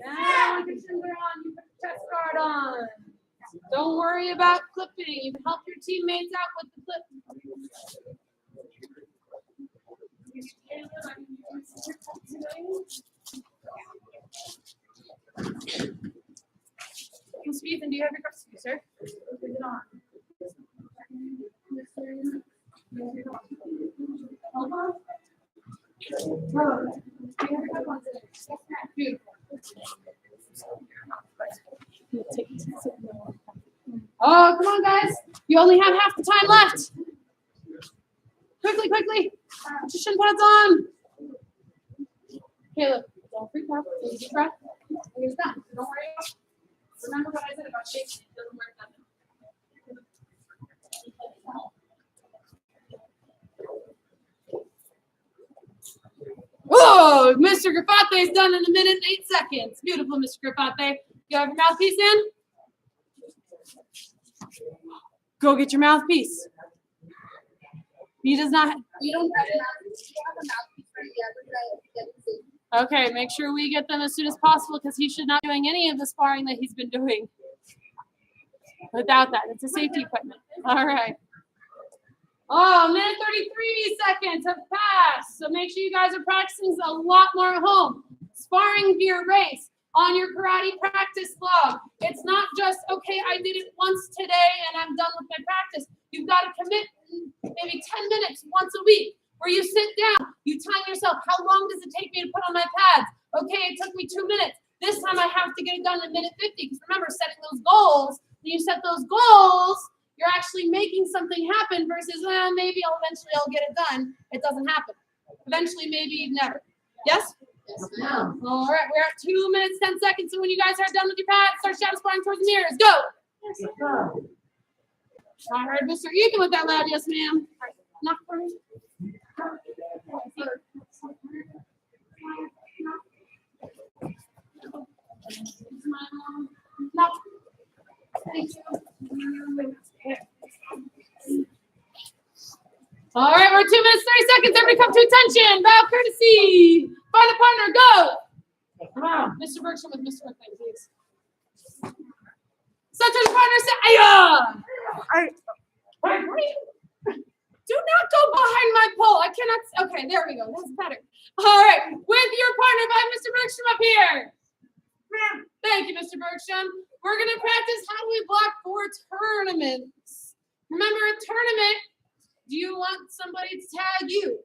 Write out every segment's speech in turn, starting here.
Now your shins are on. You put the chest guard on. Don't worry about clipping. You can help your teammates out with the clip. Mr. Ethan, do you have your cups, sir? Put it on. Oh, come on, guys. You only have half the time left. Quickly, quickly. Put your shin pads on. Caleb, don't freak out. Take a deep breath. It's done. Don't worry about it. Remember what I said about shaking. It doesn't work that way. Whoa, Mr. Grafate is done in 1 minute and 8 seconds. Beautiful, Mr. Grafate. You have your mouthpiece in? Go get your mouthpiece. He does not. You don't have a mouthpiece right yet. Okay, make sure we get them as soon as possible because he should not be doing any of the sparring that he's been doing without that. It's a safety equipment. All right. Oh, minute 33 seconds have passed. So make sure you guys are practicing a lot more at home. Sparring for your race on your karate practice log. It's not just, okay, I did it once today and I'm done with my practice. You've got to commit maybe 10 minutes once a week where you sit down, you time yourself. How long does it take me to put on my pads? Okay, it took me 2 minutes. This time I have to get it done in 1 minute 50. Because remember, setting those goals, when you set those goals, you're actually making something happen versus maybe I'll get it done. It doesn't happen. Eventually, maybe never. Yes? Yes, ma'am. All right, we're at 2 minutes, 10 seconds. So when you guys are done with your pads, start shadow sparring towards the mirrors. Go. Yes, ma'am. I heard Mr. Ethan with that loud. Yes, ma'am. Knock for me. Knock. Thank you. All right, we're 2 minutes, 30 seconds. Everybody come to attention. Bow courtesy. Find a partner. Go. Come on. Mr. Bergstrom with Mr. McLean, please. Center partner. Do not go behind my pole. I cannot. Okay, there we go. That's better. All right, with your partner by Mr. Bergstrom up here. Thank you, Mr. Bergstrom. We're going to practice how do we block for tournaments. Remember, a tournament, do you want somebody to tag you?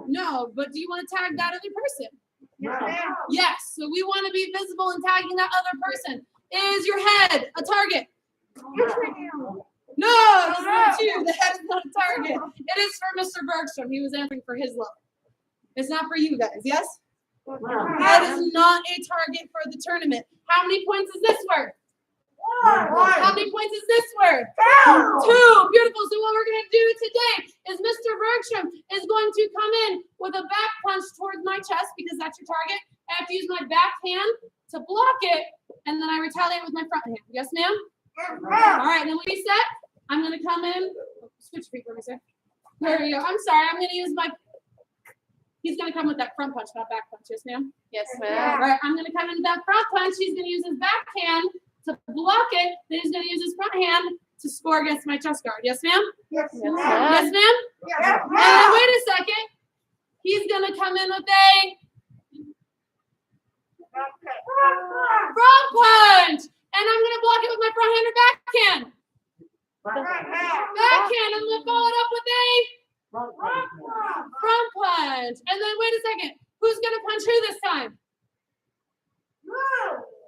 No, but do you want to tag that other person? Yes, so we want to be visible in tagging that other person. Is your head a target? No, it's not you. The head is not a target. It is for Mr. Bergstrom. He was answering for his love. It's not for you guys, yes? That is not a target for the tournament. How many points is this worth? How many points is this worth? 2. Beautiful. So what we're going to do today is Mr. Bergstrom is going to come in with a back punch towards my chest because that's your target. I have to use my back hand to block it, and then I retaliate with my front hand. Yes, ma'am? All right, then when we reset, I'm going to come in. Switch feet for me, sir. There we go. I'm sorry. I'm going to use my... He's going to come with that front punch, not back punch. Yes, ma'am? Yes, ma'am. All right, I'm going to come in with that front punch. He's going to use his back hand to block it. Then he's going to use his front hand to score against my chest guard. Yes, ma'am? Yes, ma'am. Yes, ma'am? Yes, ma'am. And wait a second. He's going to come in with a front punch. And I'm going to block it with my front hand or back hand. Back hand. I'm going to follow it up with a front punch. And then wait a second. Who's going to punch who this time?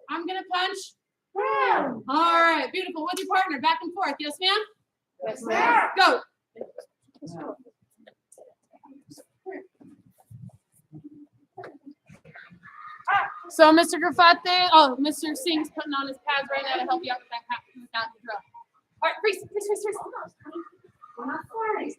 I'm going to punch. All right. Beautiful. With your partner. Back and forth. Yes, ma'am? Yes, ma'am. Go. So Mr. Grafate, Mr. Singh's putting on his pads right now to help you out with that drill. All right, freeze. We're not sorry.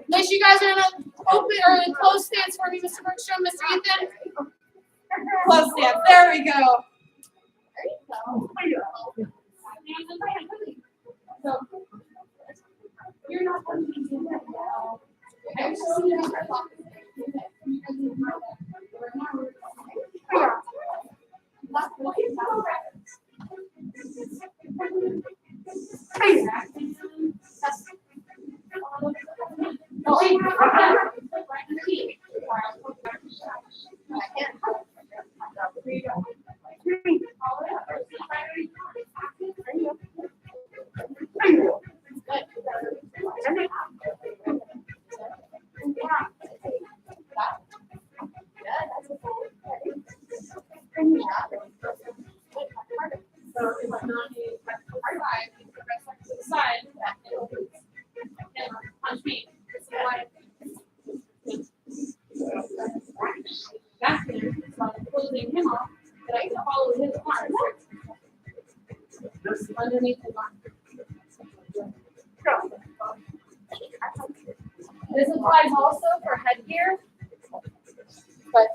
Make sure you guys are in an open or in close stance for me, Mr. Bergstrom, Mr. Ethan. Close stance. There we go. You're not underneath the line. This applies also for headgear, but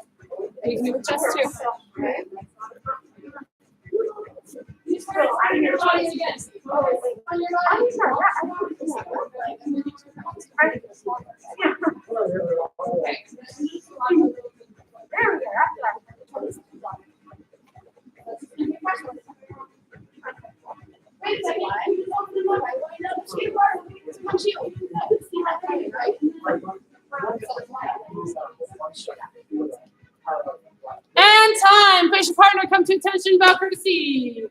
you can adjust too. On your body again. On your body. Okay. Wait a second. And time. Patient partner, come to attention about courtesy.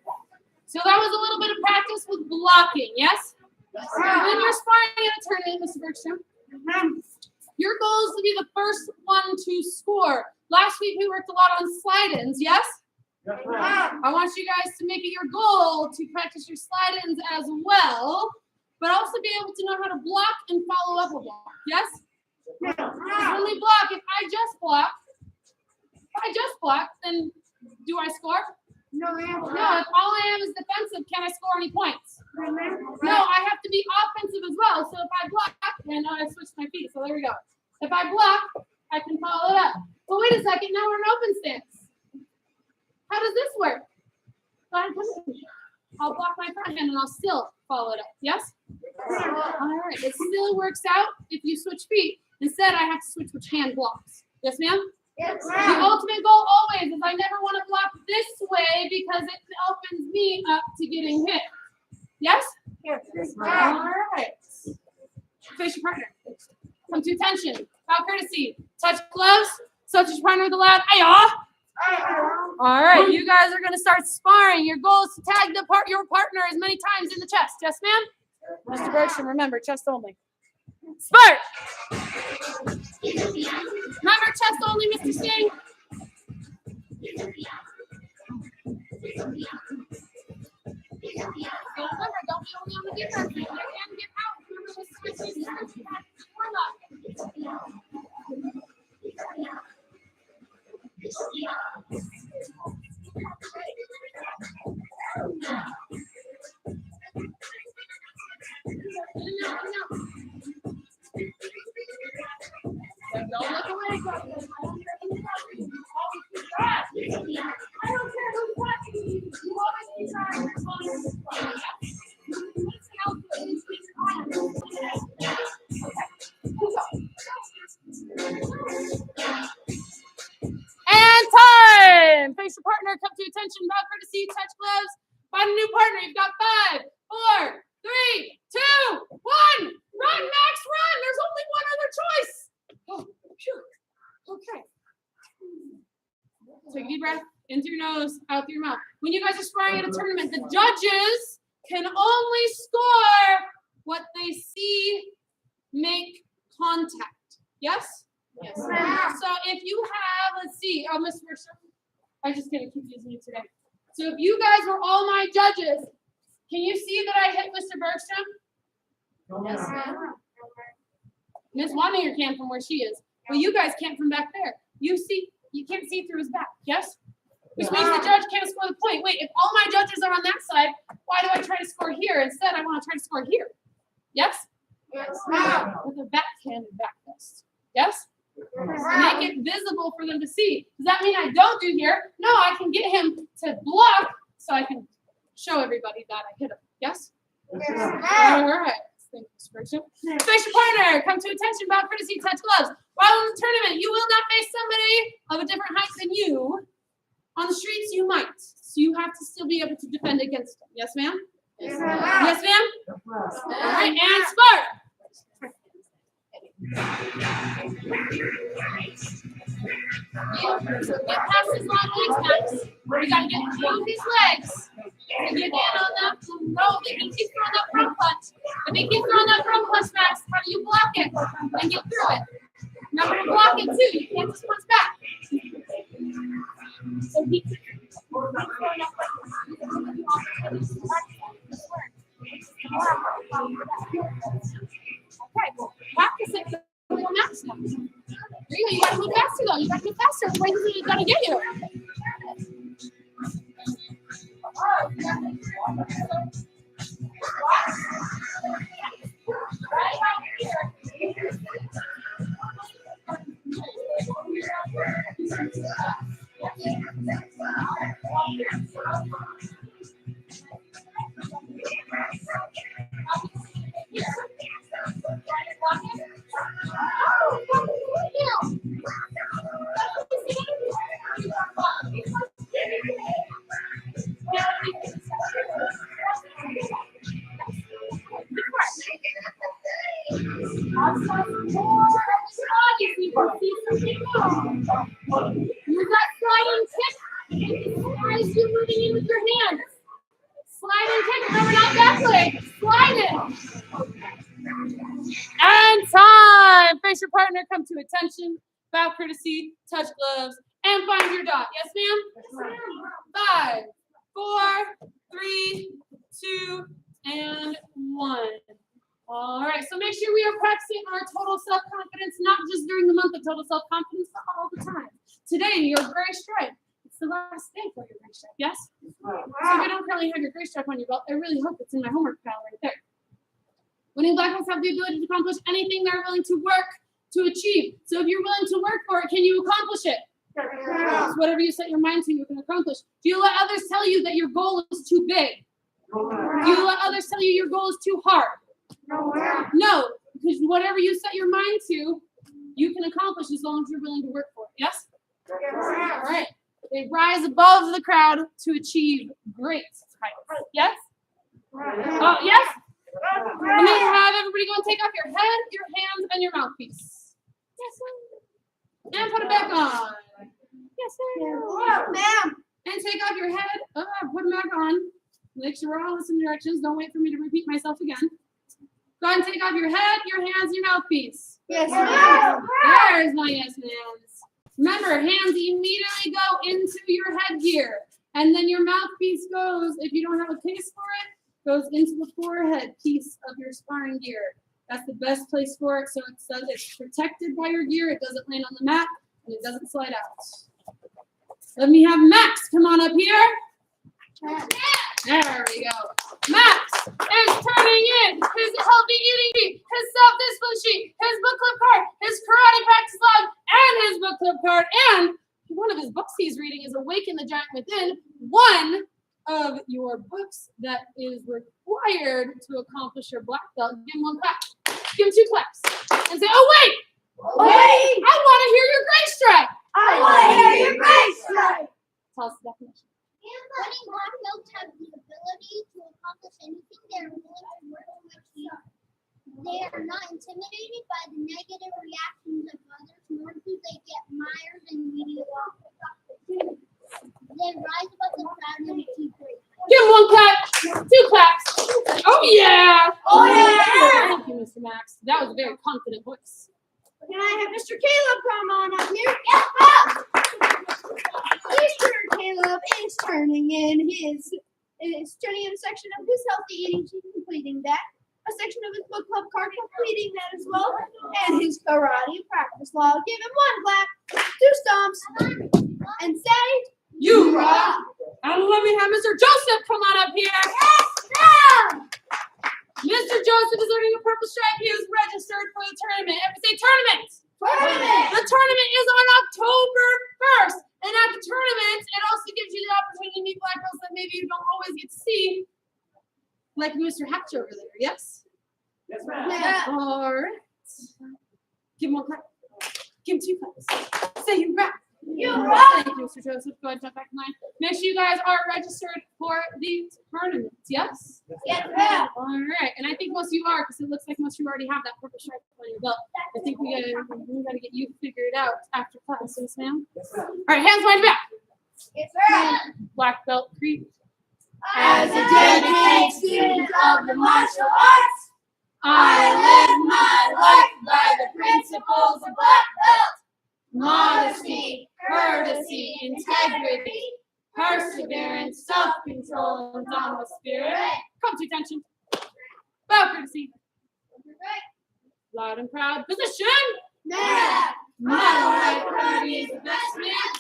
So that was a little bit of practice with blocking, yes? When you're sparring in a tournament, Mr. Bergstrom, your goal is to be the first one to score. Last week we worked a lot on slide-ins, yes? I want you guys to make it your goal to practice your slide-ins as well, but also be able to know how to block and follow up a block, yes? When we block, if I just block, then do I score? No, if all I am is defensive, can I score any points? No, I have to be offensive as well. So if I block, and I switched my feet, so there we go. If I block, I can follow it up. But wait a second, now we're in open stance. How does this work? I'll block my front hand and I'll still follow it up. Yes? All right. It still works out if you switch feet. Instead, I have to switch which hand blocks. Yes, ma'am? Yes, ma'am. The ultimate goal always is I never want to block this way because it opens me up to getting hit. Yes? Yes, ma'am. All right. Face your partner. Come to attention. Bow courtesy. Touch gloves. Touch your partner with a loud "Ay-ah." All right, you guys are going to start sparring. Your goal is to tag your partner as many times in the chest. Yes, ma'am? Mr. Bergstrom, remember, chest only. Spart! Remember, chest only, Mr. Singh. Remember, don't be only on the defense. You can get out. Remember, the switch is don't look away. I don't care who's watching you. You always be trying to respond to and time! Face your partner, come to attention, bow courtesy, touch gloves. Find a new partner. You've got 5, 4, 3, 2, 1. Run, Max, run. There's only one other choice. Oh, phew. Okay. Take a deep breath in through your nose, out through your mouth. When you guys are sparring at a tournament, the judges can only score what they see make contact. Yes? Yes. So if you have, let's see, Miss Mercer, I'm just going to keep using you today. So if you guys were all my judges, can you see that I hit Mr. Bergstrom? Yes. Miss Wanninger can from where she is. Well, you guys can't from back there. You can't see through his back, yes? Which means the judge can't score the point. Wait, if all my judges are on that side, why do I try to score here? Instead, I want to try to score here. Yes? Yes. With a backhanded back fist. Yes? Make it visible for them to see. Does that mean I don't do here? No, I can get him to block so I can show everybody that I hit him. Yes? Yes. All right. Thank you, Mr. Bergstrom. Face your partner. Come to attention about courtesy touch gloves. While in the tournament, you will not face somebody of a different height than you. On the streets, you might. So you have to still be able to defend against them. Yes, ma'am? Yes, ma'am. Yes, ma'am? All right, and spark. So get past his long legs, Max. You got to get through his legs. And get in on that. No, they can keep throwing that front punch. If they keep throwing that front punch, Max, how do you block it and get through it? Remember to block it too. You can't just punch back. So he keeps throwing that front punch. Okay, practice it. Max now. There you go. You got to move faster though. You got to move faster. The way he's going to get you. Use that sliding kick as you're moving in with your hands. Slide and kick. Remember, not back leg. Slide it. And time. Face your partner. Come to attention. Bow courtesy. Touch gloves. And find your dot. Yes, ma'am? Yes, ma'am. 5, 4, 3, 2, and 1. All right, so make sure we are practicing our total self-confidence, not just during the month of total self-confidence, but all the time. Today, your gray stripe. It's the last day for your gray stripe, yes? So if you don't currently have your gray stripe on your belt, I really hope it's in my homework pile right there. Winning Black Belts have the ability to accomplish anything they're willing to work to achieve. So if you're willing to work for it, can you accomplish it? Yes. Whatever you set your mind to, you can accomplish. Do you let others tell you that your goal is too big? Do you let others tell you your goal is too hard? No, because whatever you set your mind to, you can accomplish as long as you're willing to work for it. Yes? All right. They rise above the crowd to achieve great heights. Yes? Oh, yes? Let me have everybody go and take off your head, your hands, and your mouthpiece. Yes, sir. And put it back on. Yes, sir. Oh, ma'am. And take off your head. Put them back on. Make sure we're all in the same directions. Don't wait for me to repeat myself again. Go ahead and take off your head, your hands, your mouthpiece. Yes, ma'am. There's my yes, ma'ams. Remember, hands immediately go into your headgear. And then your mouthpiece goes, if you don't have a case for it, goes into the forehead piece of your sparring gear. That's the best place for it. So it says it's protected by your gear. It doesn't land on the mat, and it doesn't slide out. Let me have Max come on up here. There we go. Max is turning in his healthy eating sheet, his self-discipline sheet, his book club card, his karate practice log, and his book club card. And one of his books he's reading is Awaken the Giant Within, one of your books that is required to accomplish your black belt. Give him one clap. Give him 2 claps. And say, oh, wait. Wait. I want to hear your gray stripe. I want to hear your gray stripe. Tell us the definition. Winning black belts have the ability to accomplish anything they're willing to work they are not intimidated by the negative reactions of others, nor do they get mired in mediocrity. They rise above the crowd and keep breathing. Give him one clap, 2 claps. Oh yeah! Oh, yeah! Thank you, Mr. Max. That was a very confident voice. Can I have Mr. Caleb come on up here? Mr. Caleb is turning in a section of his healthy eating sheet, completing that. A section of his book club card, completing that as well. And his karate practice log. Give him 1 clap, 2 stomps, and say, You rock! And let me have Mr. Joseph come on up here. Mr. Joseph is earning a purple stripe. He is registered for the tournament. Everybody say tournament. The tournament is on October 1st. And at the tournament, it also gives you the opportunity to meet black belts that maybe you don't always get to see. Like Mr. Hatch over there, yes? Yes, ma'am. Yeah. All right. Give him 1 clap. Give him 2 claps. Say you rock. You rock. Thank you, Mr. Joseph. Go ahead and jump back in line. Make sure you guys are registered for the tournament, yes? Yes, ma'am. All right. And I think most of you are, because it looks like most of you already have that purple stripe on your belt. I think we gotta get you figured out after class, yes, ma'am? Yes, ma'am. All right, hands behind your back. Yes, ma'am. Black belt creep. As a dedicated student of the martial arts, I live my life by the principles of black belt. Modesty, courtesy, integrity, perseverance, self-control, and dominant spirit. Come to attention. Bow courtesy. Loud and proud position. Ma'am. My priority is investment.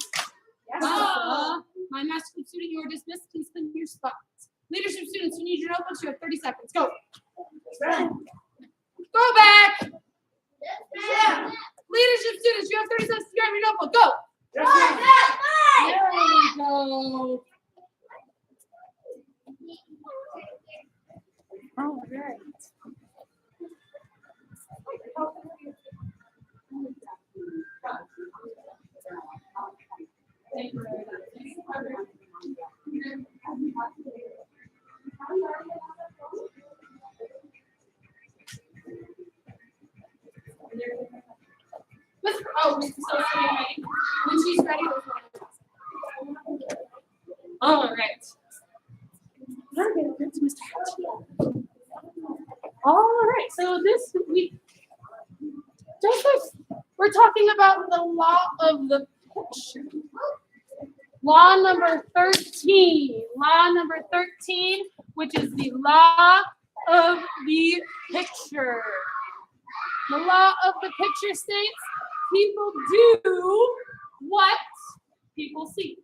My master club student, you are dismissed. Please come to your spots. Leadership students, you need your notebooks. You have 30 seconds. Go. Go back. Ma'am. Leadership students, you have 30 seconds to grab your notebook. Go. Yes, ma'am. There we go. All right. Thank you very much. Mr. Sophie, when she's ready. All right. All right. So this week, Joseph, we're talking about the law of the picture. Law number 13. Law number 13, which is the law of the picture. The law of the picture states people do what people see.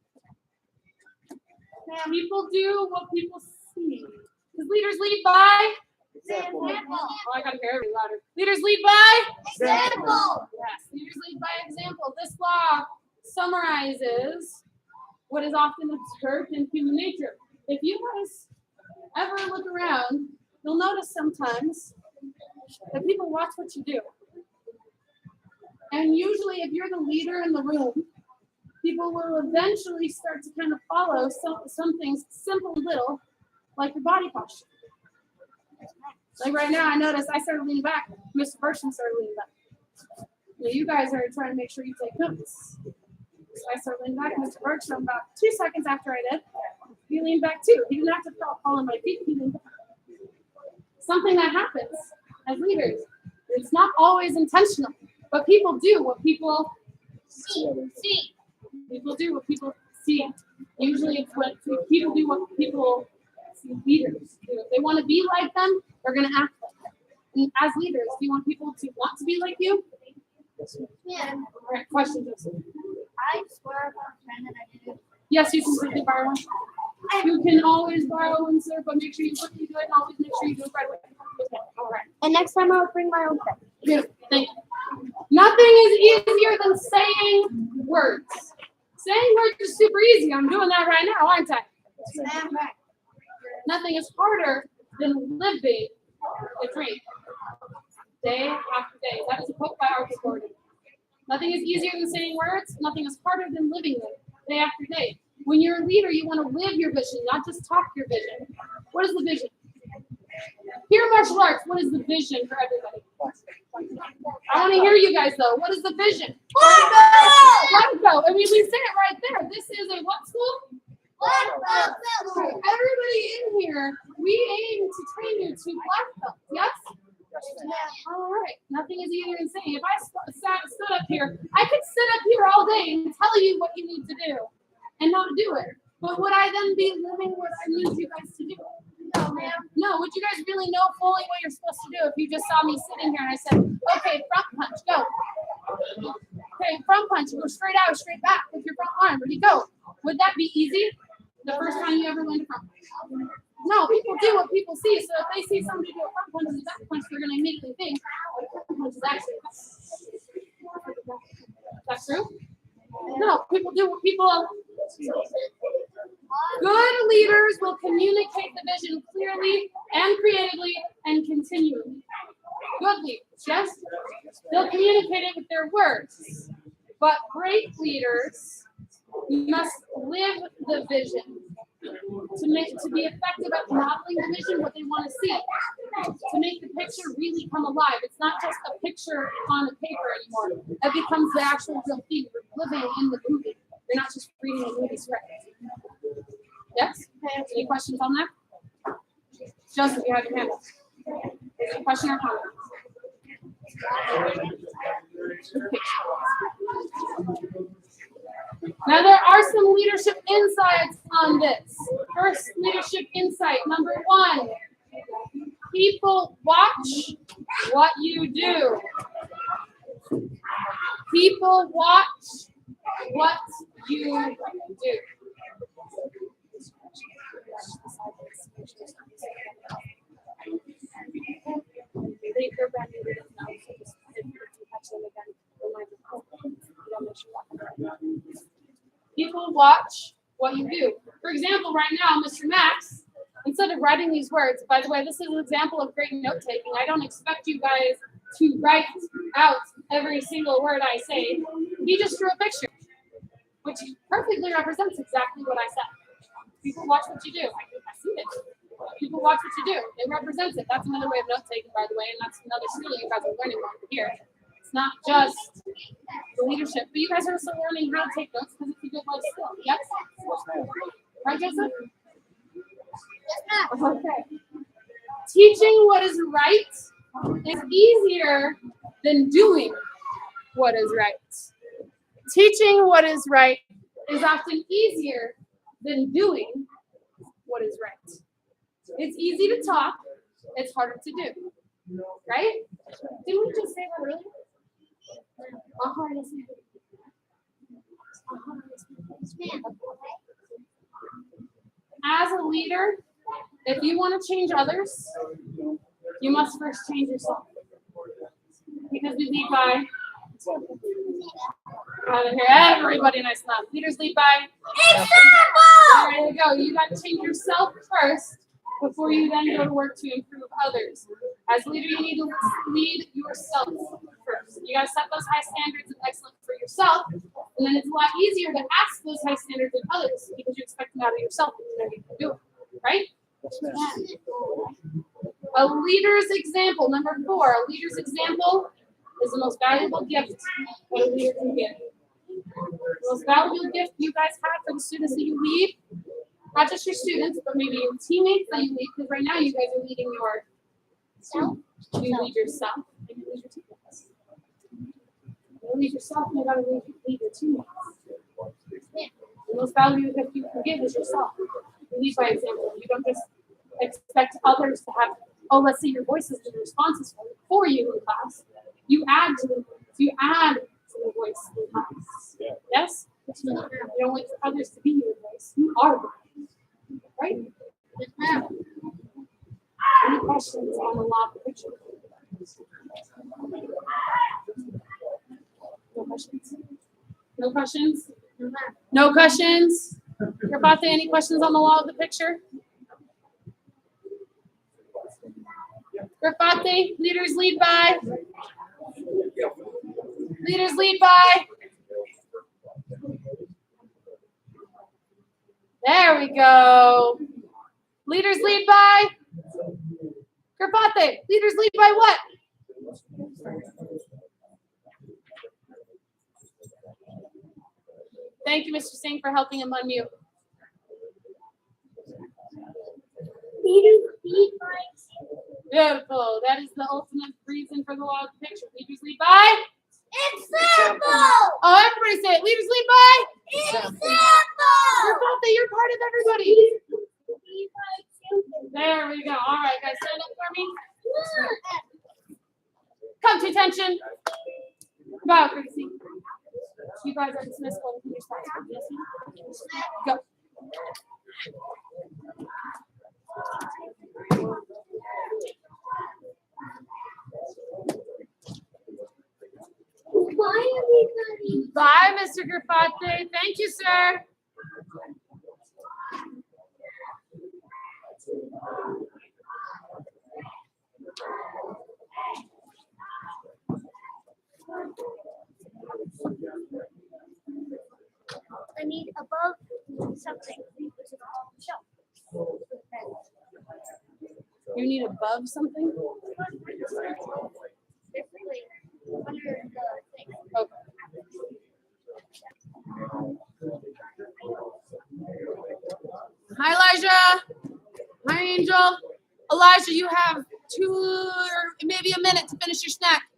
People do what people see. Because leaders lead by Example. Oh, I gotta hear every louder. Leaders lead by Example. Yes, leaders lead by example. This law summarizes what is often observed in human nature. If you guys ever look around, you'll notice sometimes that people watch what you do. And usually if you're the leader in the room, people will eventually start to kind of follow some things, simple little, like your body posture. Like right now, I noticed I started leaning back. Mr. Bergstrom started leaning back. You guys are trying to make sure you take notes. So I started leaning back. Mr. Bergstrom, about 2 seconds after I did, he leaned back too. He didn't have to fall on my feet. He leaned back. Something that happens as leaders. It's not always intentional, but people do what people see. People do what people see. Usually it's what people do what people see leaders do. If they want to be like them, they're going to act like them. And as leaders, do you want people to want to be like you? Yeah. All right, question, Joseph. I swear upon pen and I did. Yes, you can simply borrow one. You can always borrow one, sir, but make sure you quickly do it and always make sure you do it right away. Okay, all right. And next time I'll bring my own pen. Beautiful. Thank you. Nothing is easier than saying words. Saying words is super easy. I'm doing that right now, aren't I? Nothing is harder than living a dream. Day after day. That is a quote by Arthur Gordon. Nothing is easier than saying words. Nothing is harder than living them day after day. When you're a leader, you want to live your vision, not just talk your vision. What is the vision? Here, martial arts, what is the vision for everybody? I want to hear you guys though. What is the vision? Black belt. I mean, we say it right there. This is a what school? Everybody in here, we aim to train you to black belt. Yes? All right. Nothing is easier than saying. If I stood up here, I could sit up here all day and tell you what you need to do and not do it. But would I then be living what I need you guys to do? No, ma'am. No. Would you guys really know fully what you're supposed to do if you just saw me sitting here and I said, okay, front punch, go. Okay, front punch, go straight out, straight back with your front arm. Ready, go. Would that be easy? The first time you ever learned a front punch? No, people do what people see. So if they see somebody do a front punch and a back punch, they're going to immediately think, oh, front punch is actually. That's true? No, people do what people. Good leaders will communicate the vision clearly and creatively and continually. Good leaders, yes? They'll communicate it with their words. But great leaders must live the vision to be effective at modeling the vision, what they want to see, to make the picture really come alive. It's not just a picture on the paper anymore. It becomes the actual real thing. You're living in the movie. You're not just reading a movie script. Yes? Any questions on that? Joseph, you have your hand up. Any question or comment? Now there are some leadership insights on this. First leadership insight, number 1. People watch what you do. People watch what you do. People watch what you do. For example, right now, Mr. Max, instead of writing these words, by the way, this is an example of great note-taking. I don't expect you guys to write out every single word I say. He just drew a picture, which perfectly represents exactly what I said. People watch what you do. I see it. People watch what you do. It represents it. That's another way of note-taking, by the way, and that's another skill you guys are learning while you're here. It's not just the leadership, but you guys are also learning how to take notes because it's a good life skill. Yes? Right, Joseph? Yes, ma'am. Okay. Teaching what is right is easier than doing what is right. Teaching what is right is often easier than doing what is right. It's easy to talk, it's harder to do. Right? Didn't we just say that earlier? As a leader, if you want to change others, you must first change yourself. Because we lead by. Out of here, everybody, nice enough. Leaders lead by example. There you go. You got to change yourself first before you then go to work to improve others. As a leader, you need to lead yourself first. You got to set those high standards of excellence for yourself, and then it's a lot easier to ask those high standards of others because you expect them out of yourself and you know you can do it, right? A leader's example, number 4. A leader's example is the most valuable gift that a leader can give. The most valuable gift you guys have for the students that you lead, not just your students, but maybe your teammates that you lead, because right now you guys are leading yourself. You lead yourself and you lead your teammates. You lead yourself and you gotta lead your teammates. The most valuable gift you can give is yourself. You lead by example. You don't just expect others to have, oh, let's see your voices and responses for you in class. You add to the voice in class. Yes? You don't wait for others to be your voice. You are the voice. Right? Any questions on the law of the picture? No questions? No questions? No questions? Rabate, any questions on the law of the picture? Grafate, leaders lead by. Leaders lead by. There we go. Leaders lead by. Garbate, leaders lead by what? Thank you, Mr. Singh, for helping him unmute. Beautiful. That is the ultimate reason for the law of the picture. Leaders lead by? Example. Oh, everybody say it. Leaders lead by? Example. Garbate, you're part of everybody. There we go. All right, guys, stand up for me. Come to attention. Bow, courtesy. You guys are dismissed. Go to your spots. Go. Bye, everybody. Bye, Mr. Garbate. Thank you, sir. I need above something. Shelf. You need above something? Under the thing. Okay. Hi, Elijah. Hi, Angel. Elijah, you have 2 or maybe a minute to finish your snack.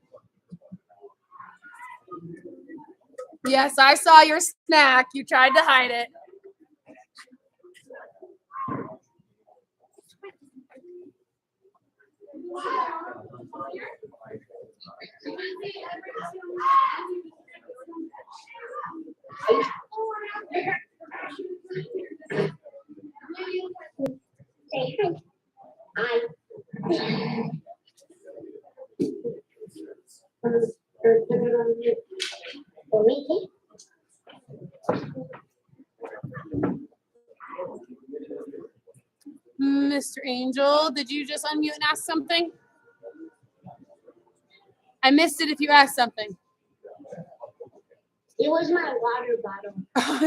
Yes, I saw your snack. You tried to hide it. Say hi. Mr. Angel, did you just unmute and ask something? I missed it if you asked something. It was my water bottle.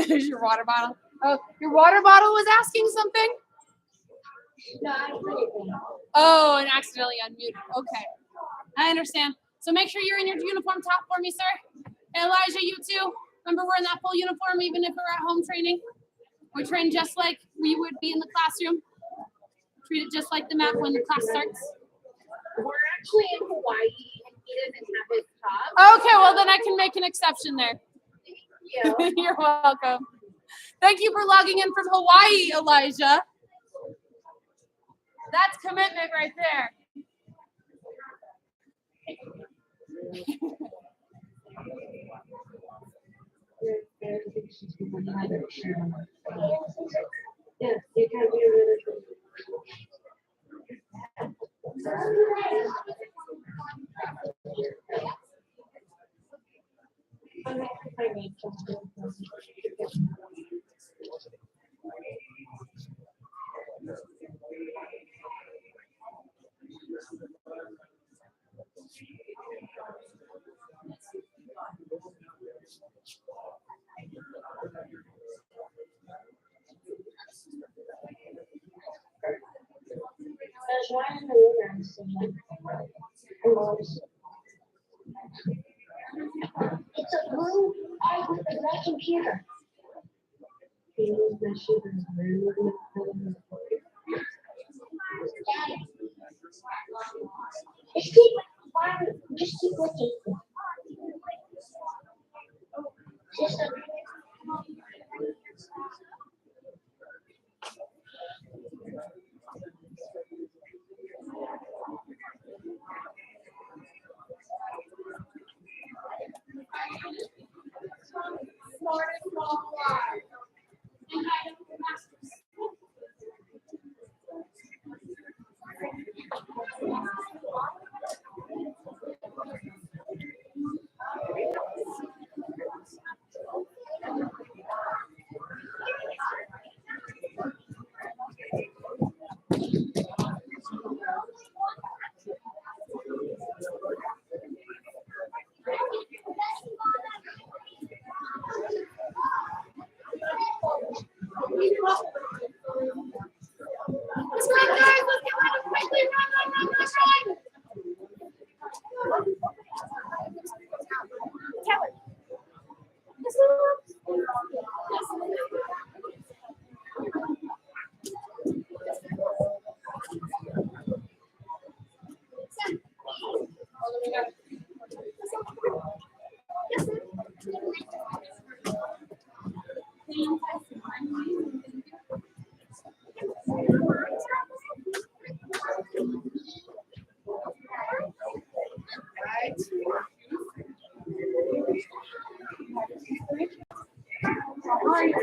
There's your water bottle. Oh, your water bottle was asking something? No, I put it there. Oh, and accidentally unmuted. Okay. I understand. So make sure you're in your uniform top for me, sir. And Elijah, you too. Remember, we're in that full uniform even if we're at home training. We train just like we would be in the classroom. Treat it just like the map when the class starts. We're actually in Hawaii and he doesn't have his top. Okay, well then I can make an exception there. Yeah. You're welcome. Thank you for logging in from Hawaii, Elijah. That's commitment right there. Yeah, you can be really good. There's one in the living room somewhere. It's a blue egg with a red computer. Just keep looking. Just a Smartest ball alive. And I am the masters. Right. I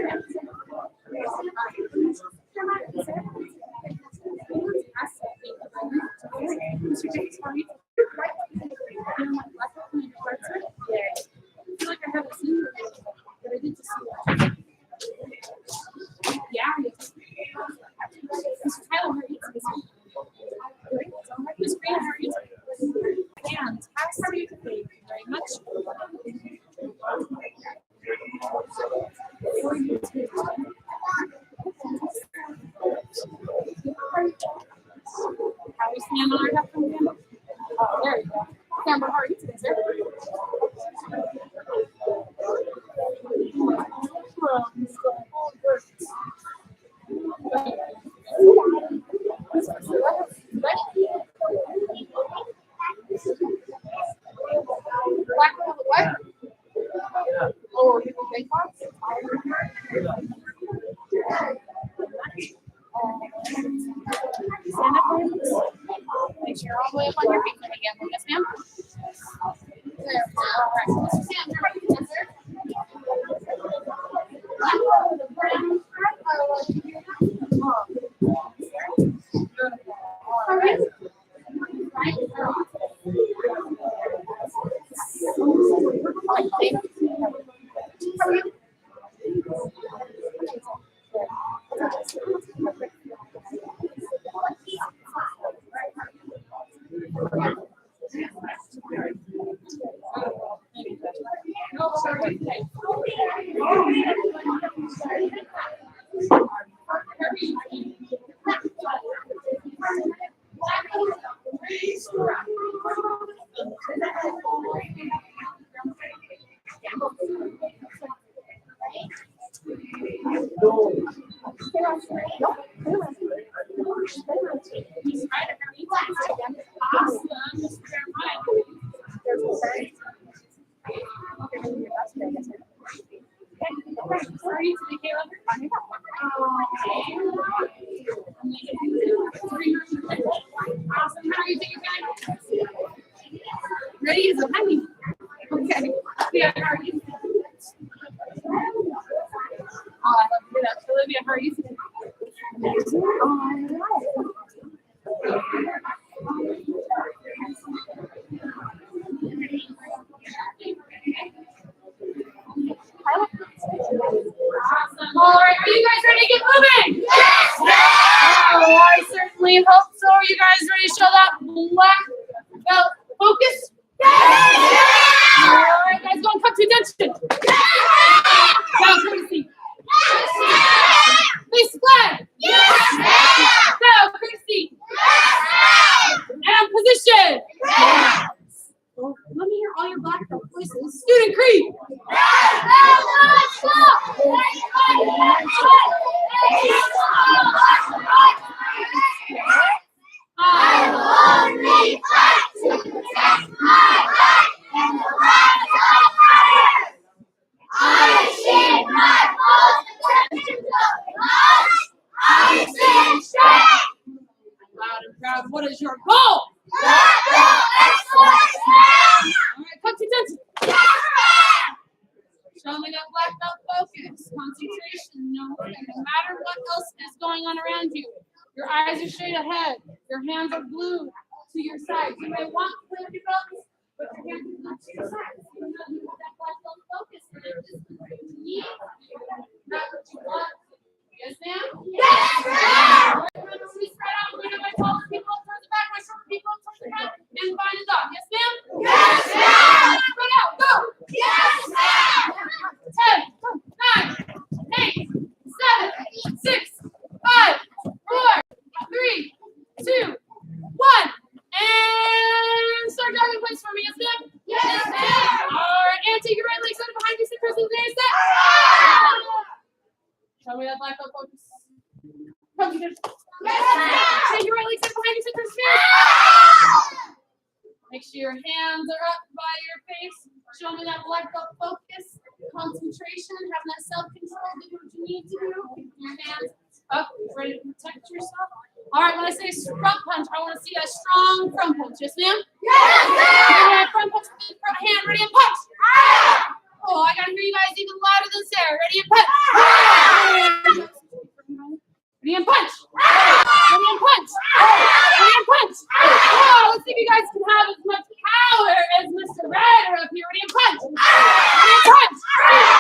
feel like I haven't seen her, but I did just see her. Yeah. Mr. Tyler, how are you today? Great. Miss Green, how are you today? Fantastic. Thank you very much. For you too. How are we stand on our left one again? Oh, there you go. Campbell, how are you today, sir? Black one with what? Oh, you can bake box? Stand up, please. Make sure you're all the way up on your feet when we get one. Yes, ma'am? There. All right. Mr. Sam, you're ready to answer. All right. Sorry to be Caleb. Awesome. How are you doing, guys? Ready as a honey. Okay. Yeah, how are you? Oh, I love to hear that. Olivia, how are you today? Awesome. All right, are you guys ready to get moving? Yes! Oh, I certainly hope so. Are you guys ready to show that black belt focus? Yes! All right, guys, go and come to attention. Now, courtesy. Face the flag. Now, courtesy. And position. Well, let me hear all your black belt voices. Student creed. I will only fight to protect my life and the lives of others. I share my most attention to life. I stand straight. Loud and proud. What is your goal? Excellence. All right, come to attention. Show me that black belt focus, concentration, no matter what else is going on around you. Your eyes are straight ahead. Your hands are glued to your sides. You may want to play with your belts, but your hands are glued to your sides. You know you have that black belt focus, and this is what you need, not what you want. Yes, ma'am? Yes, ma'am! We spread out. We know my taller people up towards the back, my shorter people up towards the front, and find a dot. Yes, ma'am? Yes, ma'am! Spread out. Go! Yes, ma'am! 10, 9, 8, 7, 6, 5, 4, 3, 2, 1. And start jogging place for me. Yes, ma'am? Yes, ma'am! All right, and take your right leg side behind you. Sit crossing the day. Set. Show me that black belt focus. Come to this. Yes, ma'am! Take your right leg side behind you. Sit crossing the day. Make sure your hands are up by your face. Show me that black belt focus, concentration, having that self-control. Do what you need to do. Keep your hands Up, ready to protect yourself. All right, when I say front punch, I want to see a strong front punch. Yes, ma'am? Yes! Front punch with the front hand. Ready and punch. Oh, I gotta hear you guys even louder than Sarah. Ready and punch. Ready and punch. Ready and punch. Ready and punch. Oh, let's see if you guys can have as much power as Mr. Ryder up here. Ready and punch. Ready and punch.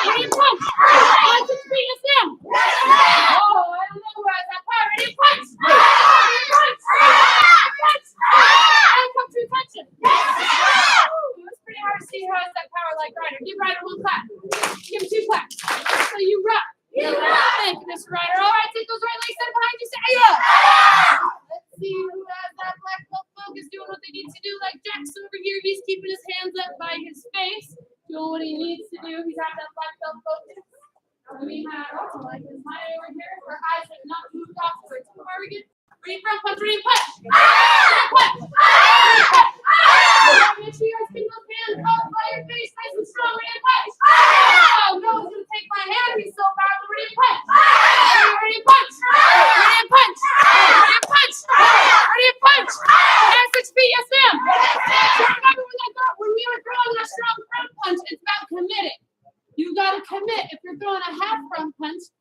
Ready and punch. On 6 feet, yes, ma'am. Oh, I don't know who has that power. Ready and punch. Ready and punch. Punch. And come to attention. It's pretty hard to see who has that power like Ryder. Give Ryder 1 clap. Give him 2 claps. So you rock. Thank you, Mr. Ryder. All right, take those right legs set behind you. Say, yeah. Let's see who has that black belt focus doing what they need to do. Like Jackson over here, he's keeping his hands up by his face, doing what he needs to do. He's got that black belt focus. We have also like his mind over here. Our eyes have not moved off for too far. We get ready front punch, ready punch. Punch. Make sure you guys keep those hands up by your face, nice and strong. Ready punch. Oh, no one's gonna take my hand. He's so bad. Ready punch. Ready punch. Ready punch. Ready punch. Ready punch. And 6 feet, yes, ma'am. Remember when we were throwing a strong front punch, it's about committing. You gotta commit. If you're throwing a half front punch,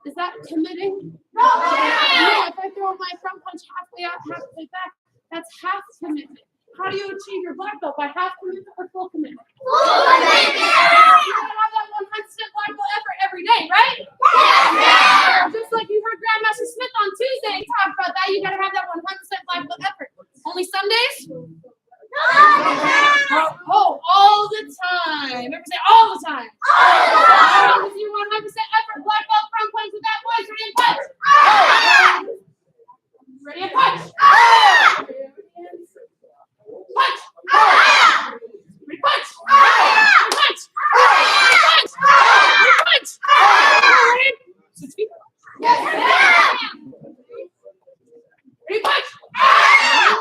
is that committing? No. If I throw my front punch halfway out, halfway back, that's half commitment. How do you achieve your black belt? By half commitment or full commitment? Full commitment. You gotta have that 100% black belt effort every day, right? Yes. Just like you heard Grandmaster Smith on Tuesday talk about that, you gotta have that 100% black belt effort. Only some days? Oh, all the time. Remember, say all the time. All the time. You 100% effort, black belt front punch with that voice. Ready and punch. Ready and punch. Punch. Ready punch. Punch. Punch. Punch. Ready? 6 feet. Ready punch.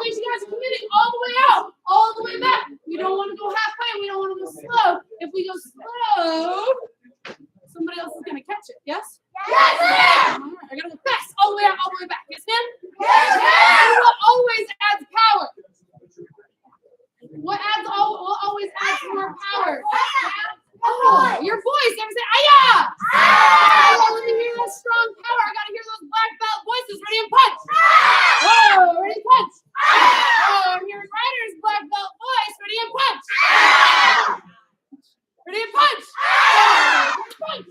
Make sure you guys are committing all the way out, all the way back. We don't want to go halfway. We don't want to go slow. If we go slow, somebody else is going to catch it. Yes? Yes, ma'am. All right, I got to go fast. All the way out, all the way back. Yes, ma'am? Yes, ma'am. What always adds power? What always adds more power? Oh, your voice. Everyone say, "Aya!" I want to hear that strong power. I got to hear those black belt voices. Ready and punch. Whoa, ready and punch. Oh, I'm hearing Ryder's black belt voice. Ready and punch. Ready and punch. Punch.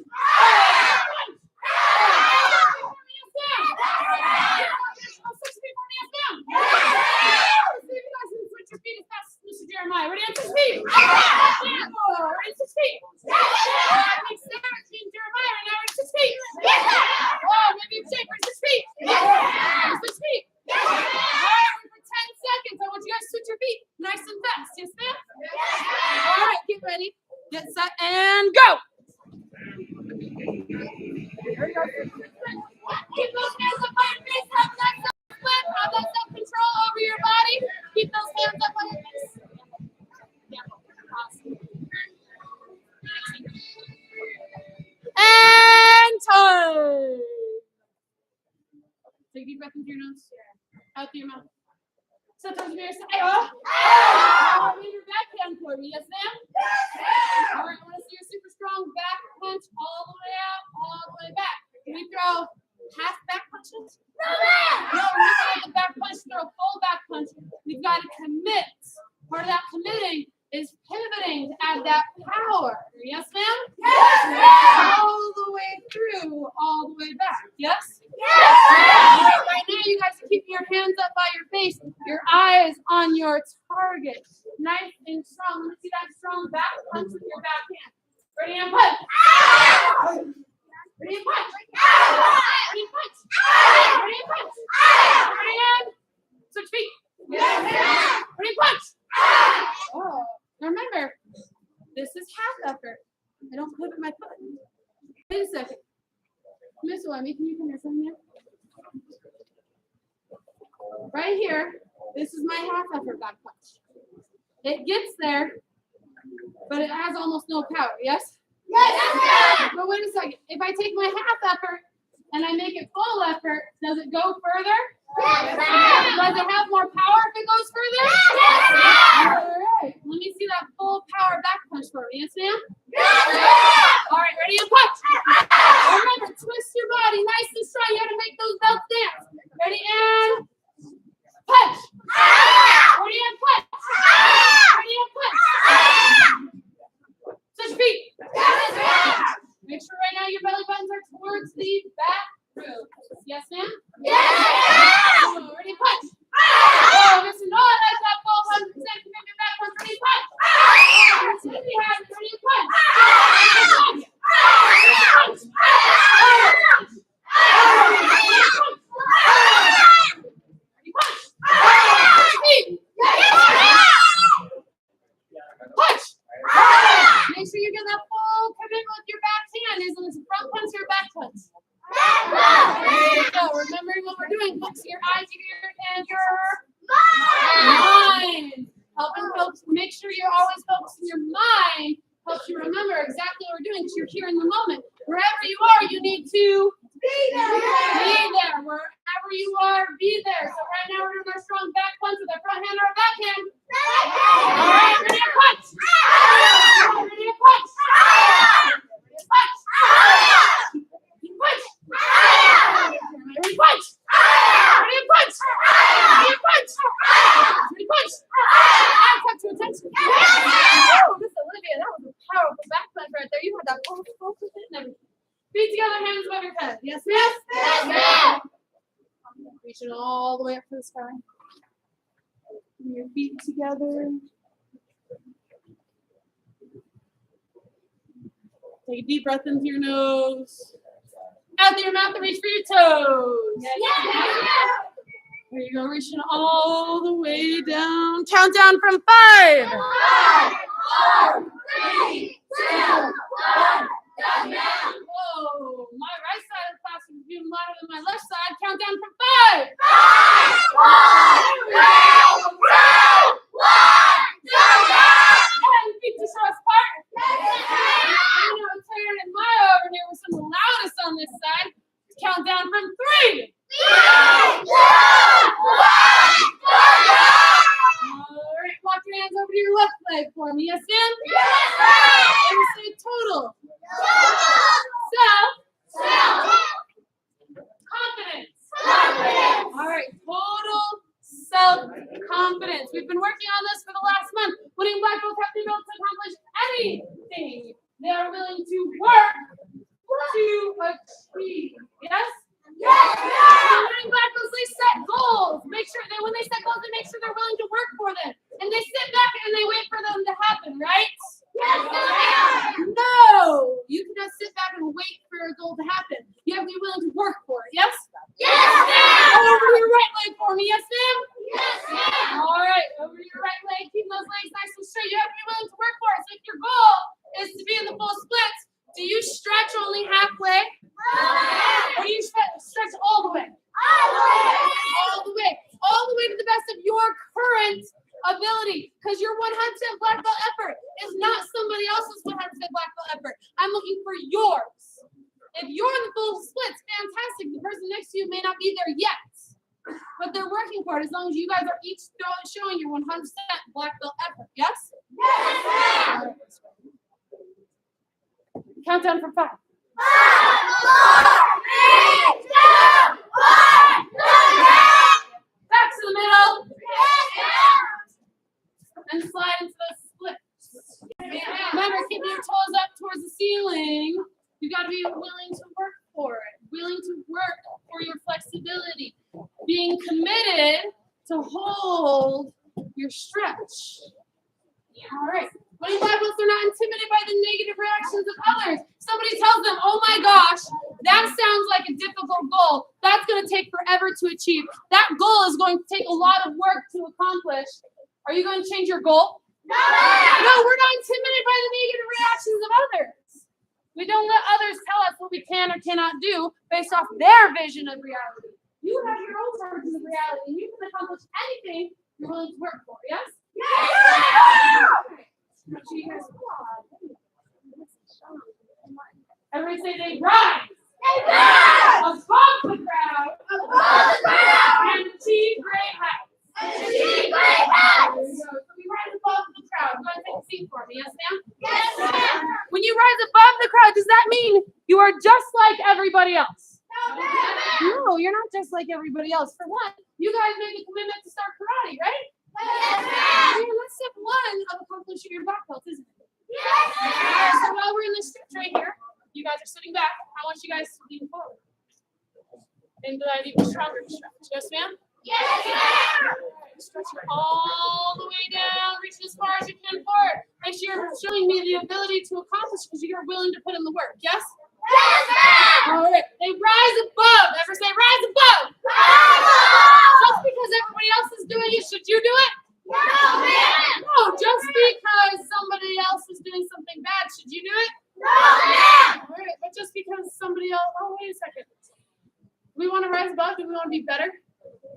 Mr. Jeremiah, ready on 6 feet. Ready 6 feet. Make Sarah Team Jeremiah right now. Ready 6 feet. Oh, maybe shake. Ready 6 feet. 6 feet. All right, for 10 seconds. I want you guys to switch your feet nice and fast. Yes, ma'am? All right, get ready. Get set and go. Keep those hands up on your face. Have that self-split. Have that self-control over your body. Keep those hands up on your face. And time. Take a deep breath into your nose. Out through your mouth. Sometimes you're going to say, oh, leave your backhand for me. Yes, ma'am? All right, I want to see your super strong back punch all the way out, all the way back. Can we throw half back punches? No, ma'am! No, we're not a back punch, throw a full back punch. We've got to commit. Part of that committing is pivoting to add that power. Yes, ma'am? Yes, ma'am! All the way through, all the way back. Yes? Yes, ma'am! Right now, you guys are keeping your hands up by your face, your eyes on your target. Nice and strong. Let me see that strong back punch with your back hand. Ready and punch. Ready and punch. Ready and punch. Ready and punch. Ready and switch feet. Ready and punch. Oh, now remember, this is half effort. I don't pivot my foot. Wait a second. Miss Wemmy, can you come here from here? Right here, this is my half effort back punch. It gets there, but it has almost no power, yes? Yes! But wait a second. If I take my half effort and I make it full effort, does it go further? Yes, ma'am. Does it have more power if it goes further? Yes, ma'am. All right. Let me see that full power back punch for me. Yes, ma'am? Yes, ma'am. All right, ready and punch. Remember, twist your body nice and strong. You got to make those belts dance. Ready and punch. Ready and punch. Ready and punch. Touch your feet. Yes, ma'am. Make sure right now your belly buttons are towards the back room. Yes, ma'am? Yes, ma'am. Ready, punch. Oh, listen, no, that's that full 100% commitment back punch. Ready, punch. Ready, hands. Ready, punch. Punch. Punch. Ready, punch. Touch your feet. Punch. Make sure you get that full commitment with your back hand. Isn't it a front punch or a back punch? There you go. Remembering what we're doing. Focus your eyes, your ears, and your mind. Helping folks make sure you're always focusing your mind. Helps you remember exactly what we're doing because you're here in the moment. Wherever you are, you need to be there. Be there. Wherever you are, be there. So right now we're doing our strong back punch with our front hand or our back hand. All right, ready to punch. Ready to punch. Ready to punch. Punch. Ready to punch. Ready to punch. Ready to punch. Ready to punch. Attention. Oh, Miss Olivia, that was a powerful back punch right there. You had that full focus and everything. Feet together, hands above your head. Yes, ma'am? Yes, ma'am. Reaching all the way up to the sky. Bring your feet together. Take a deep breath into your nose. Out through your mouth and reach for your toes. Yes, There you go, reaching all the way down. Count down from 5. 5, 4, 3, 2, 1. Yes, ma'am. Whoa, my right side of the class is doing louder than my left side. Count down from 5. 5, 4, 3, 2, 1. Yes, ma'am. And feet to show us apart. Yes, ma'am. I know it's Taryn and Maya over here with some of the loudest on this side. Count down from 3. 3, 2, 1. All right, walk your hands over to your left leg for me. Yes, ma'am? Yes, ma'am. And say total self-confidence. All right, total self-confidence. We've been working on this for the last month. Winning black belts have to be able to accomplish anything they are willing to work to achieve. Yes? Yes, ma'am. Winning black belts, they set goals. Make sure that when they set goals, they make sure they're willing to work for them. And they sit back and they wait for them to happen, right? Yes, ma'am. No! You cannot sit back and wait for a goal to happen. You have to be willing to work for it, yes? Yes, ma'am. Over your right leg for me, yes, ma'am? Yes, ma'am. All right, over your right leg, keep those legs nice and straight. You have to be willing to work for it. So if your goal is to be in the full splits, do you stretch only halfway? Or do you stretch all the way? All the way. All the way to the best of your current ability. Because your 100% black belt effort is not somebody else's 100% black belt effort. I'm looking for yours. If you're in the full splits, fantastic. The person next to you may not be there yet. But they're working for it as long as you guys are each showing your 100% black belt effort. Yes? Yes, ma'am. Countdown from 5. 5, 4, 3, 2, 1. Back to the middle. Yes, ma'am. And slide into the splits. Remember, keeping your toes up towards the ceiling. You got to be willing to work for it. Willing to work for your flexibility. Being committed to hold your stretch. All right. Winning black belts are not intimidated by the negative reactions of others. Somebody tells them, oh my gosh, that sounds like a difficult goal. That's going to take forever to achieve. That goal is going to take a lot of work to accomplish. Are you going to change your goal? No. No, we're not intimidated by the negative reactions of others. We don't let others tell us what we can or cannot do based off their vision of reality. You have your own version of reality, and you can accomplish anything you're willing to work for, yes? Yes. Make sure you guys applaud. Everybody say they rise. Above the crowd. And achieve great heights. There you go. So we rise above the crowd. Go ahead and take a seat for me. Yes, ma'am? When you rise above the crowd, does that mean you are just like everybody else? No, you're not just like everybody else. For one, you guys made a commitment to start karate, right? Yeah, that's step one of accomplishing your black belt, isn't it? So while we're in this stretch right here, you guys are sitting back. I want you guys to lean forward. And do I need a stronger stretch? Yes, ma'am? Stretch it all the way down, reach as far as you can forward. Make sure you're showing me the ability to accomplish because you're willing to put in the work. Yes? All right. They rise above. Ever say rise above? Just because everybody else is doing it, should you do it? No, just because somebody else is doing something bad, should you do it? All right, but just because somebody else, oh, wait a second. We want to rise above? Do we want to be better?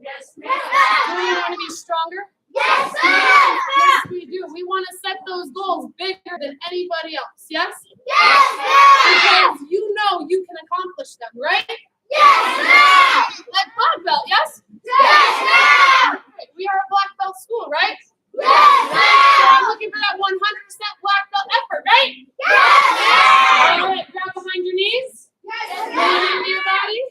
Yes, Do we want to be stronger? Yes, Yes, we do. We want to set those goals bigger than anybody else. Yes? Yes, Because you know you can accomplish them, right? Yes, Like black belt, yes? Yes, We are a black belt school, right? So Yes, I'm looking for that 100% black belt effort, right? All right, grab behind your knees. Lean into your body.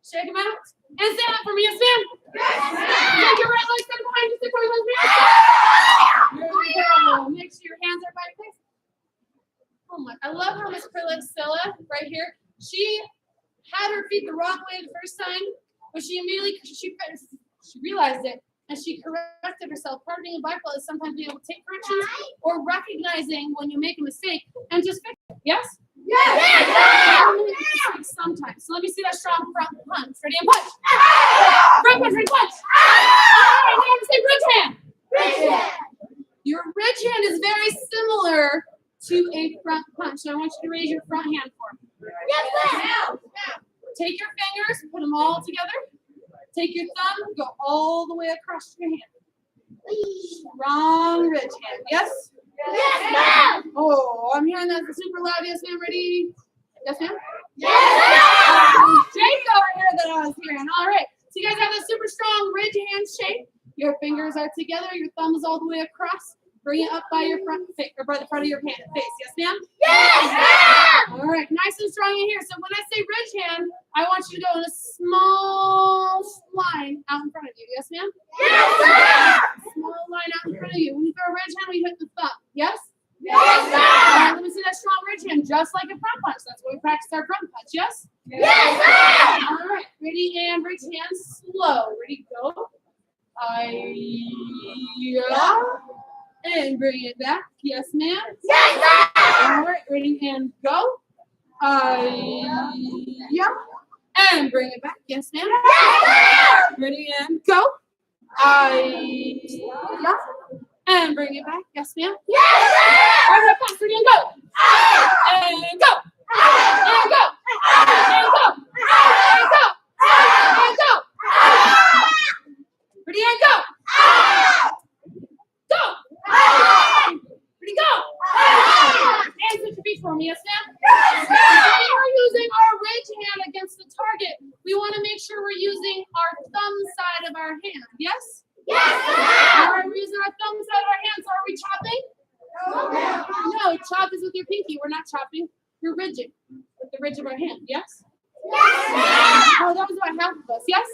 Shake them out. And stand up for me, yes, ma'am. Take your right leg, stand behind you, stick your legs back. There we go. Make sure your hands are by your face. Oh my, I love how Miss Priscilla right here, she had her feet the wrong way the first time, but she immediately, she realized it, and she corrected herself. Part of being a black belt is sometimes being able to take corrections or recognizing when you make a mistake and just fix it. Yes? Sometimes. So let me see that strong front punch. Ready and punch. Front punch, ready, punch. All right, now say ridge hand. Your ridge hand is very similar to a front punch. So I want you to raise your front hand for me. Take your fingers, put them all together. Take your thumb, go all the way across your hand. Strong ridge hand. Yes? Oh, I'm hearing that super loud. Yes, ma'am. Ready? Yes, ma'am? Jake over here that I was hearing. All right. So you guys have this super strong ridge hand shape. Your fingers are together. Your thumb is all the way across. Bring it up by your front face, or by the front of your face. Yes, ma'am? All right. Nice and strong in here. So when I say ridge hand, I want you to go in a small line out in front of you. Yes, ma'am? Small line out in front of you. When you throw a ridge hand, we hit the thumb. Yes? All right, let me see that strong ridge hand, just like a front punch. That's why we practice our front punch. Yes? All right. Ready and ridge hand slow. Ready, go. And bring it back. Yes, ma'am. All right. Ready and go. And bring it back. Yes, ma'am. Ready and go. And bring it back. Yes, ma'am. All right, fast. Ready and go. And go. And go. And go. And go. And go. Ready and go. Go. Ready, go. And switch your feet for me. Yes, ma'am. We are using our ridge hand against the target. We want to make sure we're using our thumb side of our hand. Yes? All right, we're using our thumb side of our hand. So are we chopping? No, chop is with your pinky. We're not chopping. We're ridging with the ridge of our hand. Yes? Oh, that was about half of us. Yes?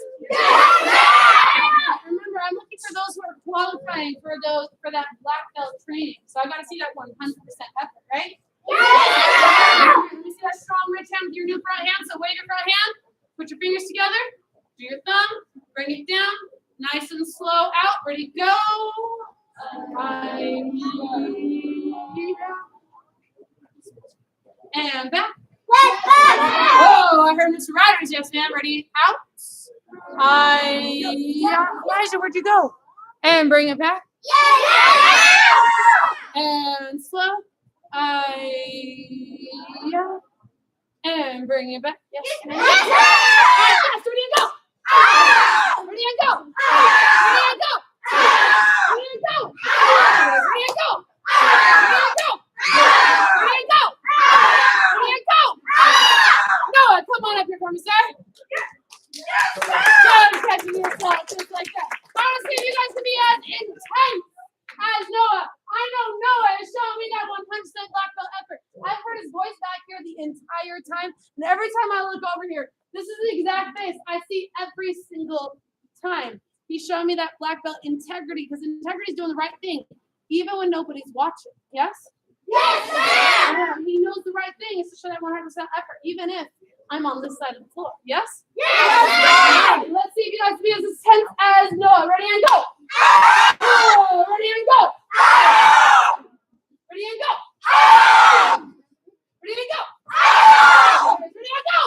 Remember, I'm looking for those who are qualifying for that black belt training. So I got to see that 100% effort, right? Let me see that strong ridge hand with your new front hand. So wave your front hand. Put your fingers together. Do your thumb. Bring it down. Nice and slow out. Ready, go. And back. Oh, I heard Mr. Ryder's. Yes, ma'am. Ready, out. Elijah, where'd you go? And bring it back. And slow. And bring it back. Yes. All right, fast. Ready and go. Ready and go. Ready and go. Ready and go. Ready and go. Ready and go. Ready and go. Ready and go. see every single time. He's showing me that black belt integrity, because integrity is doing the right thing, even when nobody's watching. Yes? Yes, ma'am. He knows the right thing is to show that 100% effort, even if I'm on this side of the floor. Yes? Yes, ma'am. Let's see if you guys can be as intense as Noah. Ready and go. Oh, ready and go. Ready and go. Ready and go. Ready and go.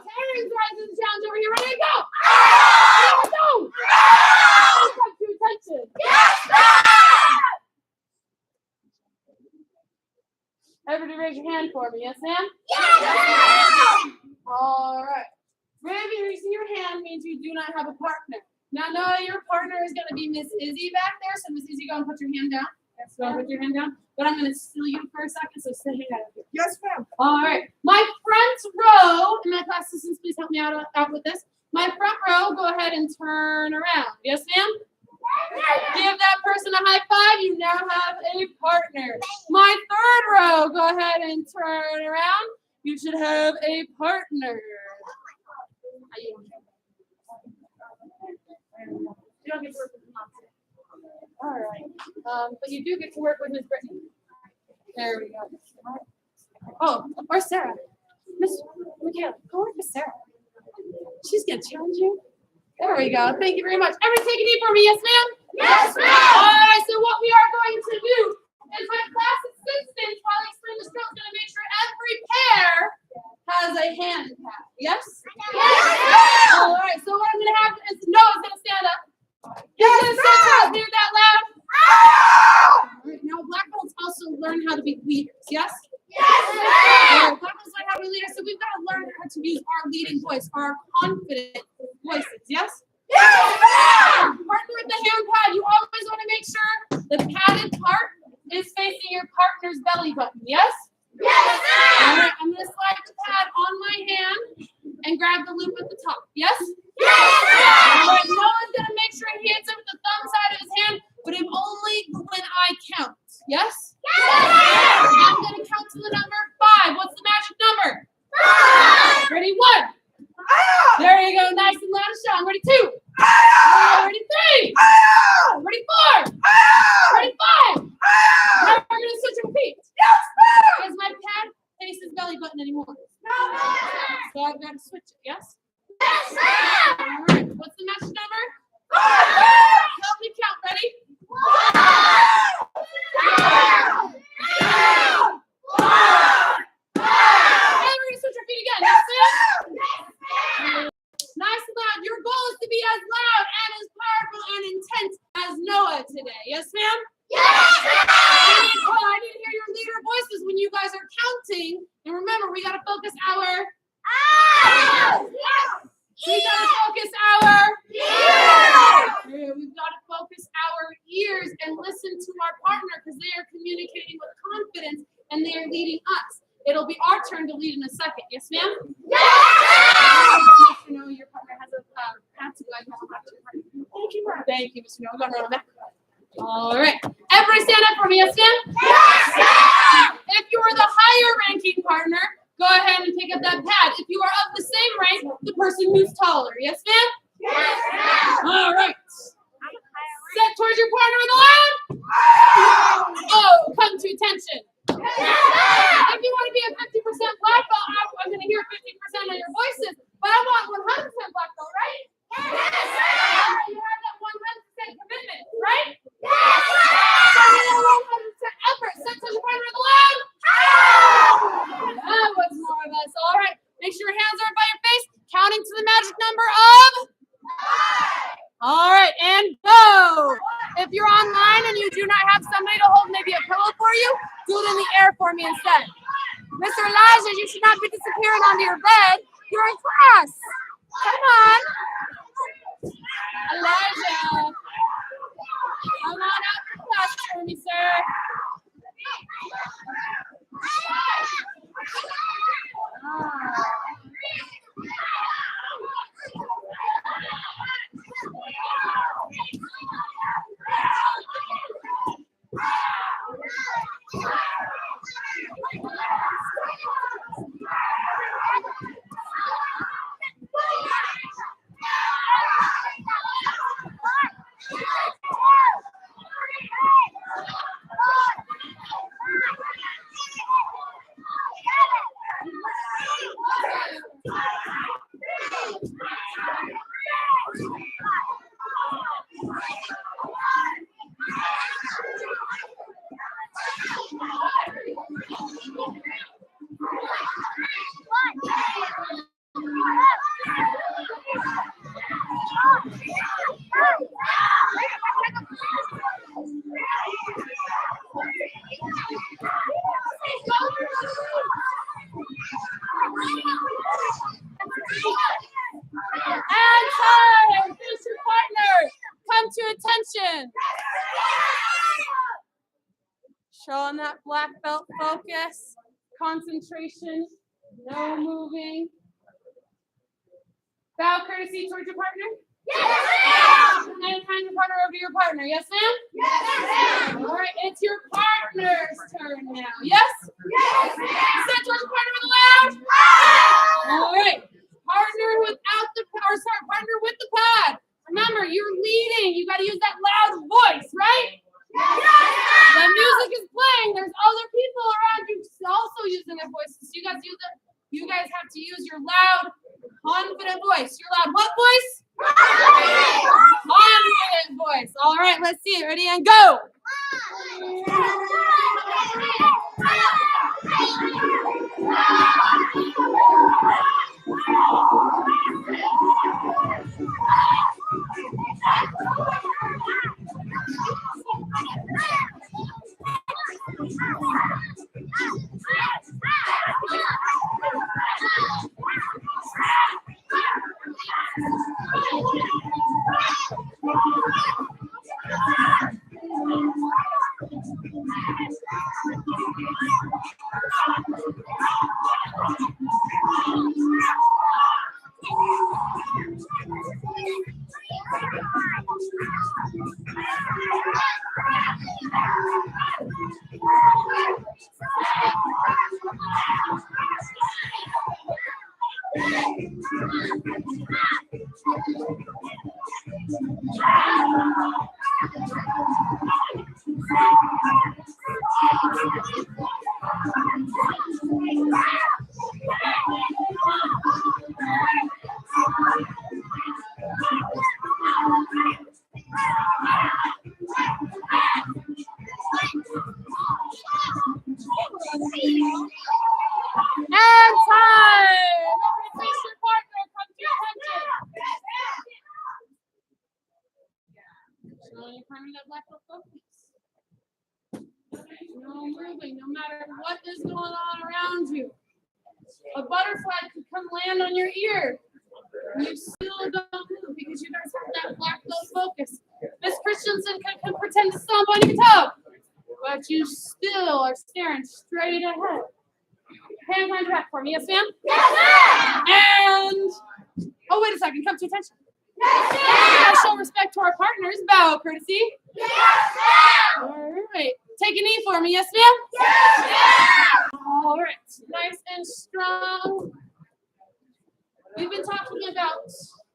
Terrence rising the challenge over here. Ready and go. Ready and go. Come to attention. Yes, ma'am. Everybody raise your hand for me. Yes, ma'am? Yes, ma'am. All right. Raising your hand means you do not have a partner. Now, Noah, your partner is going to be Miss Izzy back there. So, Miss Izzy, go and put your hand down. Yes, go and put your hand down. But I'm going to steal you for a second, so stay out of here. Yes, ma'am. All right. My front row, and my class assistants, please help me out with this. My front row, go ahead and turn around. Yes, ma'am? Give that person a high five. You now have a partner. My third row, go ahead and turn around. You should have a partner. You don't get to work with Mom today. All right. But you do get to work with Miss Brittany. There we go. Oh, or Sarah. Miss Michaela, go work with Sarah. She's going to challenge you. There we go. Thank you very much. Everyone take a knee for me. Yes, ma'am? Yes, ma'am. All right. So what we are going to do is my class assistant, while I explain the drill, is going to make sure every pair has a hand pad. Yes? Yes, All right. So what I'm going to have is Noah's going to stand up. He's going to say to us, hear that loud. All right. Now, black belts also learn how to be leaders. Yes? Yes, Black belts learn how to be leaders. So we've got to learn how to use our leading voice, our confident voices. Yes? Partner with the hand pad. You always want to make sure the padded part is facing your partner's belly button. Yes? All right. I'm going to slide the pad on my hand and grab the loop at the top. Yes? All right. No one's going to make sure he hits it with the thumb side of his hand, but if only when I count. Yes? I'm going to count to the number 5. What's the magic number? 5. Ready? 1. There you go. Nice and loud and strong. Ready? 2. Ready? 3. Ready? 4. Ready? 5. Now we're going to switch and repeat. Because my pad faces belly button anymore. So I've got to switch it. Yes? All right. What's the magic number? Help me count. Ready? 1. And we're going to switch our feet again. Yes, ma'am? Nice and loud. Your goal is to be as loud and as powerful and intense as Noah today. Yes, ma'am? Oh, I didn't hear your leader voices when you guys are counting. And remember, we got to focus our We've got to focus our ears and listen to our partner because they are communicating with confidence and they are leading us. It'll be our turn to lead in a second. Yes, ma'am? Mr. Noah, your partner has a hat to go. I don't have to. Thank you, Mr. Noah. Go around back. All right. Everybody stand up for me. Yes, ma'am? If you are the higher ranking partner, go ahead and pick up that pad. If you are of the same rank, the person who's taller. Yes, ma'am? All right. Set towards your partner with a loud. Oh, come to attention. If you want to be a 50% black belt, I'm going to hear 50% of your voices, but I want 100% black belt, right? You have that 100% commitment, right? 100% effort. Set towards your partner with a loud. That was more of us. All right. Make sure your hands are by your face, counting to the magic number of 5. All right, and go. If you're online and you do not have somebody to hold maybe a pillow for you, do it in the air for me instead. Mr. Elijah, you should not be disappearing onto your bed. You're in class. Come on. Elijah. Come on out for class for me, sir. that black belt focus, concentration, no moving. Bow courtesy towards your partner. Yes, And hand your partner over to your partner. Yes, ma'am? ma'am. All right, it's your partner's turn now. Yes? Yes, ma'am. Set towards your partner with a loud. All right. Partner without the power, sorry, partner with the pad. Remember, you're leading. You got to use that loud voice, right? The music is playing. There's other people around you also using their voices. So you guys have to use your loud, confident voice. Your loud what voice? Confident voice. All right, let's see it. Ready and go. And time! Everybody face your partner. Come to your attention. Showing your partner that black belt focus. No moving, no matter what is going on around you. A butterfly could come land on your ear. And you still don't move because you guys have that black belt focus. Miss Christensen can pretend to stomp on your toe. But you still are staring straight ahead. Hand behind your back for me, yes, ma'am? Yes, And, oh, wait a second, come to attention. ma'am. Show respect to our partners, bow courtesy. Yes, ma'am. All right, take a knee for me, yes, ma'am? Yes, ma'am. All right, nice and strong. We've been talking about,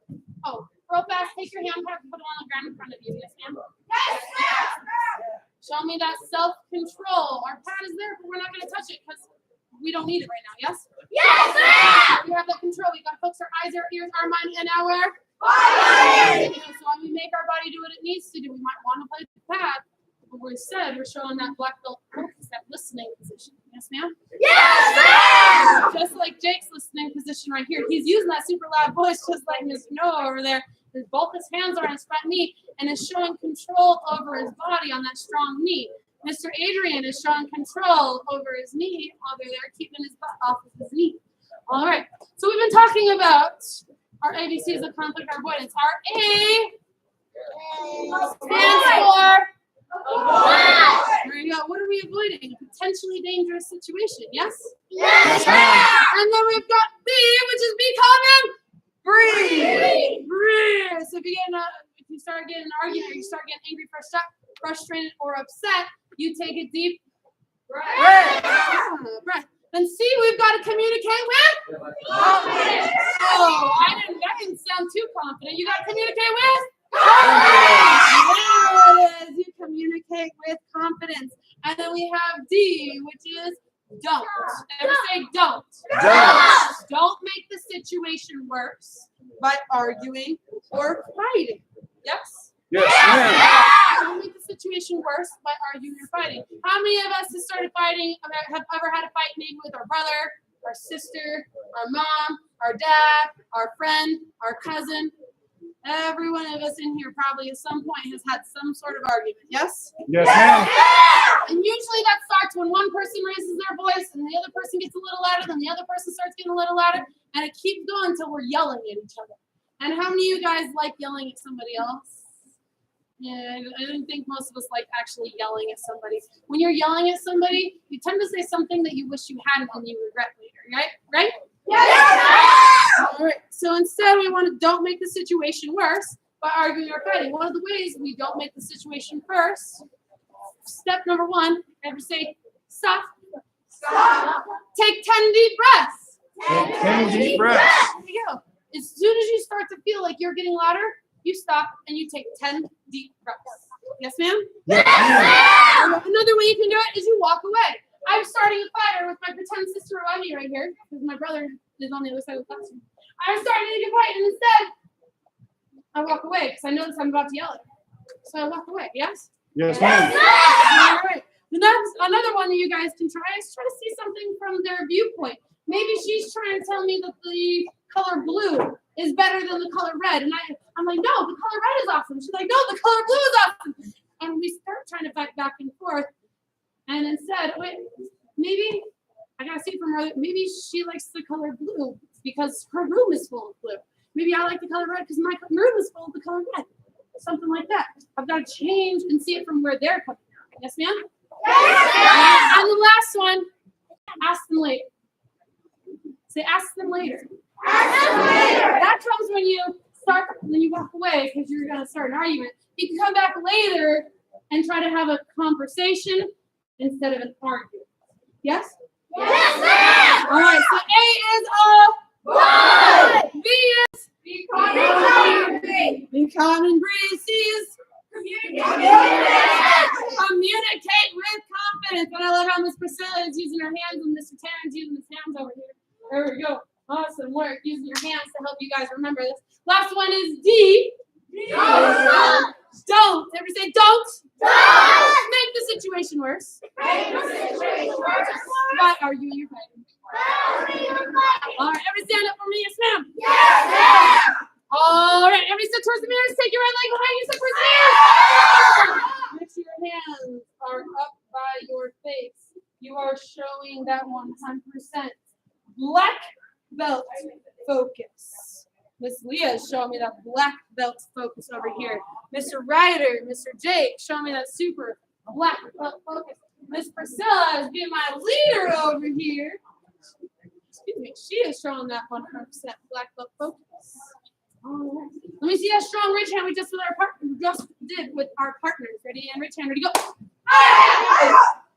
real fast, take your hand pad and put it on the ground in front of you, yes, ma'am? Yes, ma'am. Show me that self-control. Our pad is there, but we're not going to touch it because we don't need it right now, yes? Yes, ma'am. We have that control. We got to focus our eyes, our ears, our mind, and our Body. So when we make our body do what it needs to do, we might want to play the pad, but we're showing that black belt focus, that listening position. Yes, ma'am? Yes, ma'am. Just like Jake's listening position right here. He's using that super loud voice, just like Miss Noah over there. Both his hands are on his front knee and is showing control over his body on that strong knee. Mr. Adrian is showing control over his knee over there, keeping his butt off of his knee. All right. So we've been talking about our ABCs of conflict avoidance. Our A stands for there you go. What are we avoiding? A potentially dangerous situation, yes? Yes, ma'am. And then we've got B, which is be calm and breathe. Breathe. So if you start getting an argument, or you start getting angry, frustrated, or upset, you take a deep breath. Then C, we've got to communicate with Confidence. Oh, that didn't sound too confident. You got to communicate with confidence. There it is. You communicate with confidence. And then we have D, which is don't. Ever say don't. Don't make the situation worse by arguing or fighting. Yes? Yes, ma'am. Don't make the situation worse by arguing or fighting. How many of us have started fighting, have ever had a fight maybe with our brother, our sister, our mom, our dad, our friend, our cousin? Every one of us in here probably at some point has had some sort of argument. Yes? Yes, ma'am. And usually that starts when one person raises their voice and the other person gets a little louder, then the other person starts getting a little louder, and it keeps going until we're yelling at each other. And how many of you guys like yelling at somebody else? Yeah, I don't think most of us like actually yelling at somebody. When you're yelling at somebody, you tend to say something that you wish you hadn't and you regret later, right? All right. So instead, we want to don't make the situation worse by arguing or fighting. One of the ways we don't make the situation worse, step number one, ever say stop. Stop. Take 10 deep breaths. Take 10 deep breaths. There you go. As soon as you start to feel like you're getting louder, you stop and you take 10 deep breaths. Yes, ma'am? Yes, ma'am. Another way you can do it is you walk away. I'm starting a fire with my pretend sister Rodney right here, because my brother is on the other side of the classroom. I'm starting to get fight, and instead, I walk away because I notice I'm about to yell at her. So I walk away, yes? Yes, ma'am. All right. Another one that you guys can try is try to see something from their viewpoint. Maybe she's trying to tell me that the color blue is better than the color red. And I'm like, no, the color red is awesome. She's like, no, the color blue is awesome. And we start trying to fight back and forth. And instead, wait, maybe I gotta see from her, maybe she likes the color blue because her room is full of blue. Maybe I like the color red because my room is full of the color red. Something like that. I've got to change and see it from where they're coming from. Yes, ma'am? Yes. And the last one, ask them later. Say, ask them later. Ask them later. That comes when you walk away because you're going to start an argument. You can come back later and try to have a conversation instead of an argument. Yes? Yes, ma'am. All right, so A is a Boy. B is Be calm and breathe. be calm and breathe. C is communicate with confidence. And I love how Miss Priscilla is using her hands and Mr. Terrence using his hands over here. There we go. Awesome work using your hands to help you guys remember this. Last one is D. Don't. Don't. Everybody say don't. Don't. Make the situation worse. Make the situation worse. By arguing or fighting. All right, everybody stand up for me. Yes, ma'am. Yes, ma'am. All right, everybody step towards the mirrors. Take your right leg behind you. Step towards the mirrors. Make sure your hands are up by your face. You are showing that 100% black belt focus. Miss Leah is showing me that black belt focus over here. Mr. Ryder, Mr. Jake, showing me that super black belt focus. Miss Priscilla is being my leader over here. Excuse me, she is showing that 100% black belt focus. All right. Let me see that strong rich hand we just did with our partners. Ready and rich hand, ready, go.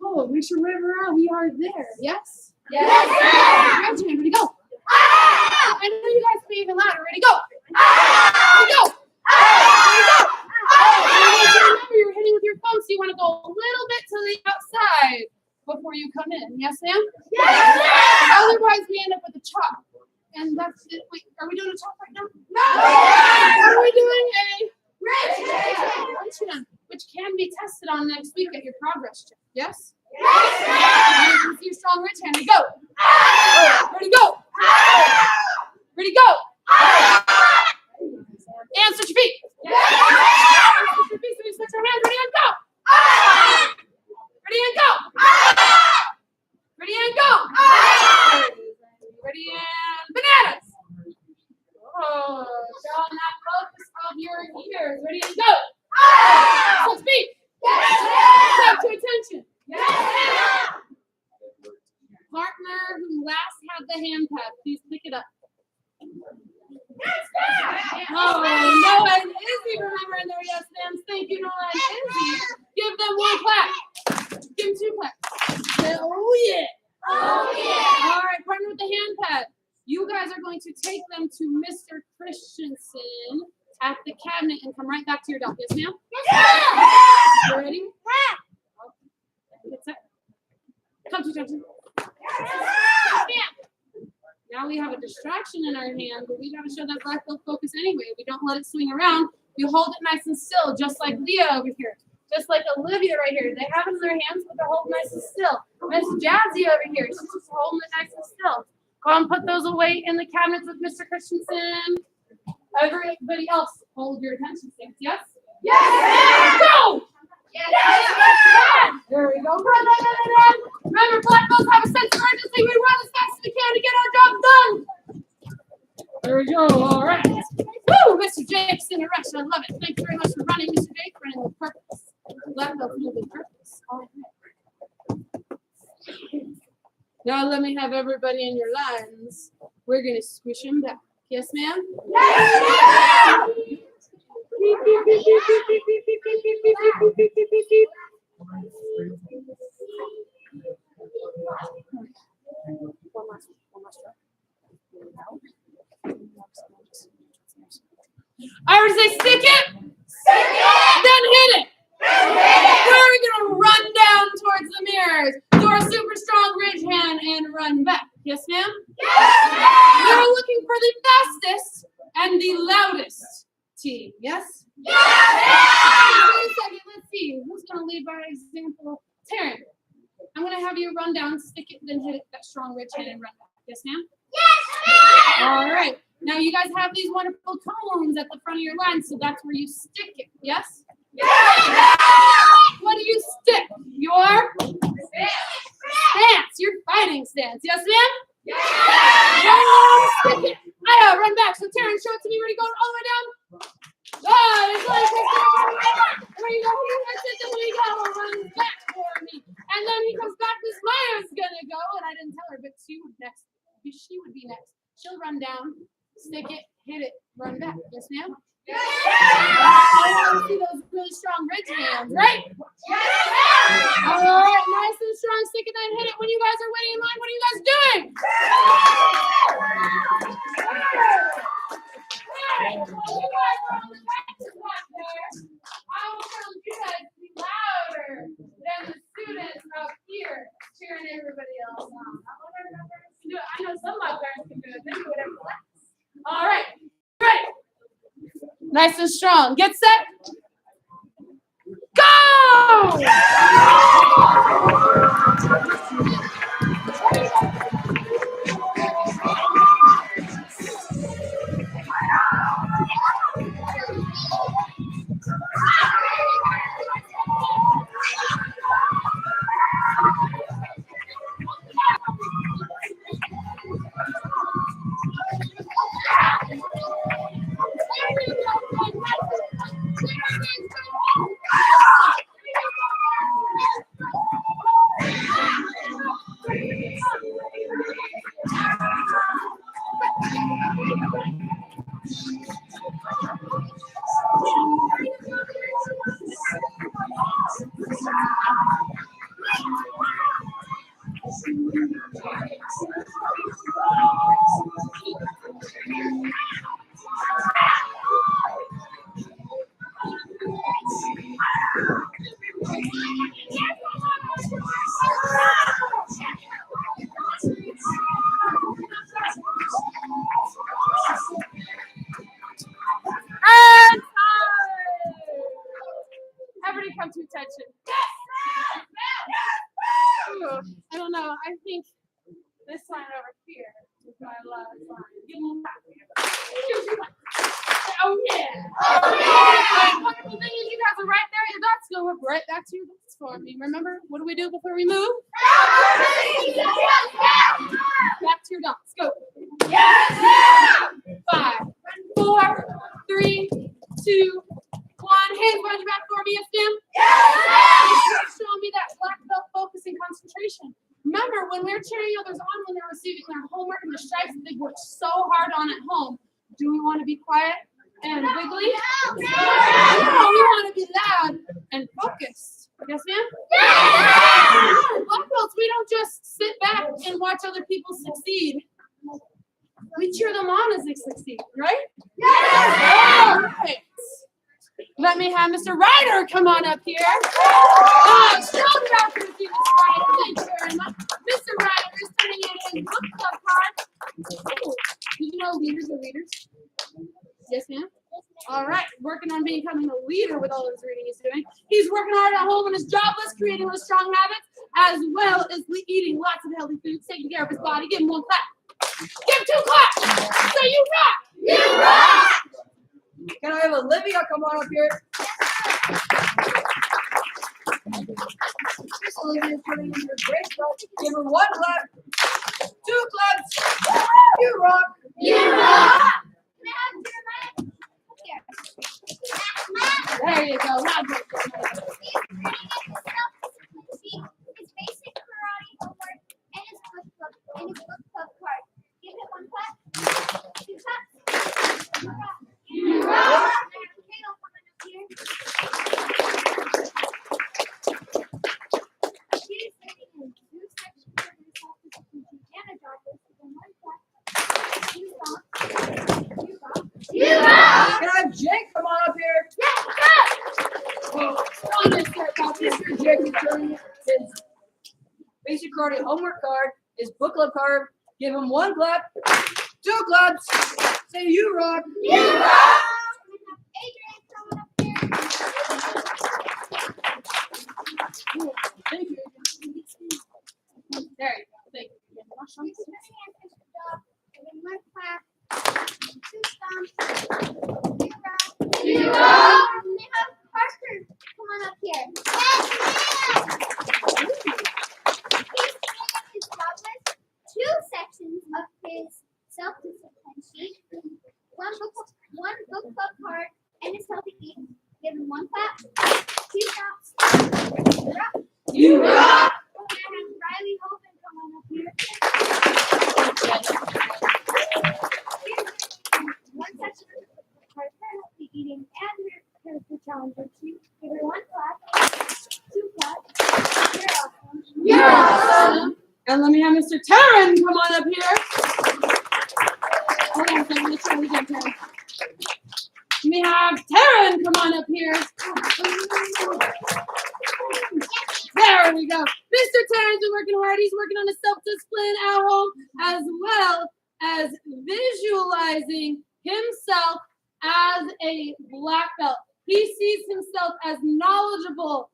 Oh, make sure wherever we are there. Yes? Yes, ma'am. Rich hand, ready, go. I know you guys can be even louder. Ready, go. Ready, go. Ready, go. Remember, you're hitting with your phone, so you want to go a little bit to the outside before you come in. Yes, ma'am? Yes, ma'am. Otherwise, we end up with a chop. And that's it. Wait, are we doing a chop right now? No. Are we doing a Rich hand, which can be tested on next week at your progress check? Yes? Yes, ma'am. You can see your strong rich hand. Ready, go. Ready, go. Ready, go. And switch your feet. Switch your feet, so we switch our hands. Ready, and go. Ready, and go. Ready, and go. Ready, and bananas. Oh, showing that focus of your ears. Ready, and go. Switch feet. Step to attention. Partner who last had the hand pad, please pick it up. Oh, Noah and Izzy remembering their yes ma'ams. Thank you, Noah and Izzy. Give them one clap. Give them two claps. Oh, yeah. Oh, yeah. All right, partner with the hand pad. You guys are going to take them to Mr. Christensen at the cabinet and come right back to your dock. Yes, ma'am? You ready? Get set. Come to attention. Now we have a distraction in our hand, but we got to show that black belt focus anyway. We don't let it swing around. We hold it nice and still, just like Leah over here. Just like Olivia right here. They have it in their hands, but they're holding nice and still. Miss Jazzy over here. She's just holding it nice and still. Go and put those away in the cabinets with Mr. Christensen. Everybody else, hold your attention sticks. Yes? Yes, Go! Yes, There we go. Run, run, run, run. Remember, black belts have a sense of urgency. We run as fast as we can to get our job done. There we go. All right. Woo! Mr. Jake's in a rush. I love it. Thank you very much for running, Mr. Jake. Running Now let me have everybody in your lines. We're gonna squish him back. Yes, ma'am? I already say stick it. Then hit it. We're gonna run down towards the mirrors. Do our super strong ridge hand and run back. Yes, ma'am? We're looking for the fastest and the loudest team. Yes? Wait a second. Let's see. Who's gonna lead by example? Taryn. I'm gonna have you run down, stick it, then hit it that strong ridge hand and run back. Yes, ma'am? All right. Now you guys have these wonderful cones at the front of your line, so that's where you stick it. Yes? What do you stick? Your stance. Your fighting stance. Yes, ma'am? Stick it. Run back. So Taryn, show it to me. Ready? Go all the way down. It's like there you go. That's it. There you go. Run back for me. And then he comes back. Miss Myers gonna go, and I didn't tell her, but she would next. She would be next. She'll run down, stick it, hit it, run back. Yes, ma'am? I want to see those really strong ridge hands, right? All right, nice and strong, stick it, then hit it. When you guys are waiting in line, what are you guys doing? Well, you guys are on the practice block there. I will tell you guys to be louder than the students up here cheering everybody else on. I wonder if my parents can do it. I know some of my parents can do it. They do it every class. All right, ready? Nice and strong. Get set. Go! Everybody come to attention. Ooh, I don't know. I think this line over here is my last line. Give me a clap. Oh yeah. The wonderful thing is you guys are right there. Your dots go up right back to your dots for me. Remember, what do we do before we move? Back to your dots. Go. 5, 4, 3, 2, 1. Hands behind your back for me, yes, ma'am? Show me that black belt focus and concentration. Remember, when we're cheering others on when they're receiving their homework and the stripes that they worked so hard on at home, do we want to be quiet and wiggly? No, we want to be loud and focused. Yes, ma'am? Black belts, we don't just sit back and watch other people succeed. We cheer them on as they succeed, right? All right. Let me have Mr. Ryder come on up here. Strong backers, Mr. Ryder. Thank you very much. Mr. Ryder is turning in his book club card. Ooh, did you know leaders are leaders? Yes, ma'am? All right. Working on becoming a leader with all his reading he's doing. He's working hard at home on his job list, creating those strong habits, as well as eating lots of healthy foods, taking care of his body. Give him one clap. Give him 2 claps. Say you rock. You rock. Can I have Olivia come on up here? Miss Olivia is putting in her great job. Give her 1 clap, 2 claps. You rock. You rock. There you go. Loud voice. It's basic karate homework and it's karate homework card, his book club card. Give him 1 clap, 2 claps. Say you rock. You rock. Adrian coming up here. Thank you. There you go. Thank you. He's turning in his job. Give him 1 clap, 2 stomps. You rock. You rock. We have Parker. Come on up here. He's turning in his job list. 2 sections of his self-discipline sheet, one book club card, and his healthy eating. Give him 1 clap, 2 stomps. You rock. You rock. We're gonna have Riley Hogan come on up here. One section of the book club card for healthy eating and her challenger sheet. Give her 1 clap, 2 claps. You're awesome. You're awesome. And let me have Mr. Taryn come on up here. Hold on a second. Let's try it again, Taryn. Let me have Taryn come on up here. There we go. Mr. Taryn's been working hard. He's working on his self-discipline at home as well as visualizing himself as a black belt. He sees himself as knowledgeable,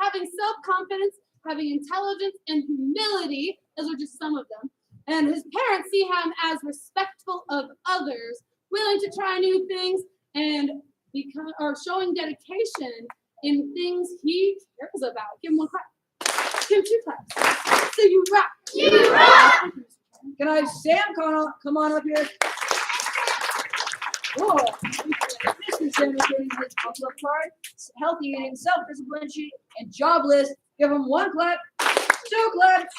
having self-confidence, having intelligence and humility. Those are just some of them. And his parents see him as respectful of others, willing to try new things, and showing dedication in things he cares about. Give him 1 clap. Give him 2 claps. So you rock. You rock. Can I have Sam come on up here? Whoa. Mr. Sam is getting his book club card, healthy eating, self-discipline sheet, and job list. Give him 1 clap, 2 claps.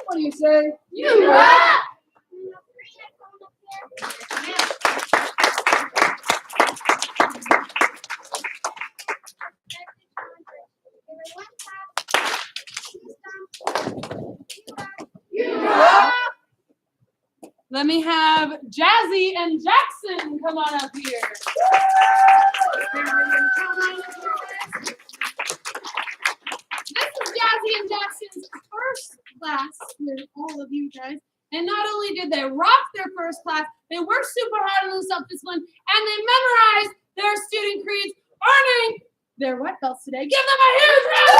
What do you say? You rock. We have Karina coming up here. Give her 1 clap, 2 stomps. You rock. Let me have Jazzy and Jackson come on up here. This is Jazzy and Jackson's first class with all of you guys. And not only did they rock their first class, they worked super hard on the self-discipline and they memorized their student creeds, earning their white belts today. Give them a huge round!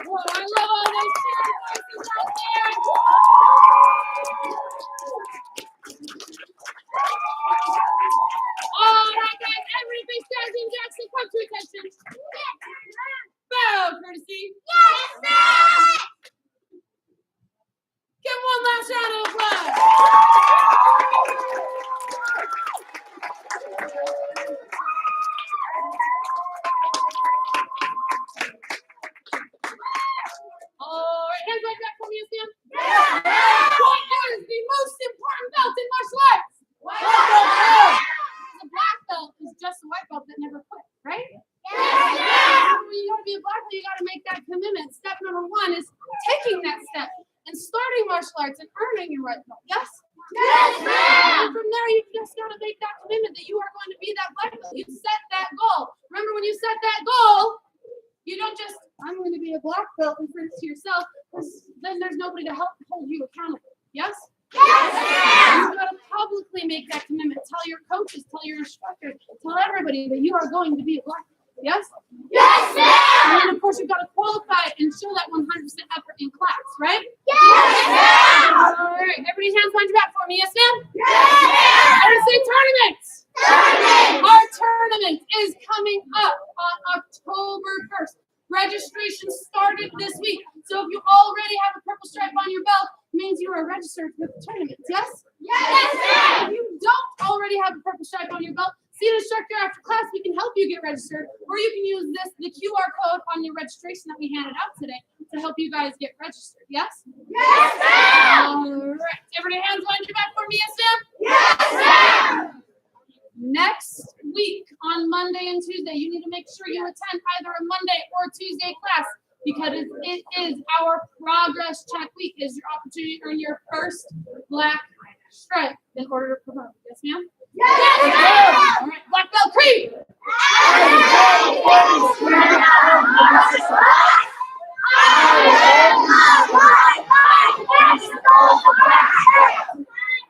Whoa, I love all those cheering voices out there. All right, guys, everybody thinks Jazzy and Jackson come to attention. Bow, courtesy. Yes, sir. Give them one last round of applause. All right, hands like that for me, Sam. What is the most important belt in martial arts? A black belt is just a white belt that never quit, right? When you gotta be a black belt, you gotta make that commitment. Step number 1 is taking that step and starting martial arts and earning your white belt. Yes? And from there, you just gotta make that commitment that you are going to be that black belt. You set that goal. Remember, when you set that goal, you don't just, I'm going to be a black belt and prove to yourself, because then there's nobody to help hold you accountable. Yes? You gotta publicly make that commitment. Tell your coaches, tell your instructors, tell everybody that you are going to be a black belt. Yes? And then, of course, you've got to qualify and show that 100% effort in class, right? All right. Everybody hands behind your back for me. Yes, ma'am? Everybody say tournaments. Our tournament is coming up on October 1st. Registration started this week. So if you already have a purple stripe on your belt, it means you are registered with the tournament. Yes? If you don't already have a purple stripe on your belt, see an instructor after class. We can help you get registered, or you can use the QR code on your registration that we handed out today to help you guys get registered. Yes? All right. Everybody hands behind your back for me, yes, ma'am? Next week on on Monday and Tuesday. You need to make sure you attend either a Monday or Tuesday class because it is our progress check week. It is your opportunity to earn your first black stripe in order to promote. Yes, ma'am? Yes, All right, black belt creed.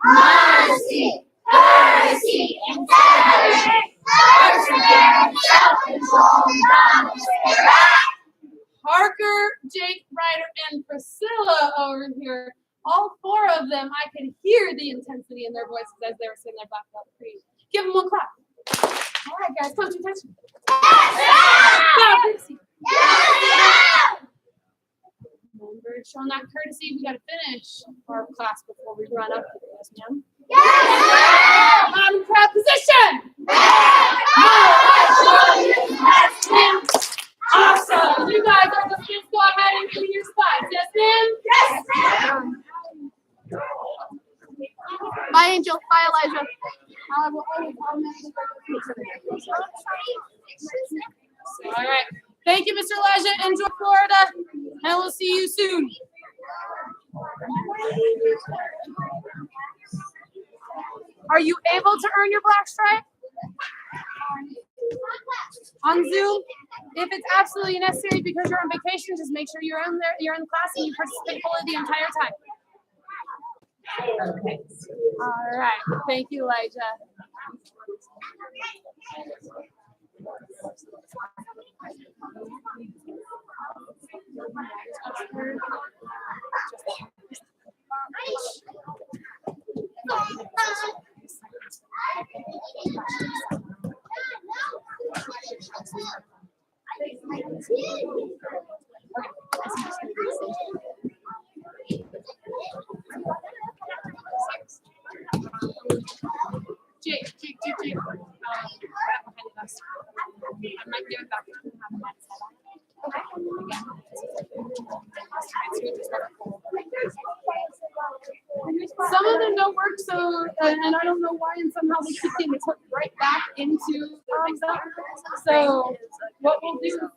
Honesty, courtesy, integrity, perseverance, self-control, knowledge, Parker, Jake, Ryder, and Priscilla over here. All four of them, I could hear the intensity in their voices as they were saying their black belt creed. Give them one clap. All right, guys, come to attention. Remember, showing that courtesy, we got to finish our class before we run up here. Yes, ma'am? Bottom crab position. Awesome. You guys are the kids. Go ahead and give me your spots. Yes, ma'am? Bye, Angel. Bye, Elijah. All right. Thank you, Mr. Elijah. Enjoy Florida, and we'll see you soon. Are you able to earn your black stripe? On Zoom? If it's absolutely necessary because you're on vacation, just make sure you're in there, you're in class and you participate fully the entire time. Okay. All right. Thank you, Elijah. Jake. Right behind us. I might give it back. Some of them don't work, so and I don't know why, and somehow they keep getting put right back into that. So what we'll do instead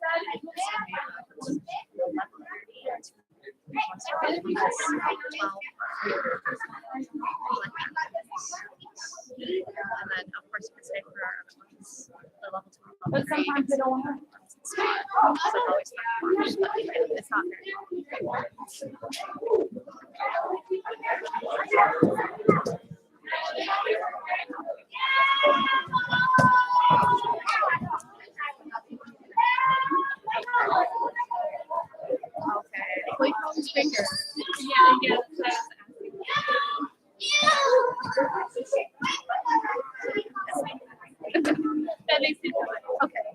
And then, of course, you can stay for the level 2 and but level 3. sometimes they don't want to. So it's always fun, but it's not very Okay. Well, you can always fingers. Yeah. That makes it Okay.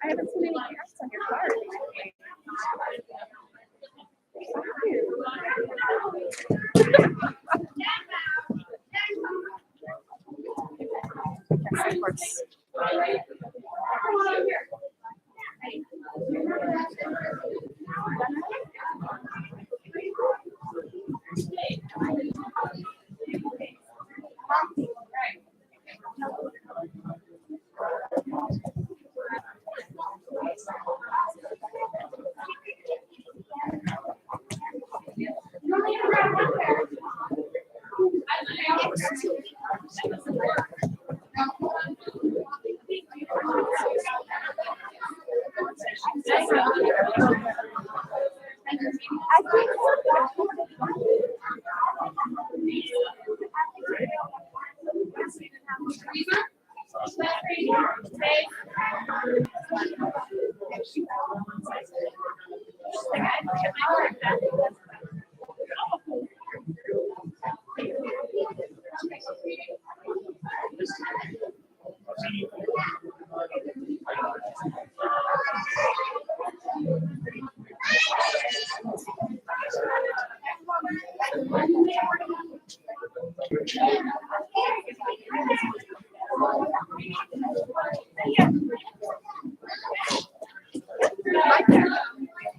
I haven't seen any cats on your card. Yes, of course.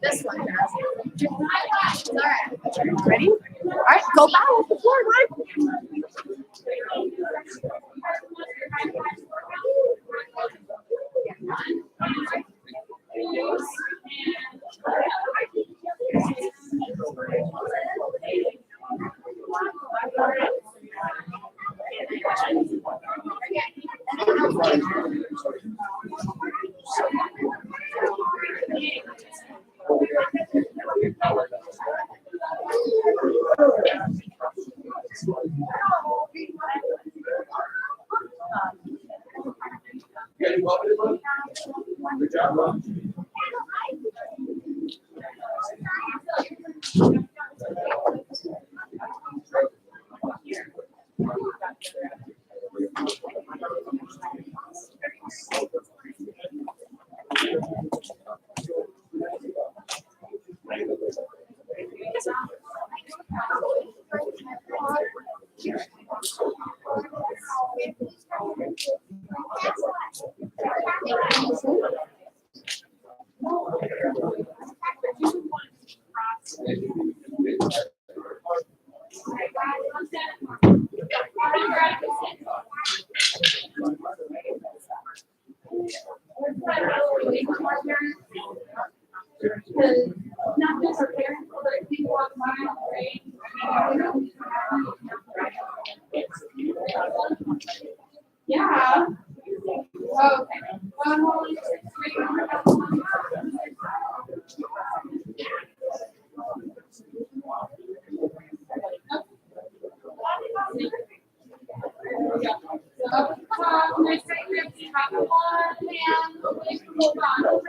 This one does. All right. Ready? All right, go back with the floor, Mike. Not just our parents, but people online, right? Yeah. Okay. Next thing we have to have one hand away from the bottom.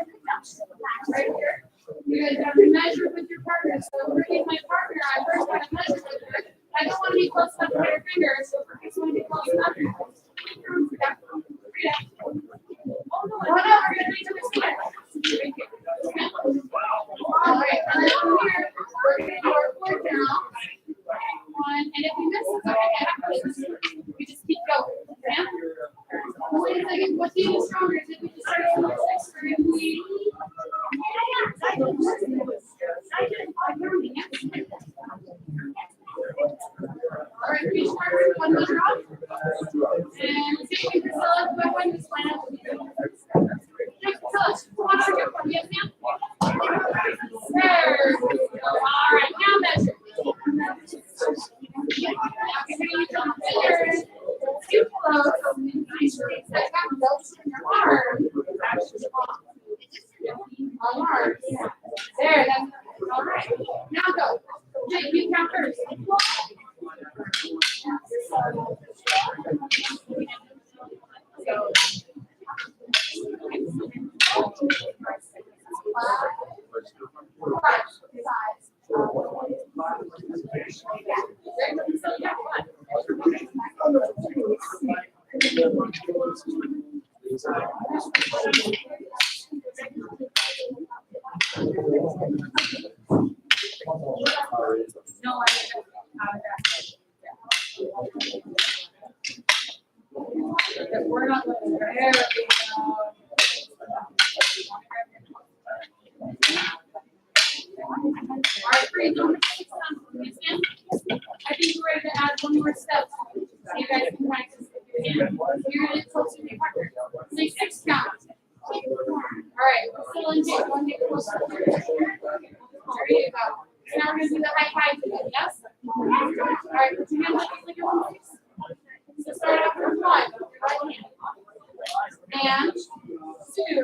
Right here. You guys have to measure with your partner. So if we're my partner, I first want to measure with her. I don't want to be close enough to her fingers, so I just want to be close enough. Yeah. Oh no, we're gonna reach to the side. All right, and then from here, we're gonna do our fourth now. One, and if we miss, it's okay. We just keep going. Okay? Wait a second. What's even stronger is if we just start from the sixth or if we. All right, reach forward, one measure up. And see if you can select by when this line up. Next, Priscilla, one more good one. Yes, ma'am? There. All right, now measure. Now continue to jump fingers. Too close. Set back those in your arm. On arm. There, that's all right. Now go. Jake, you count first. No, we're not looking there. There we go. All right, great. I think we're ready to add one more step so you guys can practice with your hand. You're going to get closer to your partner. Next six count. All right, we're still in Jake. One get closer. There you go. So now we're going to do the high five together, yes? All right, put your hands up like you're on six. So start off with one, with your right hand. And two.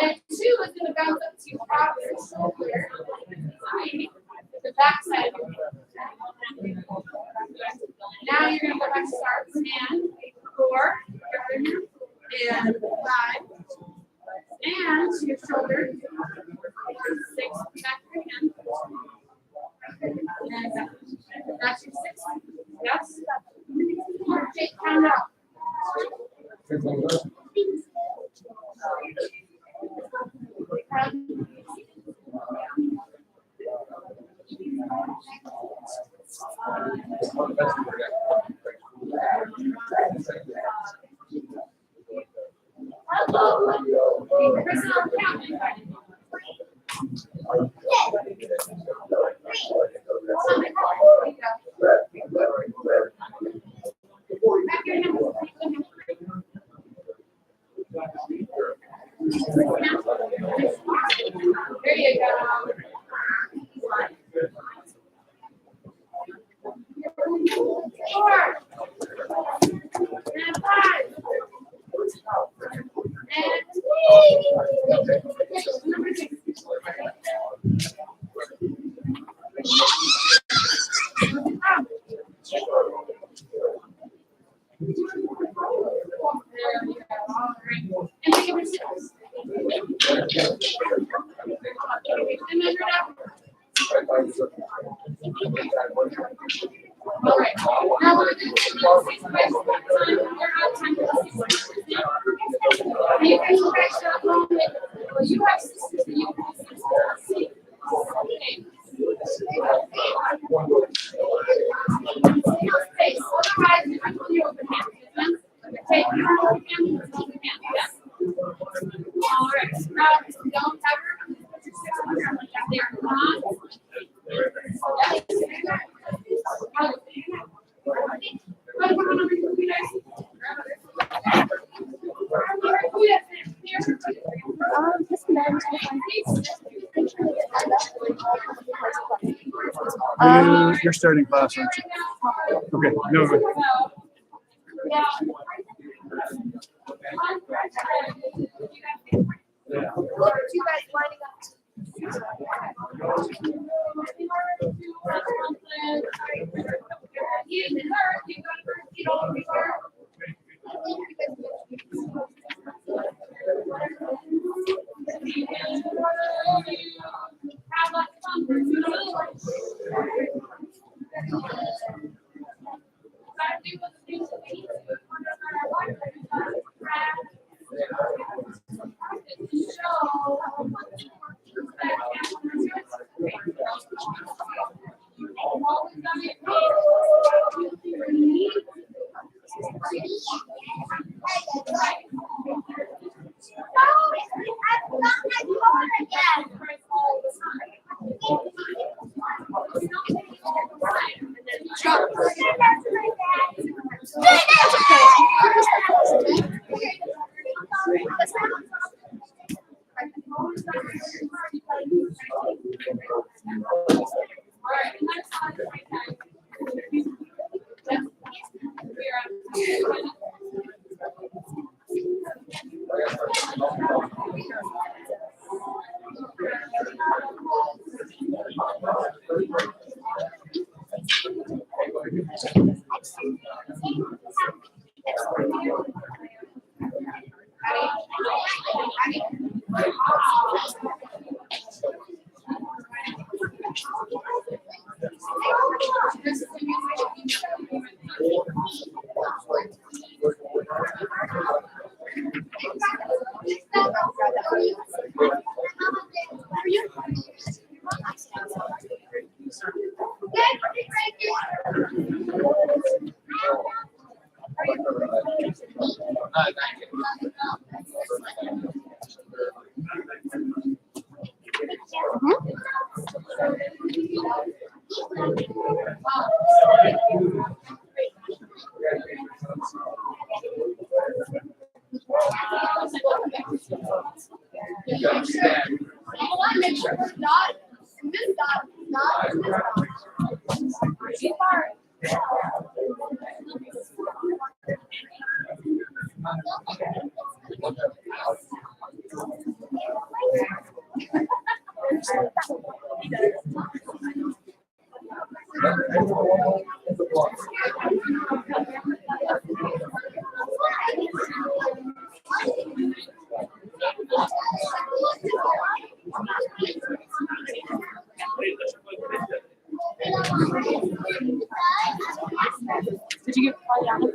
And two is going to bounce up to your opposite shoulder. The back side of your hand. Now you're going to go back to start. And 4, and 5, and to your shoulder. 6, back to your hand. And that's your 6. Yes? Jake, count out. Priscilla, count. There you go. 4 and 5 and 6. All right. Now we're going to do 6 questions. We're out of time for the 6 questions now. You guys will catch that moment. Well, you have sisters, you have sisters. Okay. Okay, so otherwise, I told you open hand. Okay, you have open hand, open hand. Yes. All right. Now, don't ever put your six on your left there. On. Just men. You're starting class, aren't you? Okay, no, go. You guys lining up. Make sure it's not in this dot, not in this dot. Too far. Did you get Pollyanna?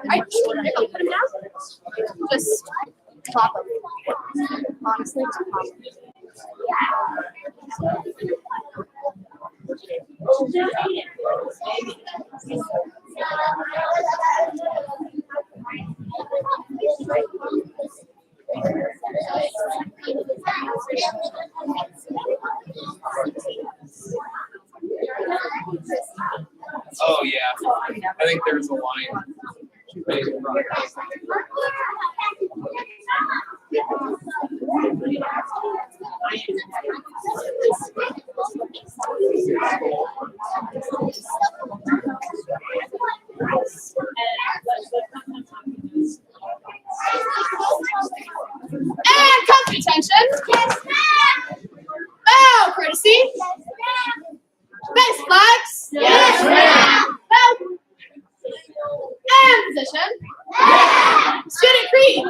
Alright, put him down. Just pop him. Honestly, just pop him. Oh yeah, I think there's a line. And comfy attention. Bow, courtesy. Face flags. Yes, ma'am. Bow. And position. Student creed.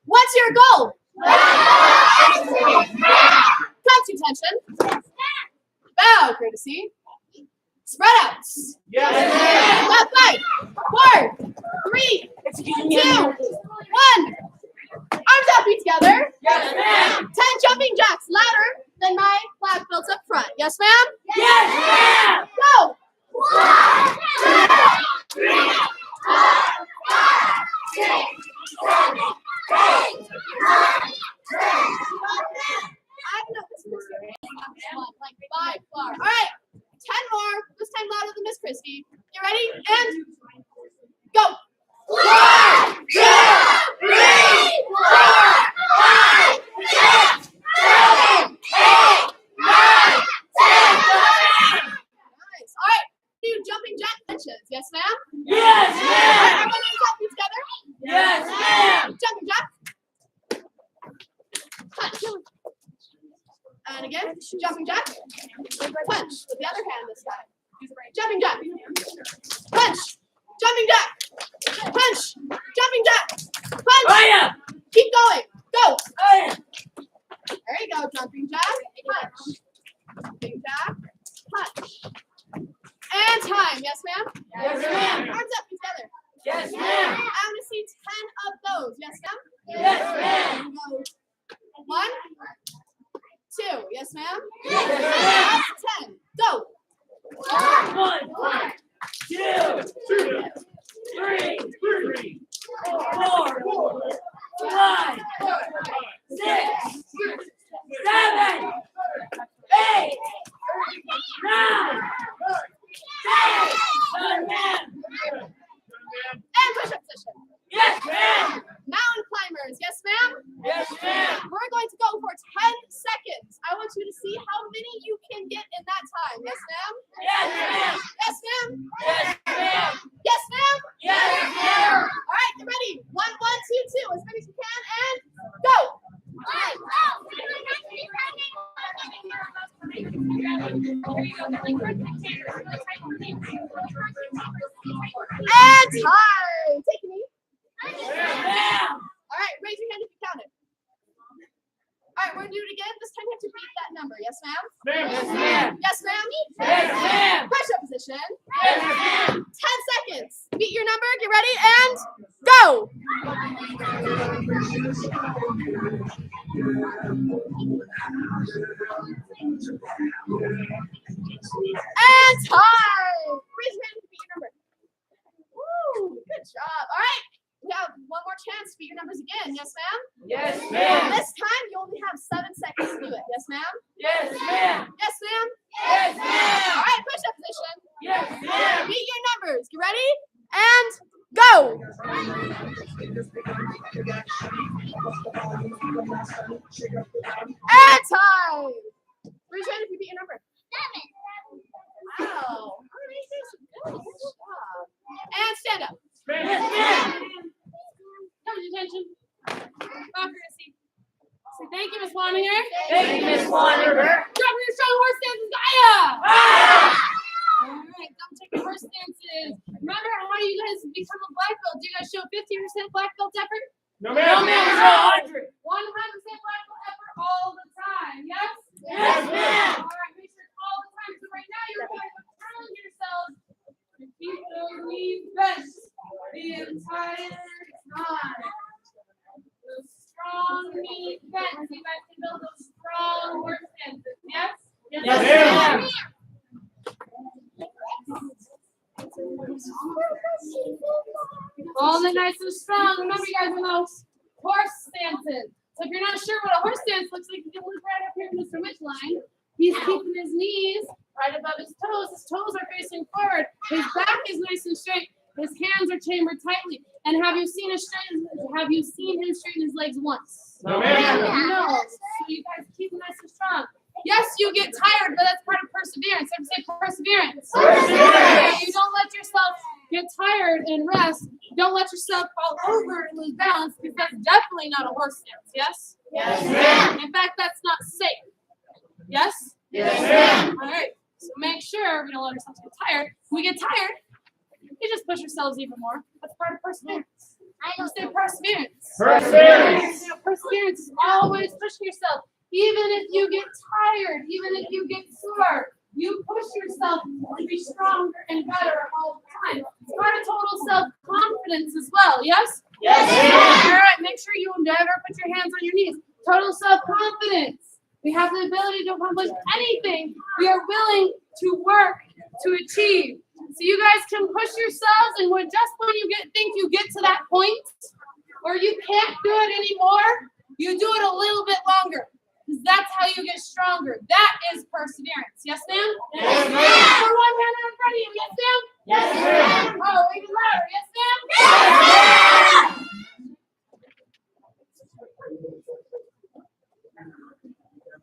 What's your goal? Comfy attention. Bow, courtesy. Spread outs. Left, right. 4, 3, 2, 1. Arms up, feet together. 10 jumping jacks, louder than my flag belts up front. Yes, ma'am? Go! I know this is like by far. All right, 10 more. This time louder than Miss Christie. You ready? And go. 1, 2, 3, 4, 5, 6, 7, 8, 9, 10. Nice. All right. Do jumping jack punches. Yes, ma'am? Yes, All right, everyone clap together. Yes, ma'am. Jumping jack. Punch. And again, jumping jack. Punch with the other hand this time. Jumping jack. Punch. Jumping jack. Punch. Jumping jack. Punch. Keep going. Go. There you go. Jumping jack. Punch. Jumping jack. Punch. And time. Yes, ma'am? Yes, ma'am. Arms up together. Yes, ma'am. I want to see 10 of those. Yes, ma'am? Yes, ma'am. Go. 1, 2. Yes, ma'am? Yes, 10. Go. 1, 2, 3, 4, 5, 6, 7, 8, 9, 10. And push-up position. Yes, ma'am. Mountain climbers. Yes, ma'am? Yes, ma'am. We're going to go for 10 seconds. I want you to see how many you can get in that time. Yes, ma'am? Yes, ma'am. Yes, ma'am? Yes, ma'am. Yes, ma'am? Yes, ma'am. All right, get ready. 1, 1, 2, 2. As many as you can, and go. And time. Take a knee. All right, raise your hand if you count it. All right, we're going to do it again. This time you have to beat that number. Yes, ma'am? Yes, ma'am. Yes, ma'am? Yes, ma'am. Push-up position. Yes, ma'am. 10 seconds. Beat your number. Get ready, and go. And time. Raise your hand if you beat your number. Woo, good job. All right. We have one more chance to beat your numbers again. Yes, ma'am? Yes, ma'am. This time you only have 7 seconds to do it. Yes, ma'am? Yes, ma'am. Yes, ma'am? Yes, ma'am. All right, push-up position. Yes, ma'am. Beat your numbers. Get ready? And go. And time. Raise your hand if you beat your number. 7. Wow. All right, you guys are good. Good job. And stand up. Yes, ma'am. Come to attention. Back your seat. Say thank you, Miss Waniger. Thank you, Miss Wanderer. Drop your strong horse stances. Aya! All right, don't take your horse stances. Remember how you guys become a black belt? Do you guys show 50% black belt effort? No, ma'am. 100. 100% black belt effort all the time. Yes? Yes, ma'am. All right, make sure it's all the time. So right now you're going to challenge yourselves to keep those knees bent the entire time. Those strong knees bent. So you guys can build those strong horse stances. Yes? Yes, ma'am. All the nice and strong. Remember, you guys, in those horse stances. So if you're not sure what a horse stance looks like, you can look right up here at Mr. Witchline. He's keeping his knees right above his toes. His toes are facing forward. His back is nice and straight. His hands are chambered tightly. And have you seen him straighten his legs once? No, ma'am. No. So you guys keep him nice and strong. Yes, you get tired, but that's part of perseverance. Everybody say perseverance. Perseverance. You don't let yourself get tired and rest. Don't let yourself fall over and lose balance, because that's definitely not a horse stance. Yes? Yes, ma'am. In fact, that's not safe. Yes? Yes, ma'am. All right. So make sure we don't let ourselves get tired. When we get tired, we just push ourselves even more. That's part of perseverance. You say perseverance. Perseverance. You know, perseverance is always pushing yourself. Even if you get tired, even if you get sore, you push yourself to be stronger and better all the time. It's part of total self-confidence as well, yes? Yes, ma'am. All right, make sure you never put your hands on your knees. Total self-confidence. We have the ability to accomplish anything we are willing to work to achieve. So you guys can push yourselves, and just when you think you get to that point where you can't do it anymore, you do it a little bit longer. Because that's how you get stronger. That is perseverance. Yes, ma'am? Yes, ma'am. Put one hand in front of you. Yes, ma'am? Yes, ma'am. Oh, even louder. Yes, ma'am? Yes, ma'am.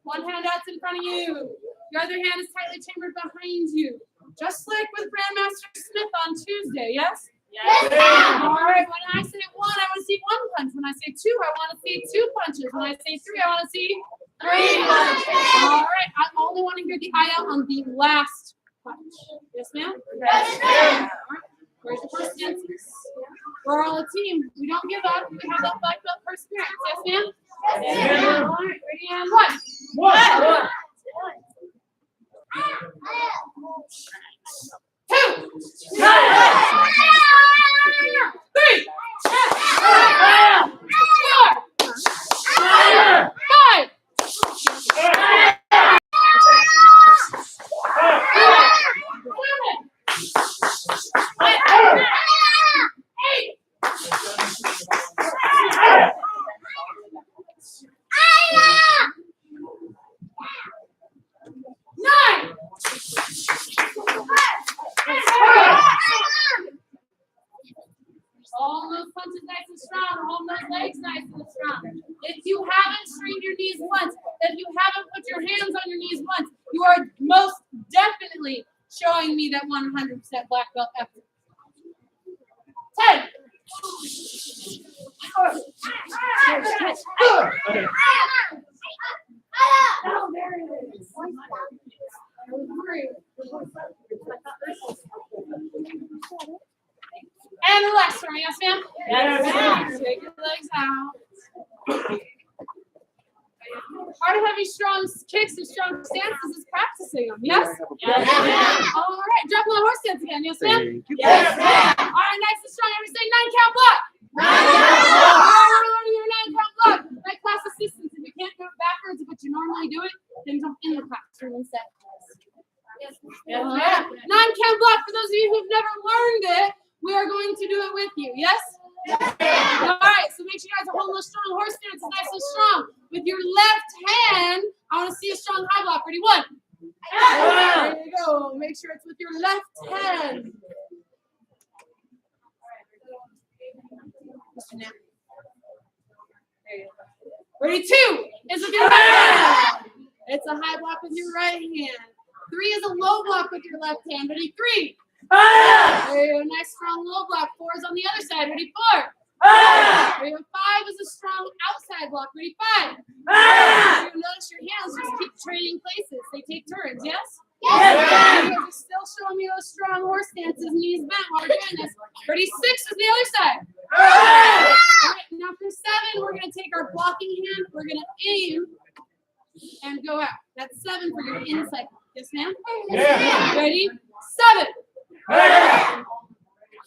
One hand out's in front of you. Your other hand is tightly chambered behind you. Just like with Grandmaster Smith on Tuesday, yes? Yes, ma'am. All right, when I say one, I want to see one punch. When I say two, I want to see two punches. When I say three, I want to see three punches. All right, I only want to hear the eye out on the last punch. Yes, ma'am? Yes, ma'am. Where's the first dances? We're all a team. We don't give up. We have that black belt perseverance. Yes, ma'am? Yes, ma'am. All right, ready and one. One. Two. Three. Three. Fire. 5. All those punches nice and strong. Hold those legs nice and strong. If you haven't strained your knees once, if you haven't put your hands on your knees once, you are most definitely showing me that 100% black belt effort. 10. Oh, there it is. 3. And relax for me, yes, ma'am? Yes, ma'am. Take your legs out. Part of having strong kicks and strong stances is practicing them, yes? Yes, ma'am. All right, drop my horse stance again, yes, ma'am? Yes, ma'am. All right, nice and strong. Everybody say 9 count block. Nine count block. All right, we're learning your 9 count block. Like class assistants, if you can't do it backwards, but you normally do it, then jump in the classroom instead. Yes, All right. 9 count block. For those of you who've never learned it, we are going to do it with you. Yes? Yes, ma'am. All right. So make sure you guys are holding those strong horse stances nice and strong. With your left hand, I want to see a strong high block. Ready? 1. There you go. Make sure it's with your left hand. Ready? 2 is with your right hand. It's a high block with your right hand. 3 is a low block with your left hand. Ready? 3. There you go. Nice strong low block. 4 is on the other side. Ready? 4. There you go. 5 is a strong outside block. Ready? 5. You notice your hands just keep trading places. They take turns. Yes? Yes, You guys are still showing me those strong horse stances, knees bent while we're doing this. Ready? 6 is the other side. All right, now for 7, we're going to take our blocking hand. We're going to aim and go out. That's 7 for your inside. Yes, ma'am? Yeah. Ready? 7.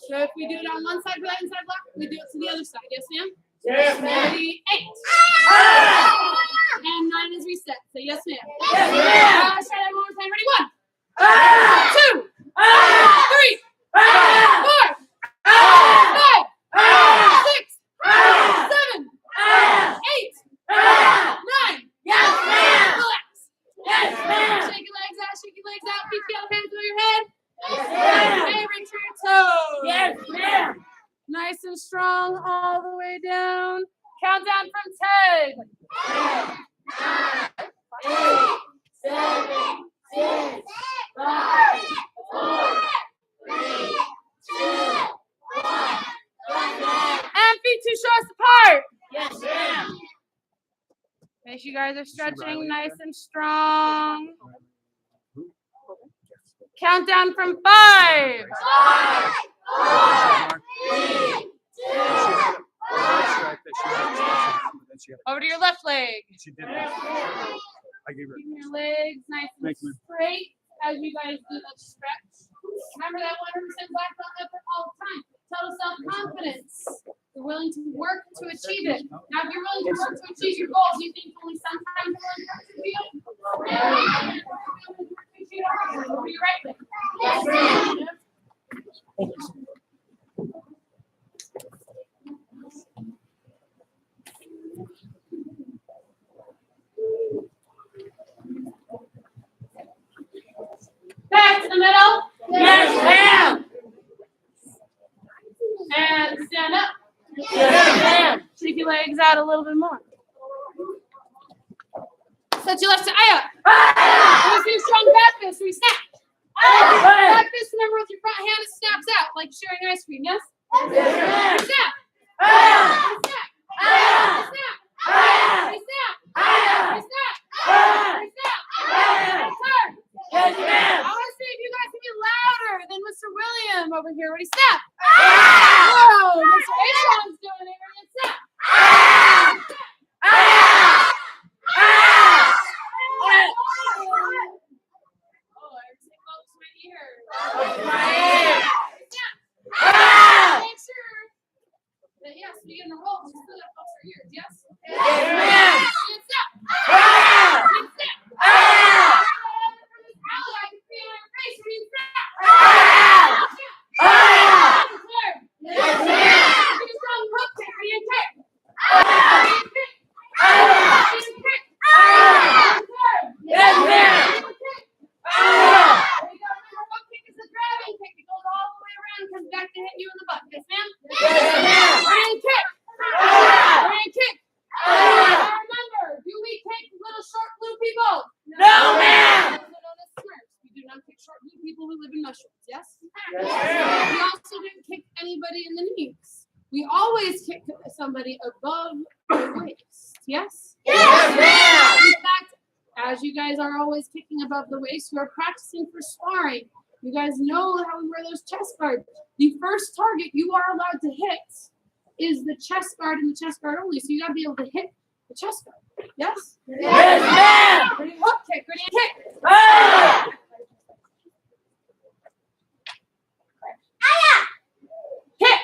So if we do it on one side for that inside block, we do it to the other side. Yes, ma'am? Yes, ma'am. Ready? 8. And 9 is reset. Say yes, ma'am. Yes, ma'am. Let's try that one more time. Ready? 1, 2, 3, 4, 5, 6, 7, 8, 9, legs out, feet together, hands over your head. Yes, ma'am. Hey, reach for your toes. Yes, ma'am. Nice and strong all the way down. Count down from 10. 8, 7, 6, 5, 4, 3, 2, 1. And feet 2 shoulders apart. Yes, ma'am. Make sure you guys are stretching nice and strong. Count down from 5. 5, 4, 3, 2, Over to your left leg. She did that. I gave her. Keeping your legs nice and Thank you. straight as you guys do that stretch. Remember that 100% black belt effort all the time. Total self-confidence. You're willing to work to achieve it. Now, if you're willing to work to achieve your goals, you think only sometimes you're willing to achieve it? Over to your right leg. Yes, ma'am. Back to the middle. Yes, ma'am. And stand up. Yes, ma'am. Shake your legs out a little bit more. Set your left to eye up. Let's do a strong back fist. We snap. Back fist, remember with your front hand, it snaps out like sharing ice cream, yes? Yes, ma'am. Snap. Ah! Snap. Ah! Snap. Ah! Snap. Ah! Snap. Ah! Snap. Ah! Turn. Yes, ma'am. I want to see if you guys can be louder than Mr. William over here. Ready? Snap. Ah! Whoa, Mr. Ashon's doing it. Ready? Snap. Ah! Ah! Ah! Oh, I see folks my ears. My ear. Snap. Ah! Make sure that yes, we get in a roll. We still got folks our ears. Yes. Yes, ma'am. And snap. Ah! And snap. Ah! I can see it on your face. Ready? Snap. Ah! Ah! Turn. Yes, ma'am. Take a strong hook kick. Ready? And kick. Ah! Ready? And kick. Ah! Ready? And kick. Ah! Turn. Yes, ma'am. Ready? And kick. Ah! There you go. Remember, hook kick is the grabbing kick. It goes all the way around and comes back to hit you in the butt. Yes, ma'am? Yes, ma'am. Ready? And kick. Ah! Ready? And kick. Ah! Now remember, do we kick little short blue people? No, ma'am. Those are known as Smurfs. We do not kick short blue people who live in mushrooms. Yes? Yes, ma'am. We also didn't kick anybody in the knees. We always kick somebody above the waist. Yes? Yes, ma'am. In fact, as you guys are always kicking above the waist, you are practicing for sparring. You guys know how we wear those chest guards. The first target you are allowed to hit is the chest guard and the chest guard only. So you gotta be able to hit the chest guard. Yes? Yes, ma'am. Ready? Hook kick. Ready? Kick. Ah! Kick.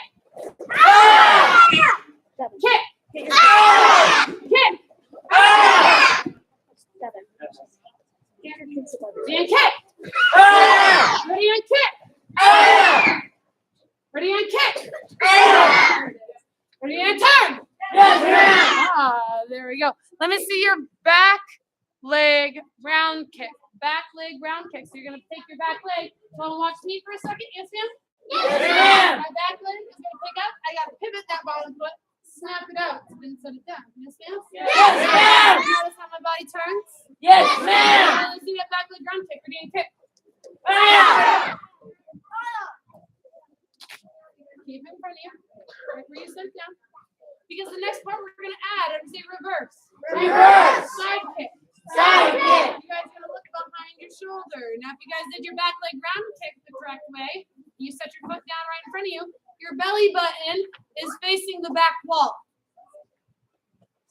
Ah! Kick. Ah! Kick. Ah! Ready and kick. Ah! Ready and kick. Ah! Ready and kick. Ah! Ready and turn. Yes, ma'am. Ah, there we go. Let me see your back leg round kick. Back leg round kick. So you're gonna take your back leg. Want to watch me for a second? Yes, ma'am. Yes, ma'am. My back leg is gonna pick up. I gotta pivot that bottom foot, snap it out, then set it down. Yes, ma'am. Yes, ma'am. Notice how my body turns. Yes, ma'am. Let's see that back leg round kick. Ready and kick. Ah! Keep it in front of you. Right where you sit down. Because the next part we're gonna add is a reverse. Reverse. Side kick. Side kick. You guys are gonna look behind your shoulder. Now, if you guys did your back leg round kick the correct way, you set your foot down right in front of you. Your belly button is facing the back wall,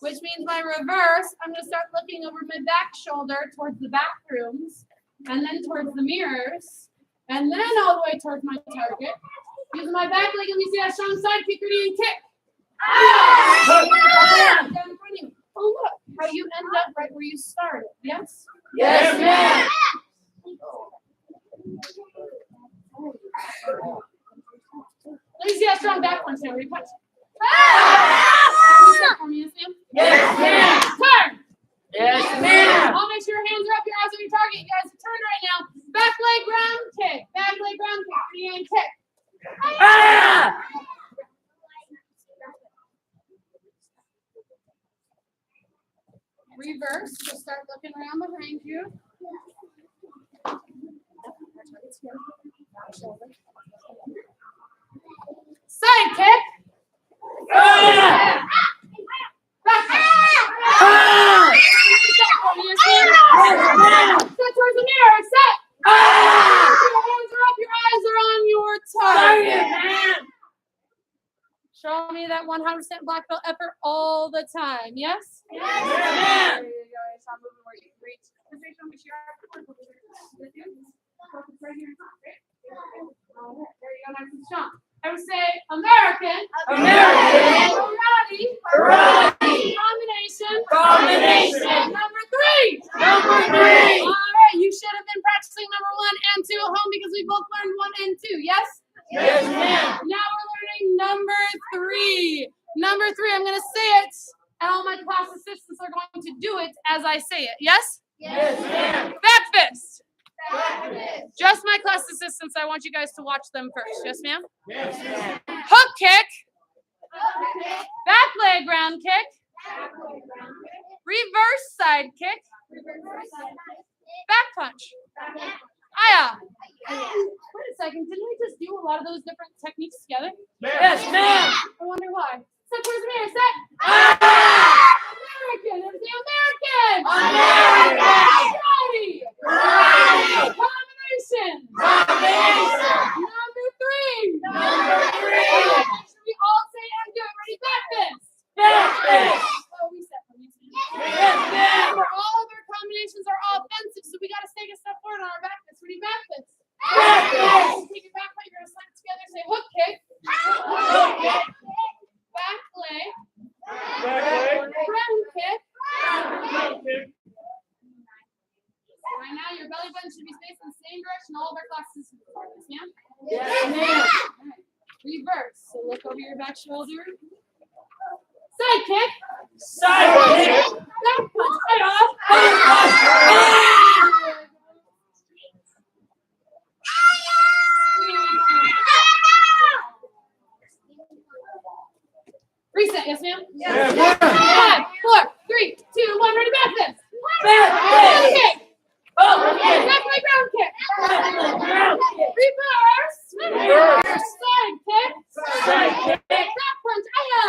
which means by reverse, I'm gonna start looking over my back shoulder towards the bathrooms, and then towards the mirrors, and then all the way towards my target. Using my back leg, and you see that strong side kick, ready and kick. Ah! Down in front of you. Oh, look how you end up right where you started. Yes? Yes, ma'am. Let me see that strong back punch now. Ready, punch. For me, yes, ma'am? Yes, ma'am. Turn. Yes, ma'am. I'll make sure your hands are up, your eyes on your target. You guys are turned right now. Reverse, so start looking around behind you. Side kick. Back kick. Set towards the mirror. Set. Your hands are up. Your eyes are on your target. Show me that 100% black belt effort all the time. Yes? Yes. There you go. Stop moving where you reach. Just make sure we share our focus with you. Focus right here. All right. There you go. Nice and strong. I would say American. Karate. Combination. Number 3. All right. You should have been practicing number 1 and 2 at home because we both learned 1 and 2. Yes? Yes, ma'am. Now we're learning number 3. Number 3, I'm going to say it, and all my class assistants are going to do it as I say it. Yes? Yes, ma'am. Back fist. Just my class assistants, I want you guys to watch them first. Yes, ma'am? Yes, ma'am. Hook kick. Back leg ground kick. Reverse side kick. Back punch. Aya. Wait a second, didn't we just do a lot of those different techniques together? Yes, ma'am. I wonder why. Set towards the mirror, set. American, everything American. Karate. Combination. Number 3. Make sure we all say and do it. Ready? Back fist. Oh, we set from these. Remember, all of our combinations are all offensive, so we got to take a step forward on our back fist. Ready? Back fist. Take your back foot, you're going to slide it together, say hook kick. Back leg. Ground kick. So right now, your belly button should be facing the same direction all of our classes are. Yes, ma'am? Alright. Reverse. So look over your back shoulder. Side kick. Back punch. Right off. Reset, yes, ma'am? Yes, 5, 4, 3, 2, 1, ready, back fist. Back kick. Oh, okay. Back leg ground kick. Reverse. Side kick. Back punch. Aya.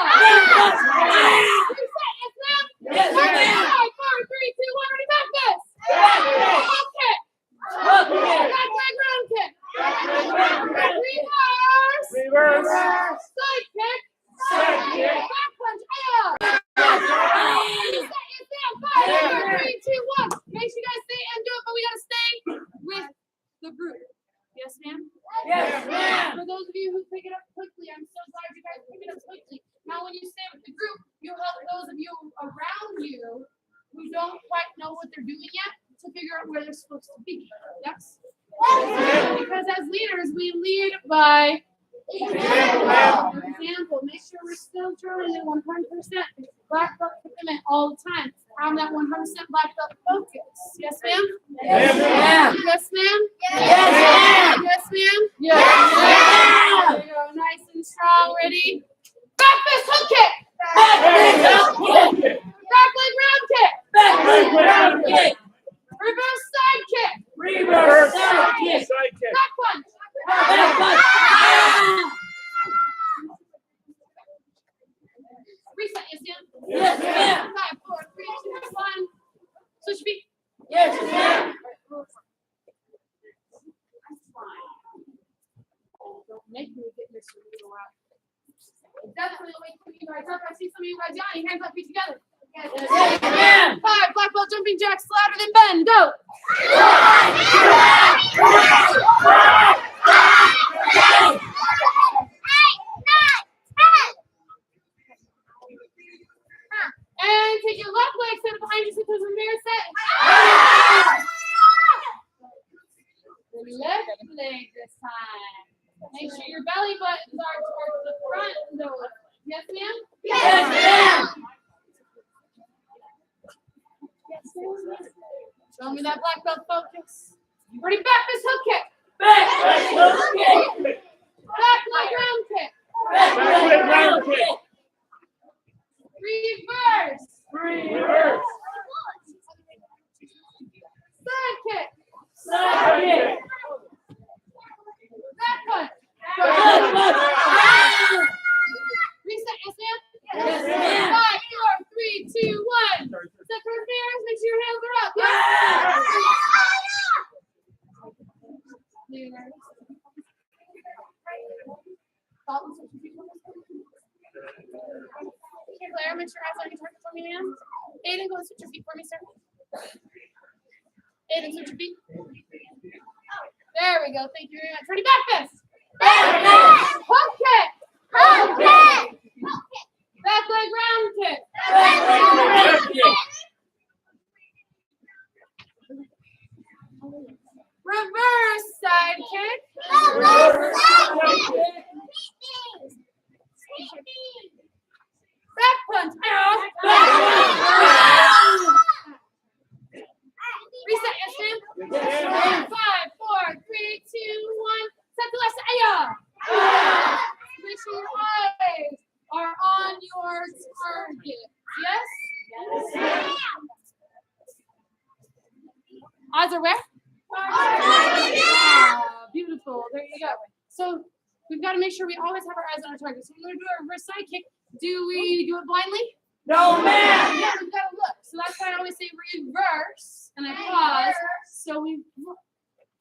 Reset, yes, ma'am? Yes, ma'am. 5, 4, 3, 2, 1, ready, back fist. Hook kick. Back leg ground kick. Reverse. Side kick. Back punch. Aya. Reset, yes, ma'am? 5, 4, 3, 2, 1. Make sure you guys stay and do it, but we gotta stay with the group. Yes, ma'am? Yes, ma'am. For those of you who pick it up quickly, I'm so glad you guys pick it up quickly. Now, when you stay with the group, you'll help those of you around you who don't quite know what they're doing yet to figure out where they're supposed to be. Yes? Because as leaders, we lead by example. Make sure we're still drawing at 100% black belt commitment all the time. Have that 100% black belt focus. Yes, ma'am? Yes, ma'am. Yes, ma'am? Yes, ma'am. Yes, ma'am? Yes, There you go. Nice and strong. Ready? Back fist hook kick. Back leg round kick. Reverse side kick. Back punch. Reset, yes, ma'am? Yes, ma'am. 5, 4, 3, 2, 1. Switch feet. Yes, ma'am. Don't make me get Mr. Noodle out. Definitely wake some of you guys up. I see some of you guys yawning. Hands up, feet together. Yes, ma'am. 5, black belt jumping jacks, louder than bend. Go. And take your left leg, set it behind you, sit towards the mirror, set. The left leg this time. Make sure your belly buttons are towards the front though. Yes, ma'am? Yes, ma'am. Show me that black belt focus. Ready, back fist hook kick. Back Back leg round kick. Reverse. your feet for me, sir. Aiden, switch your feet. There we go. Thank you very much. Ready? Back fist. Hook kick. Back leg round kick. Reverse side kick. Back punch. Reset, yes, ma'am. 5, 4, 3, 2, 1. Set the left side. Make sure your eyes are on your target. Yes? Eyes are where? Beautiful. There you go. So we've got to make sure we always have our eyes on our target. So we're going to do a reverse side kick. Do we do it blindly? No, ma'am. Yeah, we've got to look. So that's why I always say reverse, and I pause. So we look.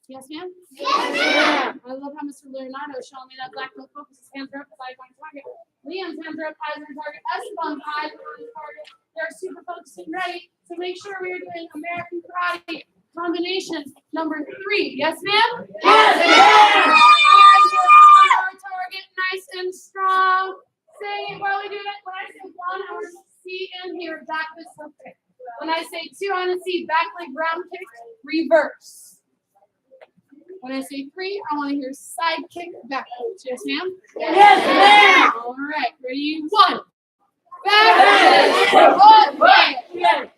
Yes, ma'am? Yes, I love how Mr. Leonardo is showing me that black belt focus. His hands are up, his eyes on target. Liam's hands are up, eyes on target. Esteban's eyes are on target. They're super focused and ready. So make sure we are doing American Karate combination number 3. Yes, ma'am? Yes, ma'am. Eyes are on our target, nice and strong. Say it while we do it. When I say 1, I want to see and hear back this kick. When I say 2, I want to see back leg round kick, reverse. When I say 3, I want to hear side kick backwards. Yes, ma'am? Yes, ma'am. All right, ready? 1. Back kick.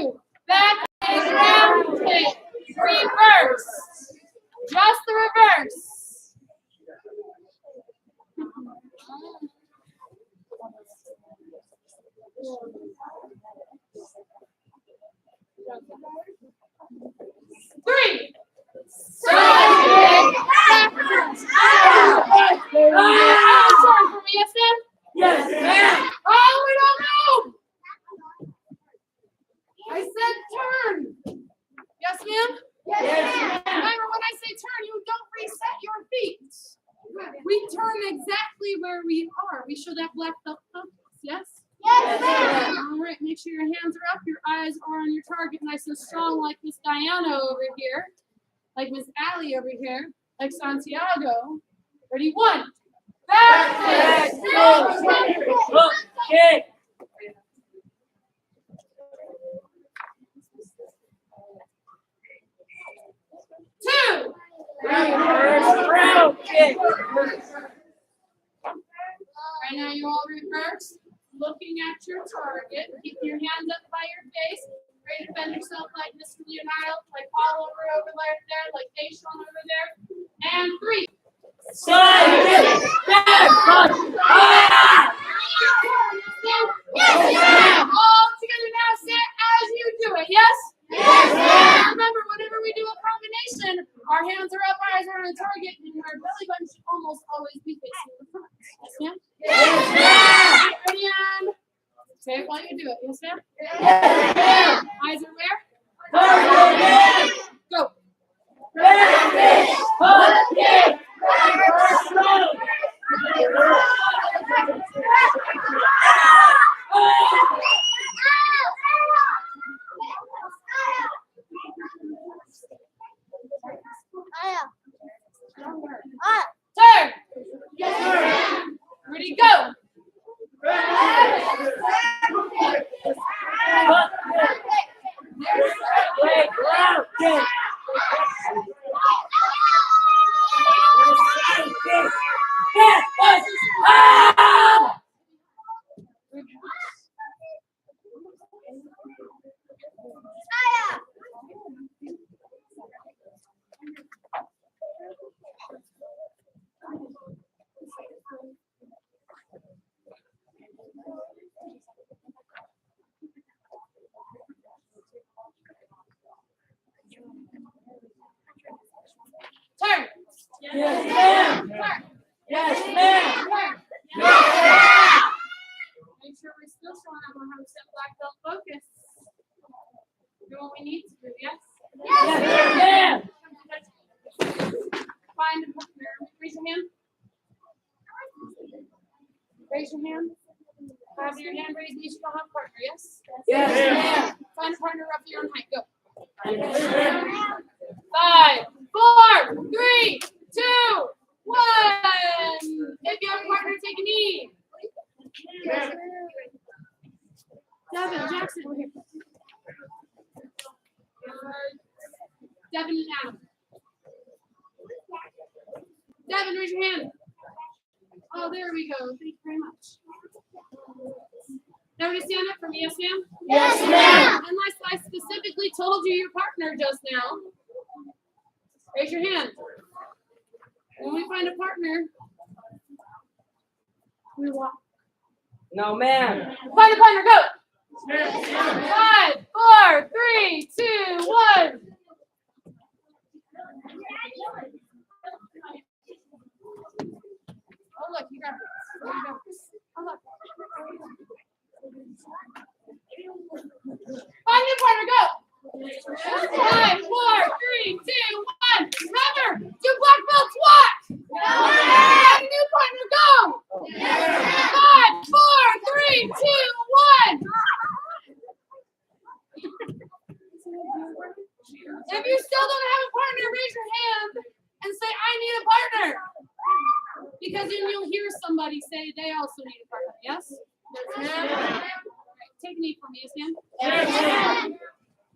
2. Back leg round kick, reverse. Just the reverse. Three. Side kick backwards. Turn for me, yes, ma'am? Yes, ma'am. Oh, we don't know. I said turn. Yes, ma'am? Yes, ma'am. Remember, when I say turn, you don't reset your feet. We turn exactly where we are. We show that black belt focus. Yes? Yes, ma'am. All right, make sure your hands are up, your eyes are on your target, nice and strong, like Miss Diana over here, like Miss Allie over here, like Santiago. Ready? 1. Back kick. Hook kick. 2. Reverse round kick. Right now, you all reverse, looking at your target, keeping your hands up by your face, ready to bend yourself like Mr. Leonardo, like all over there, like Deshaun over there. And 3. Side kick. Back punch. All together now, sit as you do it, yes? Yes, ma'am. Remember, whenever we do a combination, our hands are up, eyes are on the target, and our belly button should almost always be facing the front. Yes, ma'am? Yes, ma'am. Ready, and say it while you do it. Yes, ma'am? Yes, ma'am. Eyes are where? Target. Go. Back kick. Hook kick. Reverse round. Turn. Yes, sir. Ready, go. Hook kick. Leg round kick. Side kick. Back punch. Turn. Yes, ma'am. Turn. Yes, ma'am. Turn. Yes, Make sure we're still showing up on how to set black belt focus. Do what we need to do, yes? ma'am. Find a partner. Raise your hand. Raise your hand. Have With your hand raised, you still have a partner, yes? Yes, ma'am. Find a partner roughly your own height. Go. Yes, ma'am. 5, 4, 3, 2, 1. If you have a partner, take a knee. Devin, Jackson, over here. Devin and Adam. Devin, raise your hand. Oh, there we go. Thank you very much. Everybody stand up for me, yes, ma'am? Yes, ma'am. Unless I specifically told you your partner just now. Raise your hand. When we find a partner, we walk. No, ma'am. Find a partner, go! 5, 4, 3, 2, 1. Oh, look, you got this. Oh, look. Find your partner, go! 5, 4, 3, 2, 1. Remember, do black belts what? Find a new partner, go! 5, 4, 3, 2, 1. If you still don't have a partner, raise your hand and say, I need a partner. Because then you'll hear somebody say they also need a partner. Yes? Right. Take a knee for me, Sam. Yes.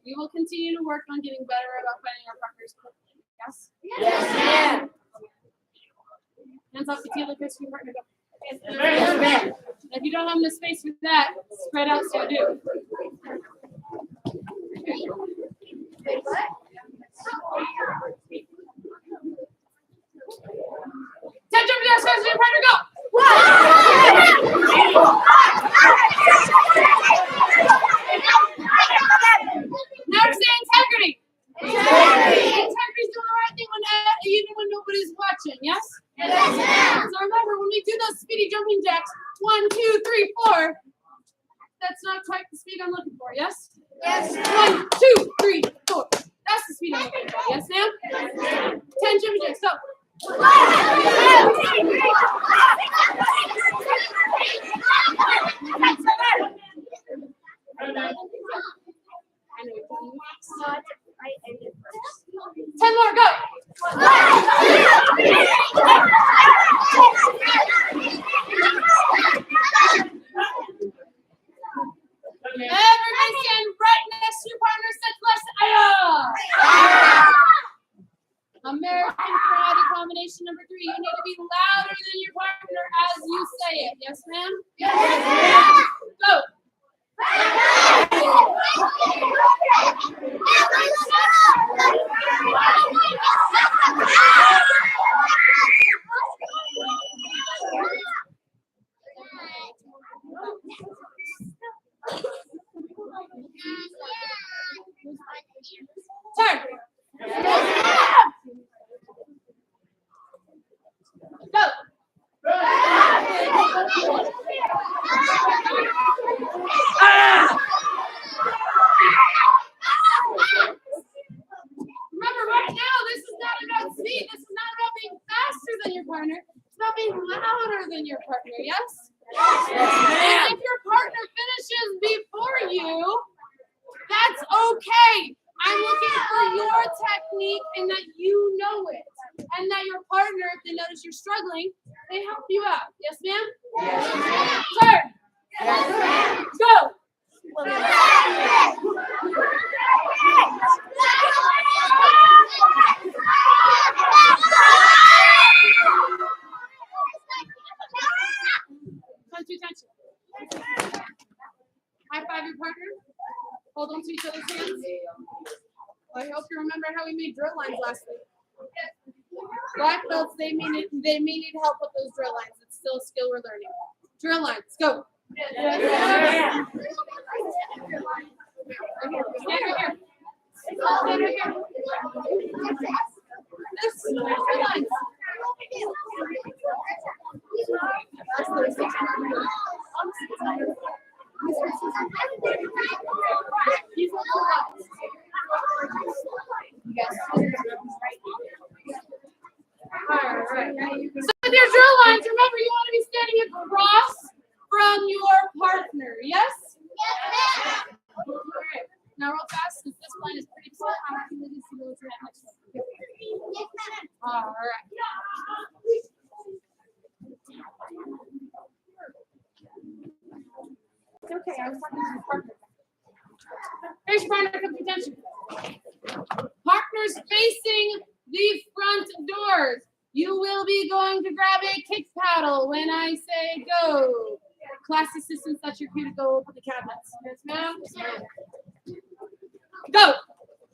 We will continue to work on getting better about finding our partners quickly. Yes? Yes, ma'am. Hands off the table, Chris, your partner. Go. Yes, ma'am. If you don't have enough space for that, spread out so you do. Ten jump down, stairs, your partner, go! Now we're saying integrity. Integrity is doing the right thing even when nobody's watching, yes? So remember, when we do those speedy jumping jacks, 1, 2, 3, 4, that's not quite the speed I'm looking for, yes? 1, 2, 3, 4. That's the speed I'm looking for, yes, ma'am? 10 jumping jacks, go. I know you're 10 more, go. Everybody stand right next to your partner, set left. American Karate combination number 3. You need to be louder than your partner as you say it. Yes, ma'am? Yes. Go. Turn. Go. Remember, right now, this is not about speed. This is not about being faster than your partner. It's about being louder than your partner, yes? And if your partner finishes before you, that's okay. I'm looking for your technique and that you know it. And that your partner, if they notice you're struggling, they help you out. Yes, ma'am? Yes. Turn. Yes. Go. Come to attention. High five your partner. Hold on to each other's hands. I hope you remember how we made drill lines last week. Black belts, they may need help with those drill lines. It's still a skill we're learning. Drill lines, go. Stand right here. Stand right here. This drill lines. Alright. So with your drill lines, remember you want to be standing across from your partner. Now, real fast, since this line is pretty slow, I'm actually going to go to that next one. All right. It's okay. I was talking to your partner. Here's your partner. Come to attention. Partners facing the front doors. You will be going to grab a kick paddle when I say go. Class assistants, that's your cue to go open the cabinets. Yes, ma'am. Go.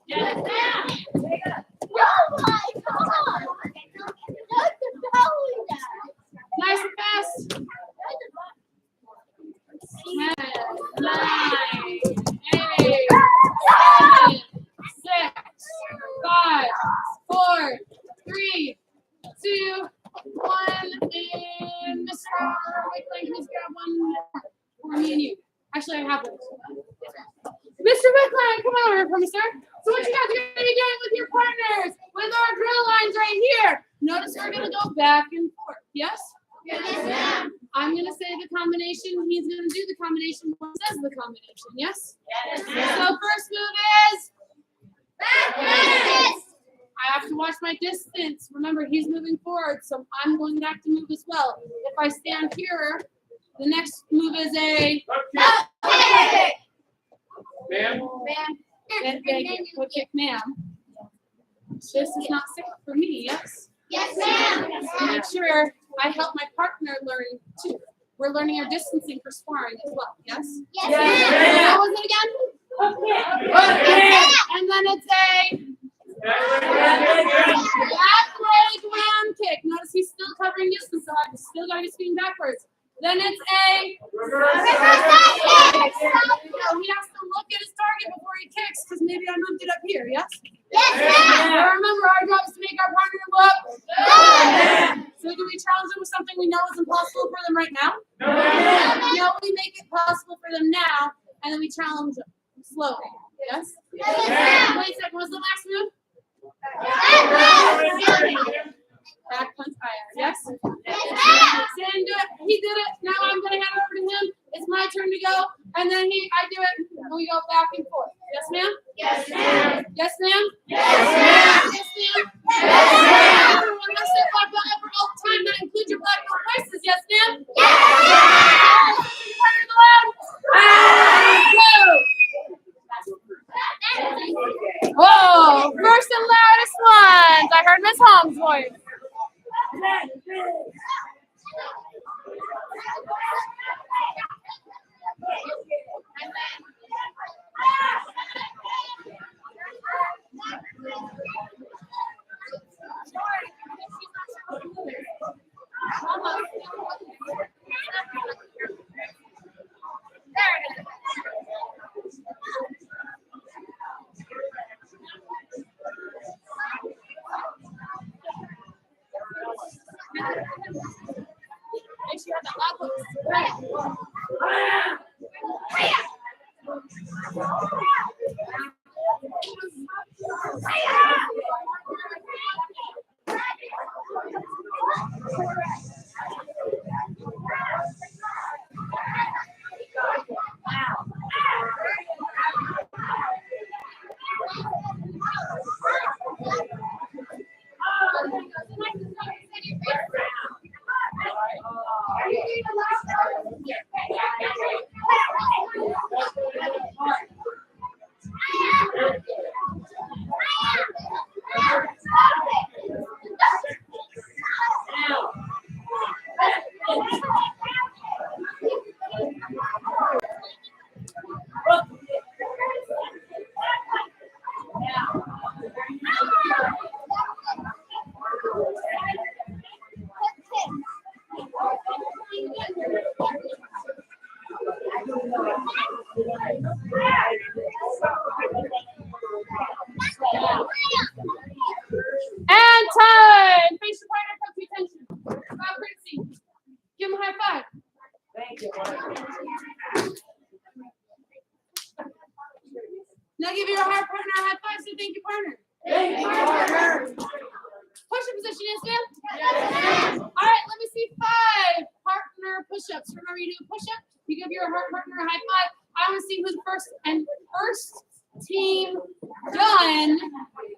Yes, ma'am. Oh my God! Not the belly dance. Nice and fast. 10, 9, 8, 7, 6, 5, 4, 3, 2, 1, and Mr. Wickling, please grab one more for me and you. Actually, I have one. Mr. Wickling, come on over for me, sir. So what you guys are going to be doing with your partners, with our drill lines right here. Notice we're going to go back and forth. Yes? Yes, ma'am. I'm going to say the combination. He's going to do the combination when he says the combination. Yes? Yes, So first move is Yes. I have to watch my distance. Remember, he's moving forward, so I'm going back to move as well. If I stand here, the next move is a Okay. Ma'am? good kick, ma'am. This is not safe for me, yes? Yes, ma'am. Make sure I help my partner learn too. We're learning our distancing for sparring as well, yes? Yes, ma'am. What was it again? And then it's a back leg round kick. Notice he's still covering distance, so I've still got to be spinning backwards. Then it's a he has to look at his target before he kicks, because maybe I moved it up here, yes? Yes, ma'am. But remember, our job is to make our partner look. So do we challenge them with something we know is impossible for them right now? No, we make it possible for them now, and then we challenge them slowly. Yes? Yes, ma'am. Wait a second, what's the last move? Back punch fire. Yes? Sam, do it. He did it. Now I'm going to hand it over to him. It's my turn to go. And then I do it. And we go back and forth. Yes, ma'am? Yes, ma'am. Yes, ma'am? Yes, ma'am. Yes, ma'am? Yes, ma'am. Everyone must say black belt ever all the time. That includes your black belt prices. Yes, ma'am? Yes. Partner in the loud. Go! Whoa! First and loudest ones. I heard Miss Holmes' voice. Make sure you have the loud voice. And time! Face your partner, come to attention. Bob Princy. Give him a high five. Thank you. Now give your partner a high five, say thank you, partner. Thank you, partner. Push-up position, yes, ma'am? Yes. All right, let me see 5 partner push-ups. Remember, you do a push-up, you give your partner a high five. I want to see who's first team done,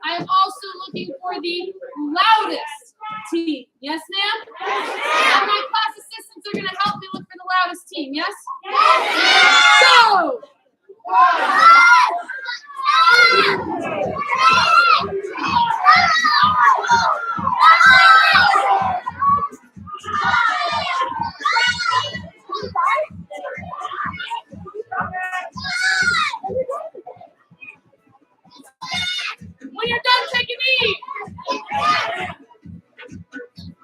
I am also looking for the loudest team. Yes, ma'am? And my class assistants are going to help me look for the loudest team. Yes? Go! When you're done, take a knee.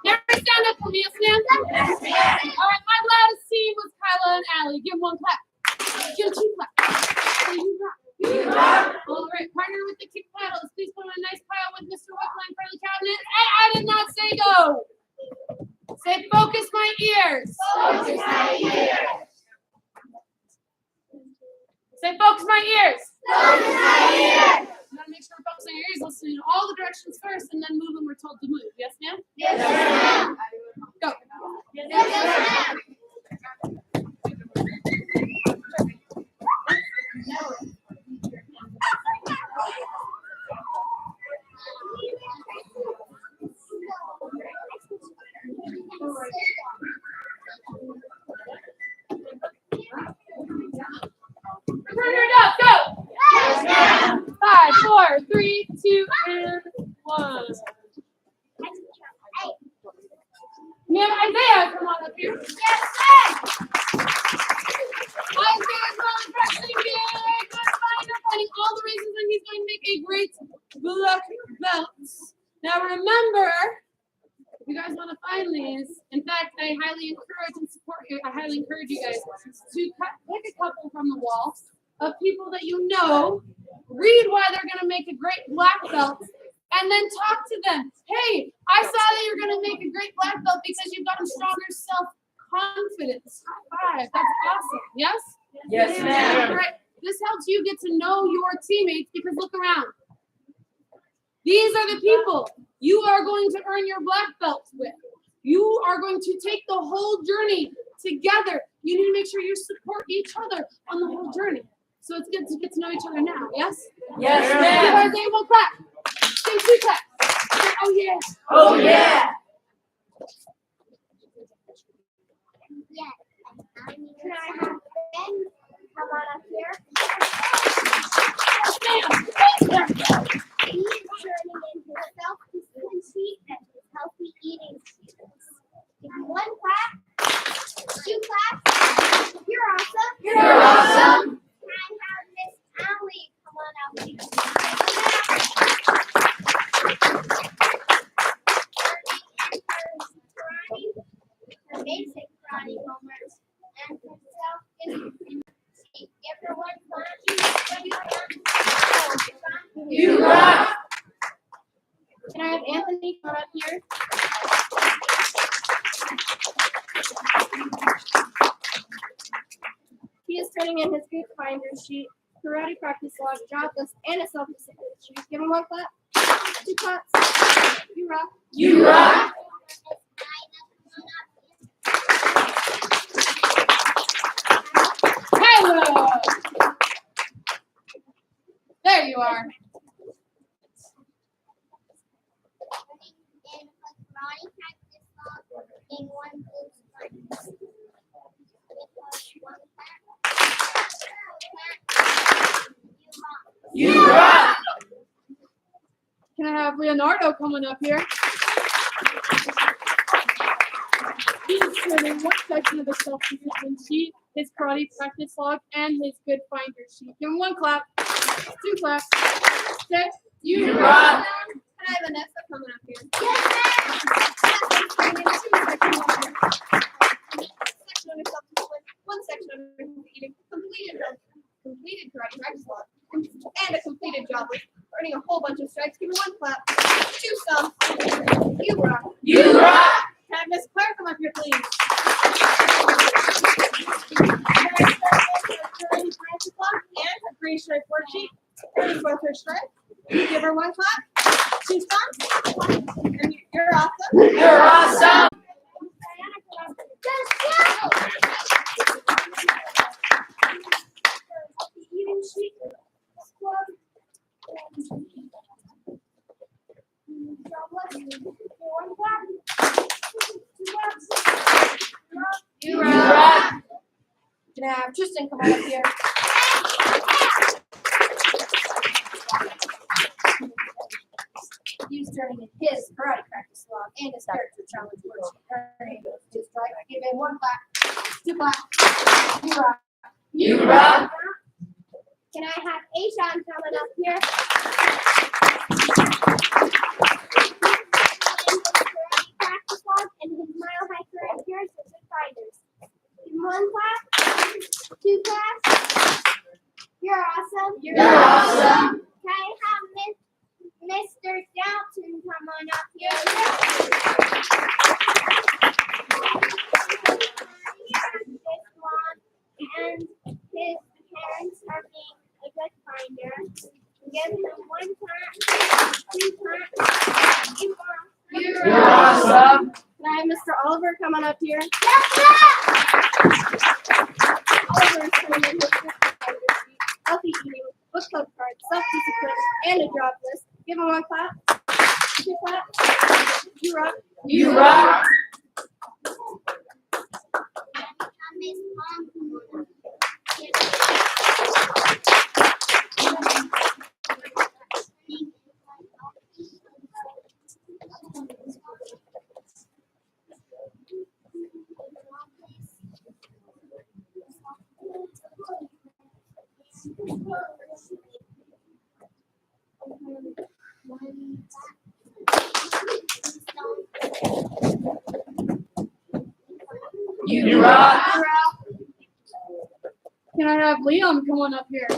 Everybody stand up for me, yes, ma'am? All right, my loudest team was Kyla and Allie. Give them one clap. Give them two claps. Say you rock. You rock. All right, partner with the kick paddles. Please put on a nice pile with Mr. Wickline in front of the cabinet. Hey, I did not say go. Say focus my ears. Focus my ears. Say focus my ears. Focus my ears. You gotta make sure we're focusing on your ears, listening in all the directions first, and then move when we're told to move. Yes, ma'am? Yes, ma'am. Go. Yes, ma'am. Turn it up. Go. Yes, ma'am. 5, 4, 3, 2, and 1. Ma'am, Isaiah, come on up here. Yes, ma'am. Isaiah's on freshly good finder, finding all the reasons that he's going to make a great black belt. Now remember, if you guys want to find these, in fact, I highly encourage and support you. I highly encourage you guys to pick a couple from the wall of people that you know, read why they're going to make a great black belt, and then talk to them. Hey, I saw that you're going to make a great black belt because you've gotten stronger self-confidence. High five. That's awesome. Yes? Yes, ma'am. Right. This helps you get to know your teammates because look around. These are the people you are going to earn your black belt with. You are going to take the whole journey together. You need to make sure you support each other on the whole journey. So it's good to get to know each other now, yes? Yes, Give ma'am. Isaiah one clap. Say two claps. Say, oh yeah. Oh, yeah. Can I have Ben come on up here? Bam. He is turning in his self-discipline sheet and his healthy eating sheets. Give him one clap, two claps. You're awesome. You're awesome. Can I have Miss Allie come on out here? Her basic karate homeworks and her self-discipline sheet. Give her one clap. You rock. Can I have Anthony come up here? He is turning in his good finder sheet, karate practice log, job list, and a self-discipline sheet. Give him one clap. Two claps. You rock. You rock. Hello. There you are. In a karate practice log in one blue stripe. You rock. Can I have Leonardo coming up here? He's turning one section of the self-discipline sheet, his karate practice log, and his good finder sheet. Give him one clap, two claps. Say, You rock. Can I have Vanessa coming up here? Yes, section under self-discipline, one section under completed karate practice log, and a completed job list, earning a whole bunch of stripes. Give me one clap, two stumps. You rock. You rock. can I have Miss Claire come up here, please? Karate practice log And a free stripe worksheet. Earning both her stripes. Give her one clap, two stumps, and you're awesome. You're awesome. Eating sheet, squad, One clap. Two claps. You rock. Can I have Tristan come on up here? He's turning in his karate practice log and his character challenge worksheet. His strike. Give him one clap. Two clap. You rock. You rock. Can I have Aishan coming up here? Practice log and his mile high career appearance with the fighters. Give him one clap. Two claps. You're awesome. You're awesome. Can I have Mr. Dalton come on up here? And his parents are being a good finder. Give him one clap, two claps. You're awesome. Can I have Mr. Oliver come on up here? Oliver is coming in with healthy eating, book club cards, self-discipline, and a job list. Give him one clap, two claps. You rock. You rock. You rock. Can I have Liam come on up here?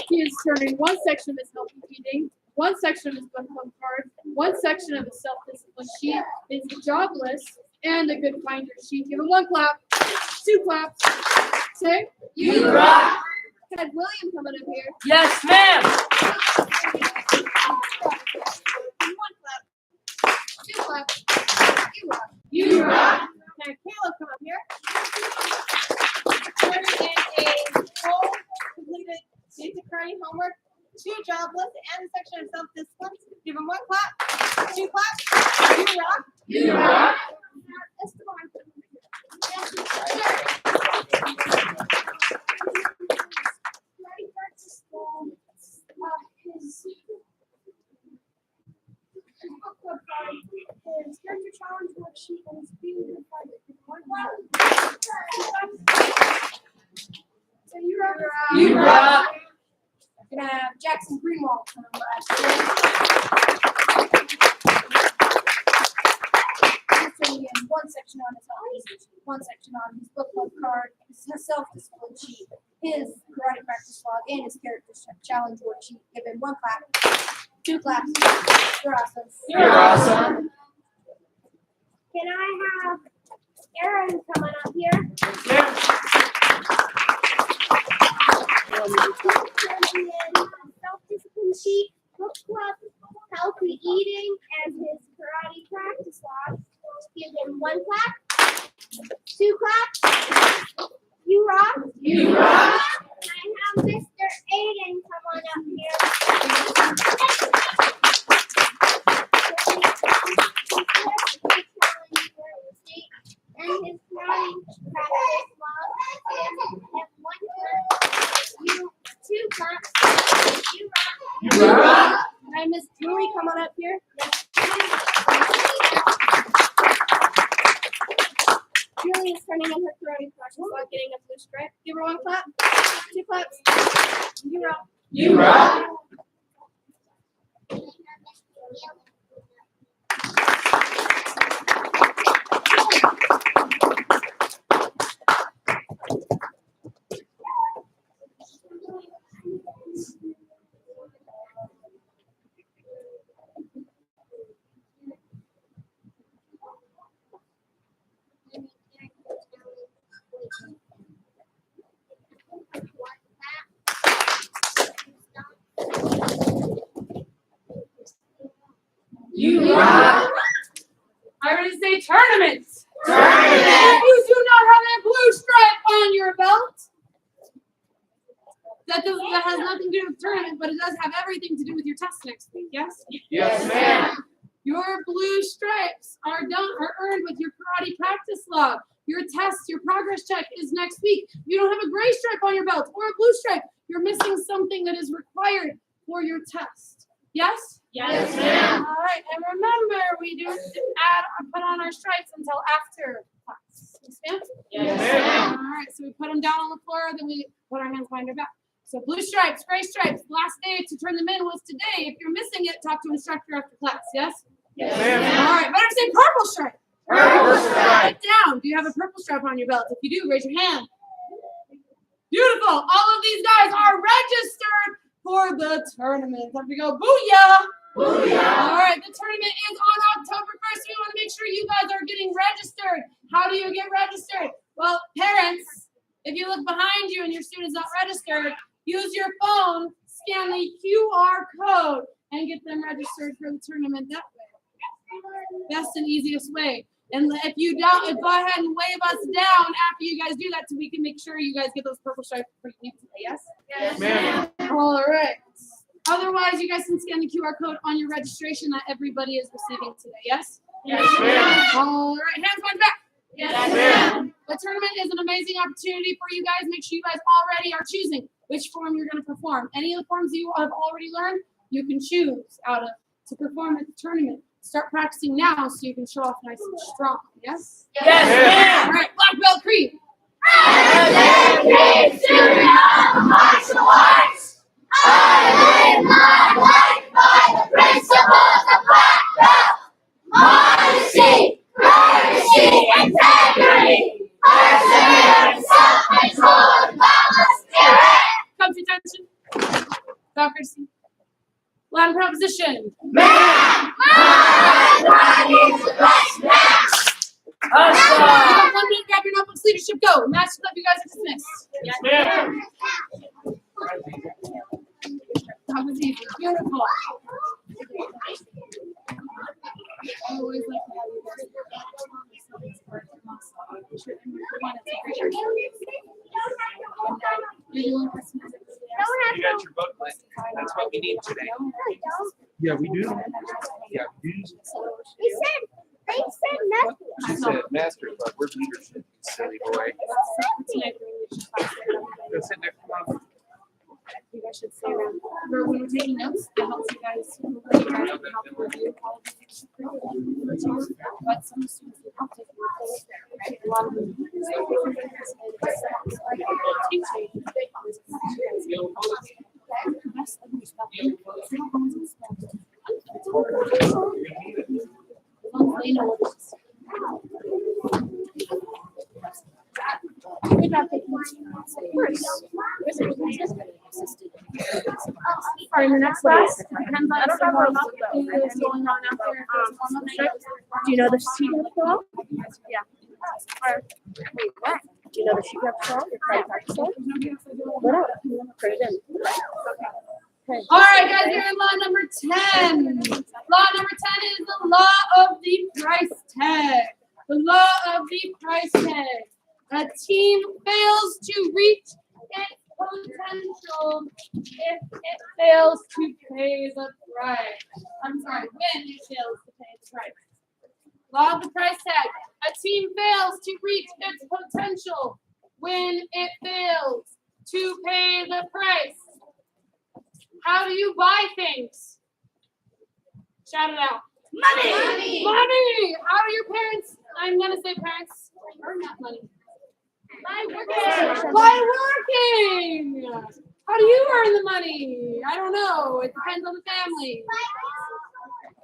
He is turning one section of his healthy eating, one section of his book club cards, one section of his self-discipline sheet, his job list, and a good finder sheet. Give him one clap, two claps. Say, You rock. Can I have William coming up here? Yes, ma'am. One clap, two claps. You rock. You rock. Can I have Caleb come up here? Turning in a full completed basic karate homework, two job lists, and a section of self-discipline. Give him one clap, two claps. You rock. You rock. Esteban. Karate practice log, his book club card, his character challenge worksheet, and his being fighter. One clap. So you rock. You rock. Can I have Jackson Greenwald come on up here? He's turning in one section on his health, one section on his book club card, his self-discipline sheet, his karate practice log, and his character challenge worksheet. Give him one clap, two claps. You're awesome. You're awesome. Can I have Aaron coming up here? Self-discipline sheet, book club, healthy eating, and his karate practice log. Give him one clap, two claps. You rock. You rock. I have Mr. Aiden come on up here. And his karate practice log. Give him one clap. Two claps. You rock. You rock. Can I Miss Julie come on up here? Julie is turning in her karate practice log, getting a blue stripe. Give her one clap. Two claps. You rock. You rock. You rock. I already say tournaments. Tournament. If you do not have a blue stripe on your belt, That has nothing to do with the tournament, but it does have everything to do with your test next week. Yes. Yes, ma'am. Your blue stripes are earned with your karate practice log. Your test, your progress check is next week. You don't have a gray stripe on your belt or a blue stripe. You're missing something that is required for your test. Yes? Yes, ma'am. All right, and remember, we do put on our stripes until after class. Yes, ma'am? Yes, ma'am. All right, so we put them down on the floor, then we put our hands behind our back. So blue stripes, gray stripes, the last day to turn them in was today. If you're missing it, talk to an instructor after class, yes? Yes, ma'am. All right, better say purple stripe. Purple stripe. Write down. Do you have a purple stripe on your belt? If you do, raise your hand. Beautiful. All of these guys are registered for the tournament. Time to go. Booyah! Booyah! All right, the tournament is on October 1st. We want to make sure you guys are getting registered. How do you get registered? Well, parents, if you look behind you and your student's not registered, use your phone, scan the QR code, and get them registered for the tournament that way. Best and easiest way. And if you don't, go ahead and wave us down after you guys do that so we can make sure you guys get those purple stripes for you today, yes? Yes, ma'am. All right. Otherwise, you guys can scan the QR code on your registration that everybody is receiving today, yes? Yes, ma'am. All right, hands behind back. Yes, ma'am. The tournament is an amazing opportunity for you guys. Make sure you guys already are choosing which form you're going to perform. Any of the forms you have already learned, you can choose out of to perform at the tournament. Start practicing now so you can show off nice and strong. Yes? Yes, ma'am. All right, black belt creed. Martial arts. I live my life by the principles of black belt. Honesty, courtesy, integrity, perseverance, self-control, and boundless spirit. Come to attention. Democracy. Latin proposition. Man, my is the best match. You got 1 minute, grab your notebooks, leadership, go. Match up, you guys are dismissed. Yes, ma'am. That was easy. Beautiful. I always like to have you guys You got your booklet. That's what we need today. Yeah, we do. Yeah, we do. They said nothing. She said master club. We're leadership, you silly boy. Go sit next to mom. You guys should say that. When we're taking notes, it helps you guys help review all of the things. But some students will help take notes, right? A lot of them. Teaching. The best thing is about as long as they know what it is. Good job taking notes. Sorry, the next class depends on some warm up is going on out there. Do you know the secret claw? Yeah. Wait, what? Do you know the secret claw? Your karate practice claw? What up? Put it in. All right, guys, here in law number 10. Law number 10 is the law of the price tag. The law of the price tag. A team fails to reach its potential if it fails to pay the price. I'm sorry, when it fails to pay the price. Law of the price tag. A team fails to reach its potential when it fails to pay the price. How do you buy things? Shout it out. Money. Money. How do your parents? I'm gonna say parents earn that money. By working. By working. How do you earn the money? I don't know. It depends on the family.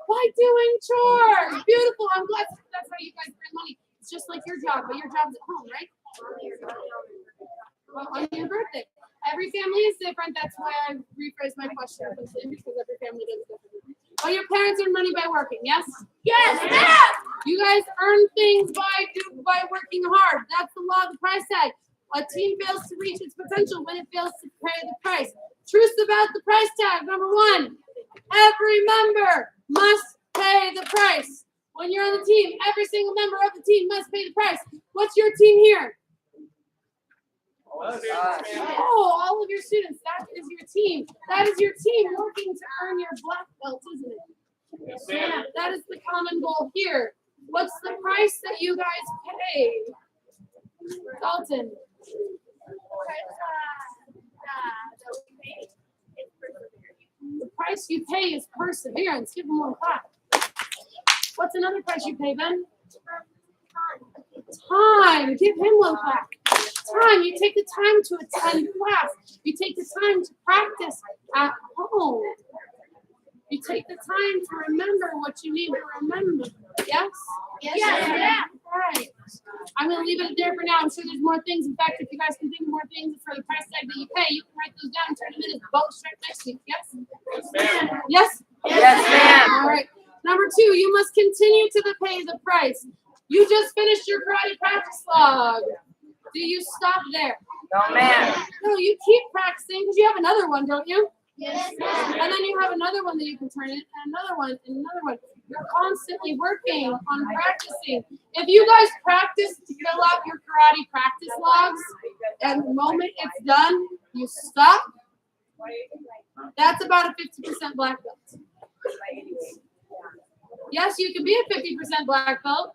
By doing chores. Beautiful. I'm glad that's how you guys earn money. It's just like your job, but your job's at home, right? Well, on your birthday. Every family is different. That's why I rephrased my question because every family does differently. Oh, your parents earn money by working, yes? Yes, ma'am. You guys earn things by working hard. That's the law of the price tag. A team fails to reach its potential when it fails to pay the price. Truth about the price tag. Number 1, every member must pay the price. When you're on the team, every single member of the team must pay the price. What's your team here? Oh, all of your students, that is your team. That is your team working to earn your black belt, isn't it? Yes, ma'am. That is the common goal here. What's the price that you guys pay? Dalton. The price you pay is perseverance. Give them one clap. What's another price you pay, Ben? Time. Give him one clap. Time. You take the time to attend class. You take the time to practice at home. You take the time to remember what you need to remember. Yes? Yes. Right. I'm going to leave it there for now. I'm sure there's more things. In fact, if you guys can think of more things for the price tag that you pay, you can write those down and turn them in as bonus track next week. Yes? Yes, ma'am. Yes? Yes, ma'am. All right. Number 2, you must continue to pay the price. You just finished your karate practice log. Do you stop there? No, ma'am. No, you keep practicing because you have another one, don't you? Yes. And then you have another one that you can turn in, and another one, and another one. You're constantly working on practicing. If you guys practice to fill out your karate practice logs, and the moment it's done, you stop, that's about a 50% black belt. Yes, you can be a 50% black belt,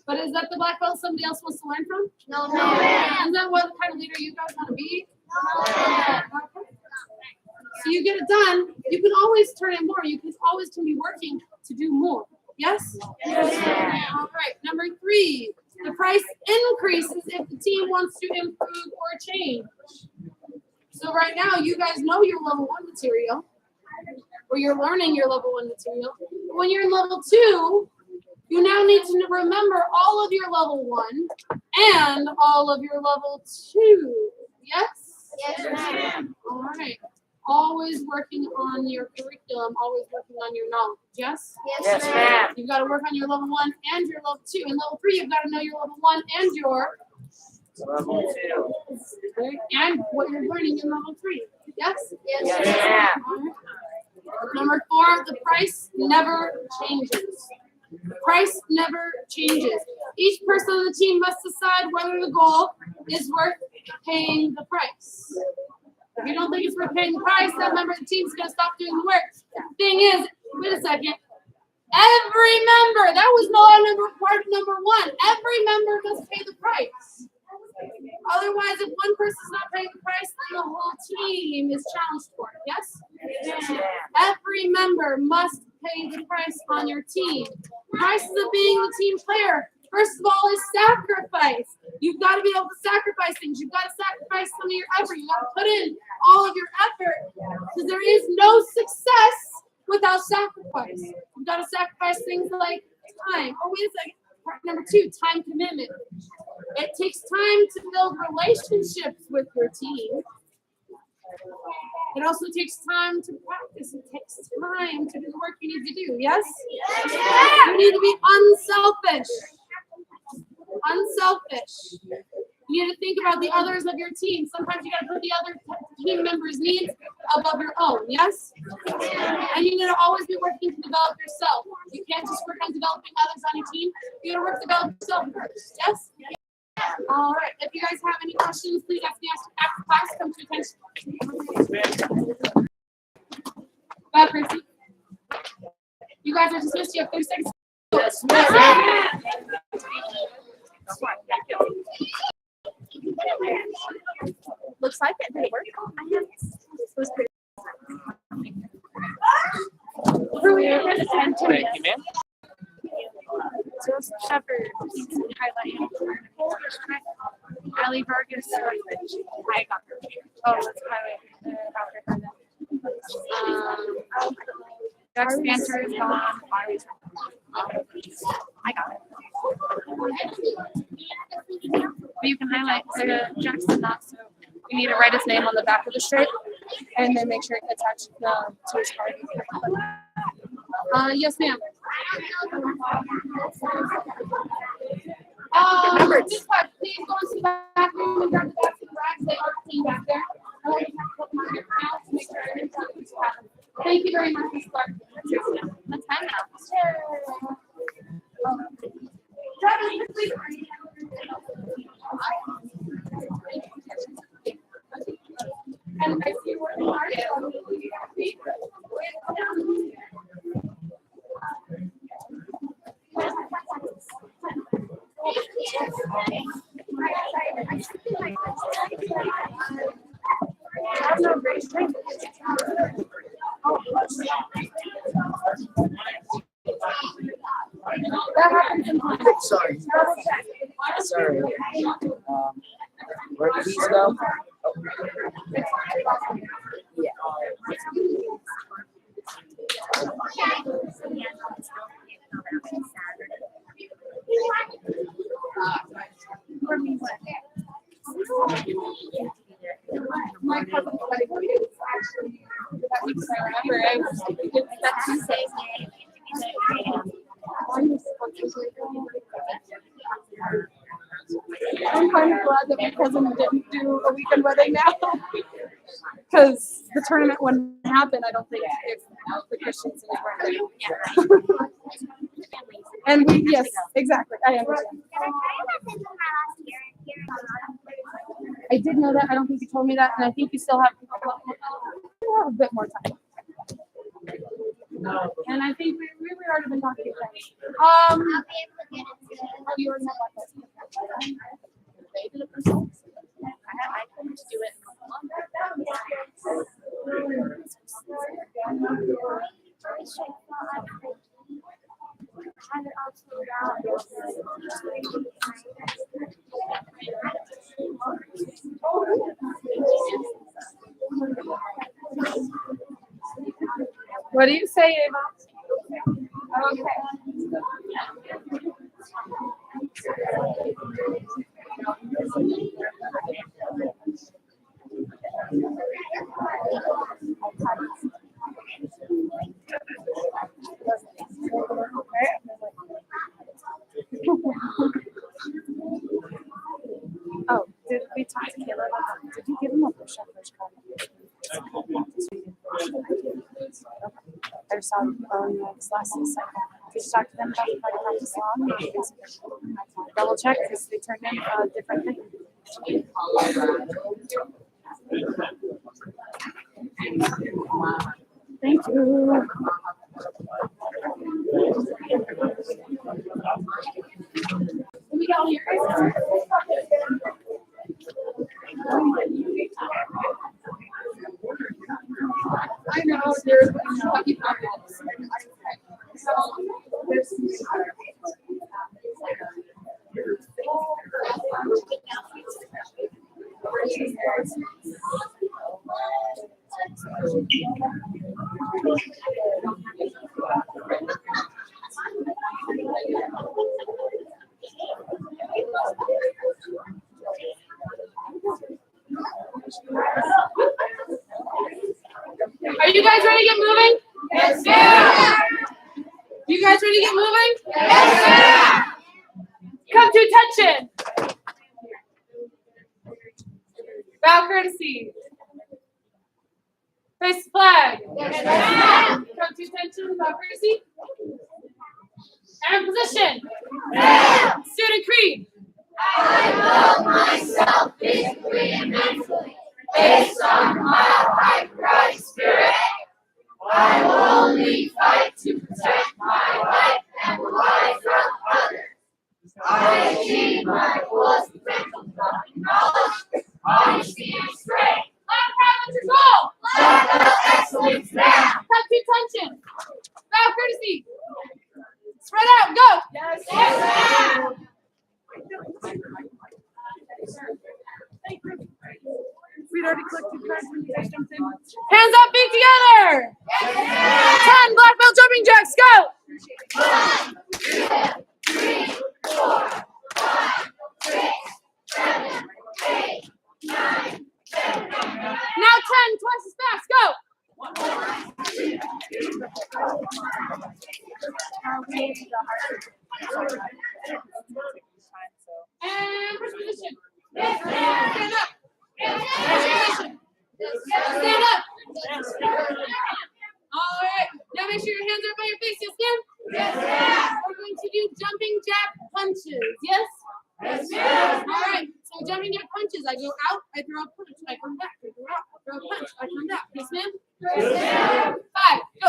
but is that the black belt somebody else wants to learn from? No. Is that what kind of leader you guys want to be? Okay. So you get it done. You can always turn in more. You can always be working to do more. Yes? All right. Number 3, the price increases if the team wants to improve or change. So right now, you guys know your level 1 material, or you're learning your level 1 material. But when you're in level 2, you now need to remember all of your level 1 and all of your level 2. Yes? Yes. All right. Always working on your curriculum, always working on your knowledge. Yes? Yes, ma'am. You've got to work on your level 1 and your level 2. In level 3, you've got to know your level 1 and your Level 2. and what you're learning in level 3. Yes? Yes, ma'am. All right. Number 4, the price never changes. The price never changes. Each person on the team must decide whether the goal is worth paying the price. If you don't think it's worth paying the price, that member of the team is going to stop doing the work. The thing is, wait a second. Every member, that was part number 1. Every member must pay the price. Otherwise, if one person's not paying the price, then the whole team is challenged for it. Yes? Every member must pay the price on your team. Prices of being the team player, first of all, is sacrifice. You've got to be able to sacrifice things. You've got to sacrifice some of your effort. You've got to put in all of your effort because there is no success without sacrifice. You've got to sacrifice things like time. Oh, wait a second. Part number 2, time commitment. It takes time to build relationships with your team. It also takes time to practice. It takes time to do the work you need to do. Yes? You need to be unselfish. Unselfish. You need to think about the others of your team. Sometimes you got to put the other team members' needs above your own. Yes? And you need to always be working to develop yourself. You can't just work on developing others on your team. You got to work to develop yourself first. Yes? All right. If you guys have any questions, please ask me after class. Come to attention. Bye, Chrissy. You guys are dismissed. You have 30 seconds. Yes, ma'am. Looks like it did work. Thank you, ma'am. Joseph Shepard, highlighting. Ali Vargas, I got her. Oh, let's highlight Dr. Jack Spencer is gone. I got it. But you can highlight Jackson not so. You need to write his name on the back of the shirt and then make sure it attached to his card. Yes, ma'am. Just what? Please go into the bathroom and grab the bathroom rags. They are clean back there. I want you to put them on your mouth to make sure everything's happening. Thank you very much, Ms. Clark. Let's hang out. Travis, please. And I see where you are. That happens sometimes. Sorry. Double check. Sorry. Where did these go? Yeah. My cousin's wedding is actually that week, so I remember I was it's that Tuesday. I'm kind of glad that my cousin didn't do a weekend wedding now. Because the tournament wouldn't happen, I don't think, if the Christians weren't there. And we, yes, exactly, I understand. I did know that, I don't think you told me that, and I think you still have a bit more time. And I think we already been talking about it. Oh, you already know about that. They did it themselves. I couldn't do it. What do you say, Ava? Okay. Oh, did we talk to Caleb about that? Did you give him a push-up card? I just saw this last cycle. Did you talk to them about the party practice long? Double check because they turned in a different thing. Thank you. We got all your I know there's lucky pockets. Are you guys ready to get moving? Yes, sir. You guys ready to get moving? Yes, sir. Come to attention. Bow courtesy. Face the flag. Yes, sir. Come to attention. Bow courtesy. And position. Yeah. Student creed. I love myself physically and mentally, based on my high Christ spirit. I will only fight to protect my life and the lives of others. I achieve my fullest potential through knowledge, honesty, and strength. Lack of control. Lack of excellence now. Come to attention. Bow courtesy. Spread out. Go. Yes, sir. We'd already collected cards when you guys jumped in. Hands up, feet together. 10 black belt jumping jacks, go. 1, 2, 3, 4, 5, 6, 7, 8, 9, 10. Now 10, twice as fast, go. And first position. Yes, Stand up. Stand up. All right. Now make sure your hands are by your face. Yes, ma'am? Yes, ma'am. We're going to do jumping jack punches. Yes? Yes, ma'am. All right. So jumping jack punches. I go out, I throw a punch. I come back, I throw out, I throw a punch. Yes, ma'am? Yes, ma'am. 5, go.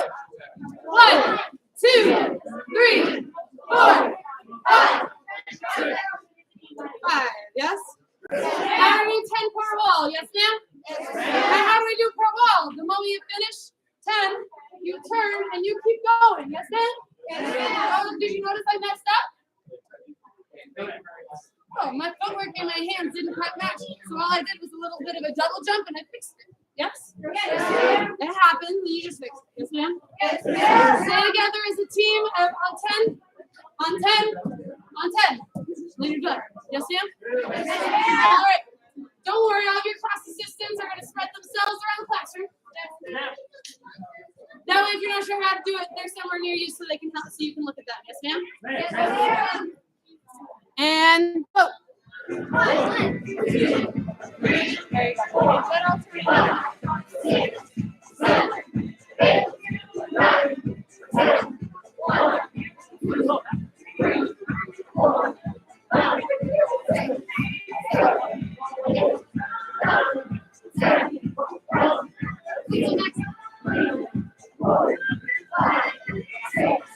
1, 2, 3, 4, 5. 5, yes? How do we do 10 per wall? Yes, ma'am? And how do we do per wall? The moment you finish 10, you turn and you keep going. Yes, ma'am? Oh, did you notice I messed up? Oh, my footwork and my hands didn't quite match. So all I did was a little bit of a double jump and I fixed it. Yes? It happens and you just fix it. Yes, ma'am? Stay together as a team on 10. On 10. On 10. Then you're done. Yes, ma'am? All right. Don't worry, all of your class assistants are going to spread themselves around the classroom. That way, if you're not sure how to do it, they're somewhere near you so they can help, so you can look at them. Yes, ma'am? Yes, ma'am. And go. 1, 2, 3. There you go. Then I'll turn it on. 6, 7, 8, 9, 10. 1, 2, 3, 4, 5, 6, 7, 8, 9, 10. 4, 5, 6,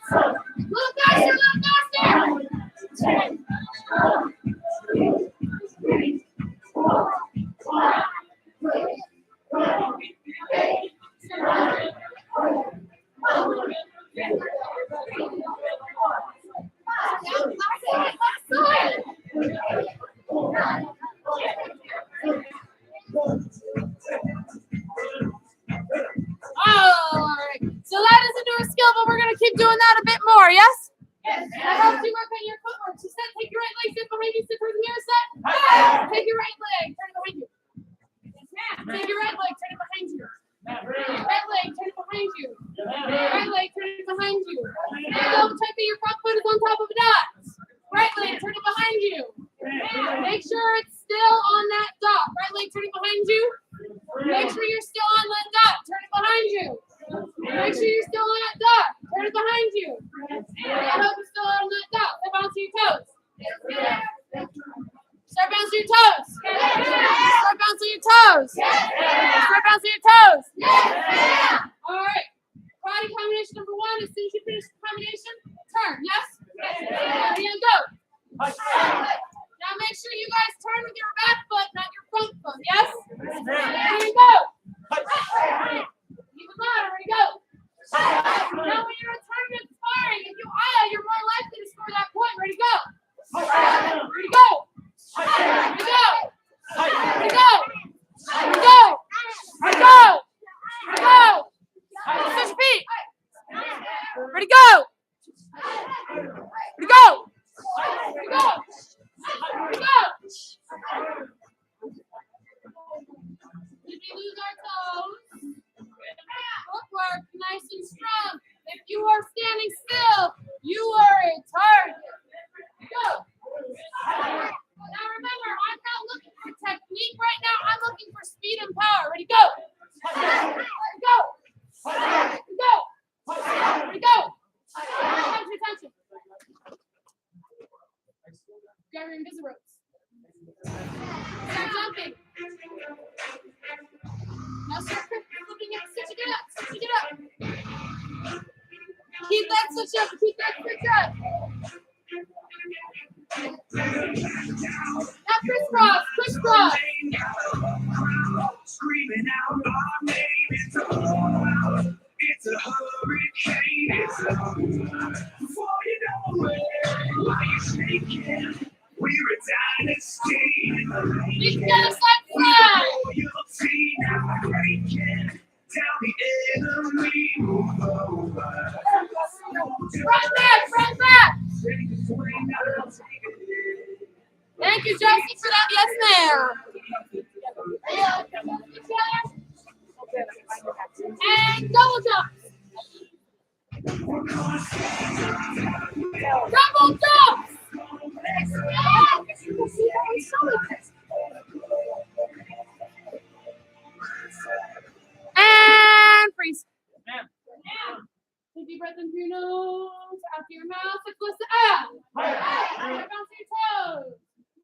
7. Little faster, little faster. 10, 1, 2, 3, 4, 5, 6, 7, 8, 9, all right. So that is a newer skill, but we're going to keep doing that a bit more, yes? Yes. That helps you work on your footwork. So set, take your right leg, sit behind you, sit towards the mirror, set. Take your right leg, turn it behind you. Take your right leg, turn it behind you. Right leg, turn it behind you. Right leg, turn it behind you. There you go. Check that your front foot is on top of a dot. Right leg, turn it behind you. Make sure it's still on that dot. Right leg, turn it behind you. Make sure you're still on that dot. Turn it behind you. Make sure you're still on that dot. Turn it behind you. I hope you're still on that dot. Step onto your toes. Start bouncing your toes. Start bouncing your toes. Start bouncing your toes. All right. Karate combination number 1. As soon as you finish the combination, turn. Yes? And go. Now make sure you guys turn with your back foot, not your front foot. Yes? Here you go. Even louder. Ready, go. Now when you're returning to sparring, if you you're more likely to score that point. Ready, go. Ready, go. Ready, go. Ready, go. Ready, go. Ready, go. Ready, go. Switch feet. Ready, go. Ready, go. Ready, go. Ready, go. Did we lose our toes? Footwork, nice and strong. If you are standing still, you are a target. Go. Now remember, I'm not looking for technique right now. I'm looking for speed and power. Ready, go. Ready, go. Ready, go. Ready, go. Attention. Grab your invisible ropes. Start jumping. Now start flipping it, switching it up, switching it up. Keep that switch up, keep that switch up. Now crisscross, crisscross. Screaming out our name, it's a hurricane, it's a before you know it, why you shaking? We're a dynasty. You gotta start flying. You'll see now breaking down the enemy. Move over. Front back, front back. Thank you, Josie, for that. Yes, ma'am. And double jump. Double jump. And freeze. Take a deep breath in through your nose, out through your mouth. Six lifts out. Bounce your toes.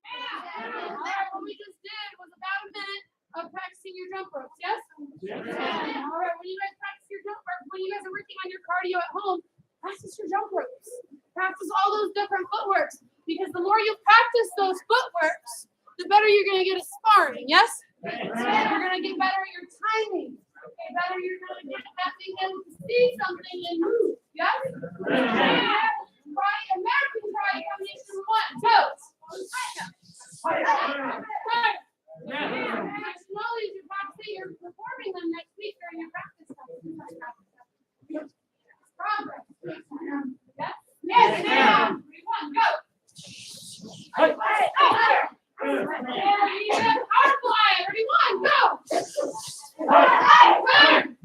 All right, what we just did was about a minute of practicing your jump ropes. Yes? All right, when you guys practice your jump rope, when you guys are working on your cardio at home, practice your jump ropes. Practice all those different footworks, because the more you practice those footworks, the better you're going to get at sparring, yes? You're going to get better at your timing. Okay, better you're going to get at being able to see something and move, yes? American Karate Combination 1, go! Slowly, as you're practicing, you're performing them next week during your practice session. Progress. Yes? Yes, ma'am. 3, 1, go! Ready, 1, go!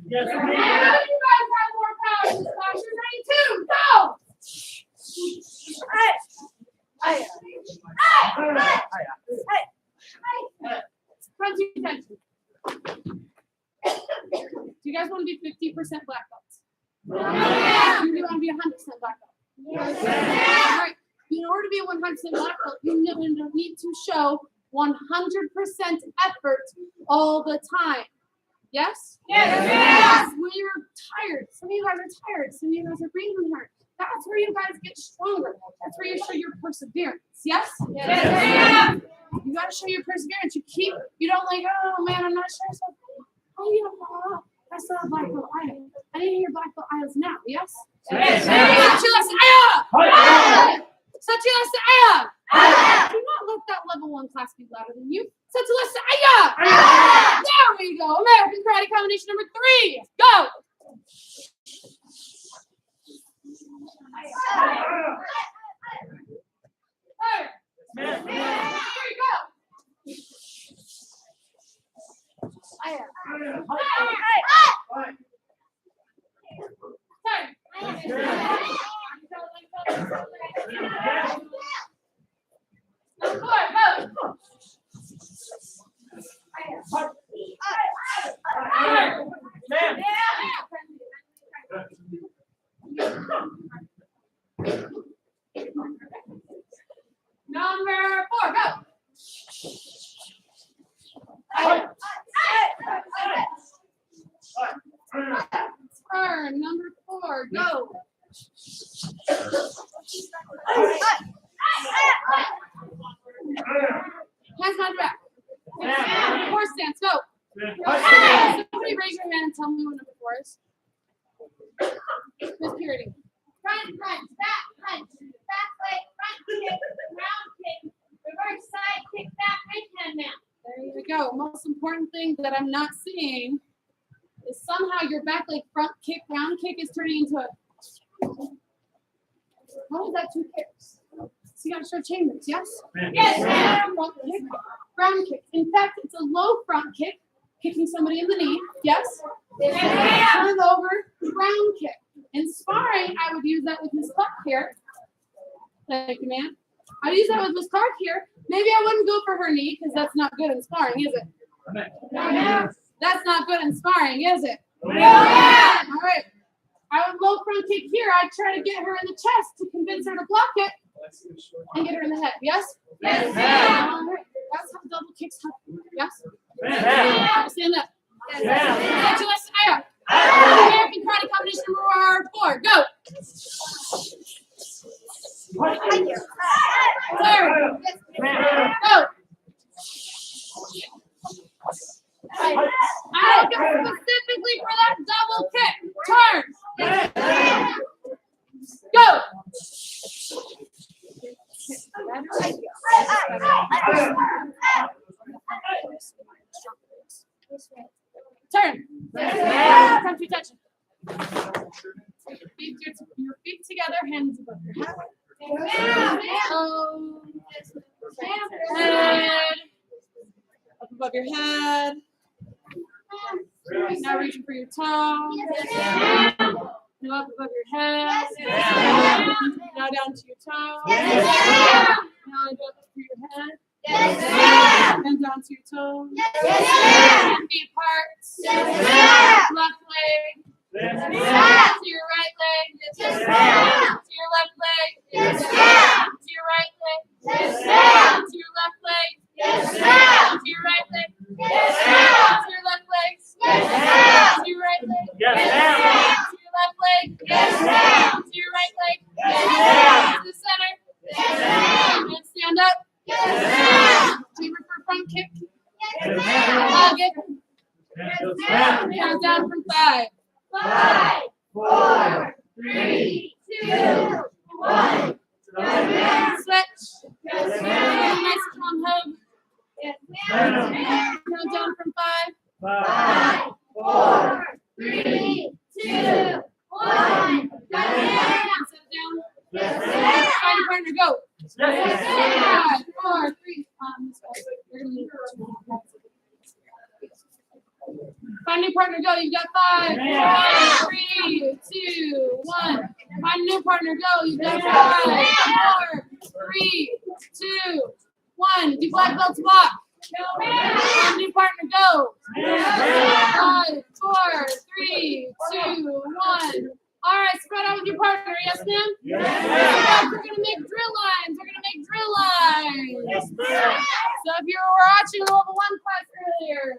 Yes, you guys have more power this class. You're ready, 2, go! Front your attention. Do you guys want to be 50% black belts? Yeah. Do you want to be 100% black belt? Yes. All right. In order to be a 100% black belt, you need to show 100% effort all the time. Yes? Yes. When you're tired, some of you guys are tired, some of you guys are breathing hard. That's where you guys get stronger. That's where you show your perseverance. Yes? Yes. You got to show your perseverance. You don't like, oh man, I'm not sure. So, oh yeah, I still have black belt idols. I need to hear black belt idols now. Yes? Yes. Do not let that level 1 class be louder than you. There we go. American Karate Combination number 3. Go. Here you go. Number 4, go. Number 4, go. Turn. Number 4, go. Hands on back. Horse stance, go. Somebody raise your hand and tell me what number 4 is. Miss Purity. Front punch, back punch, back leg, front kick, round kick, reverse side kick, back right hand now. There you go. Most important thing that I'm not seeing is somehow your back leg front kick, round kick is turning into a. How is that 2 kicks? So you gotta show chambers, yes? Yes, ma'am. Front kick, round kick. In fact, it's a low front kick, kicking somebody in the knee, yes? Yes, Turn over, round kick. In sparring, I would use that with Miss Clark here. Thank you, ma'am. I use that with Miss Clark here. Maybe I wouldn't go for her knee because that's not good in sparring, is it? No. That's not good in sparring, is it? No. All right. I would low front kick here. I'd try to get her in the chest to convince her to block it and get her in the head. Yes? Yes, ma'am. All right. That's how double kicks happen. Yes? Stand up. Yes. American Karate Combination number 4. Go. Go. I looking specifically for that double kick. Turn. Go. Turn. Come to attention. Your feet together, hands above your head. Head. Up above your head. Now reaching for your toe. Now up above your head. Now down to your toe. Now up to your head. And down to your toe. Feet apart. Left leg. To your right leg. To your left leg. To your right leg. To your left leg. To your right leg. To your left leg. Count down from 5. 5, 4, 3, 2, 1. Switch. Nice strong hug. Count down from 5. 5, 4, 3, 2, 1. Sit down. Find your partner, go. 5, 4, 3. We're gonna move. Find a new partner, go. You've got 5, 4, 3, 2, 1. Find a new partner, go. You've got 5, 4, 3, 2, 1. Do black belts block? Find a new partner, go. 5, 4, 3, 2, 1. All right, spread out with your partner, yes, ma'am? Yes. We're gonna make drill lines. We're gonna make drill lines. Yes, ma'am. So if you were watching the level 1 class earlier,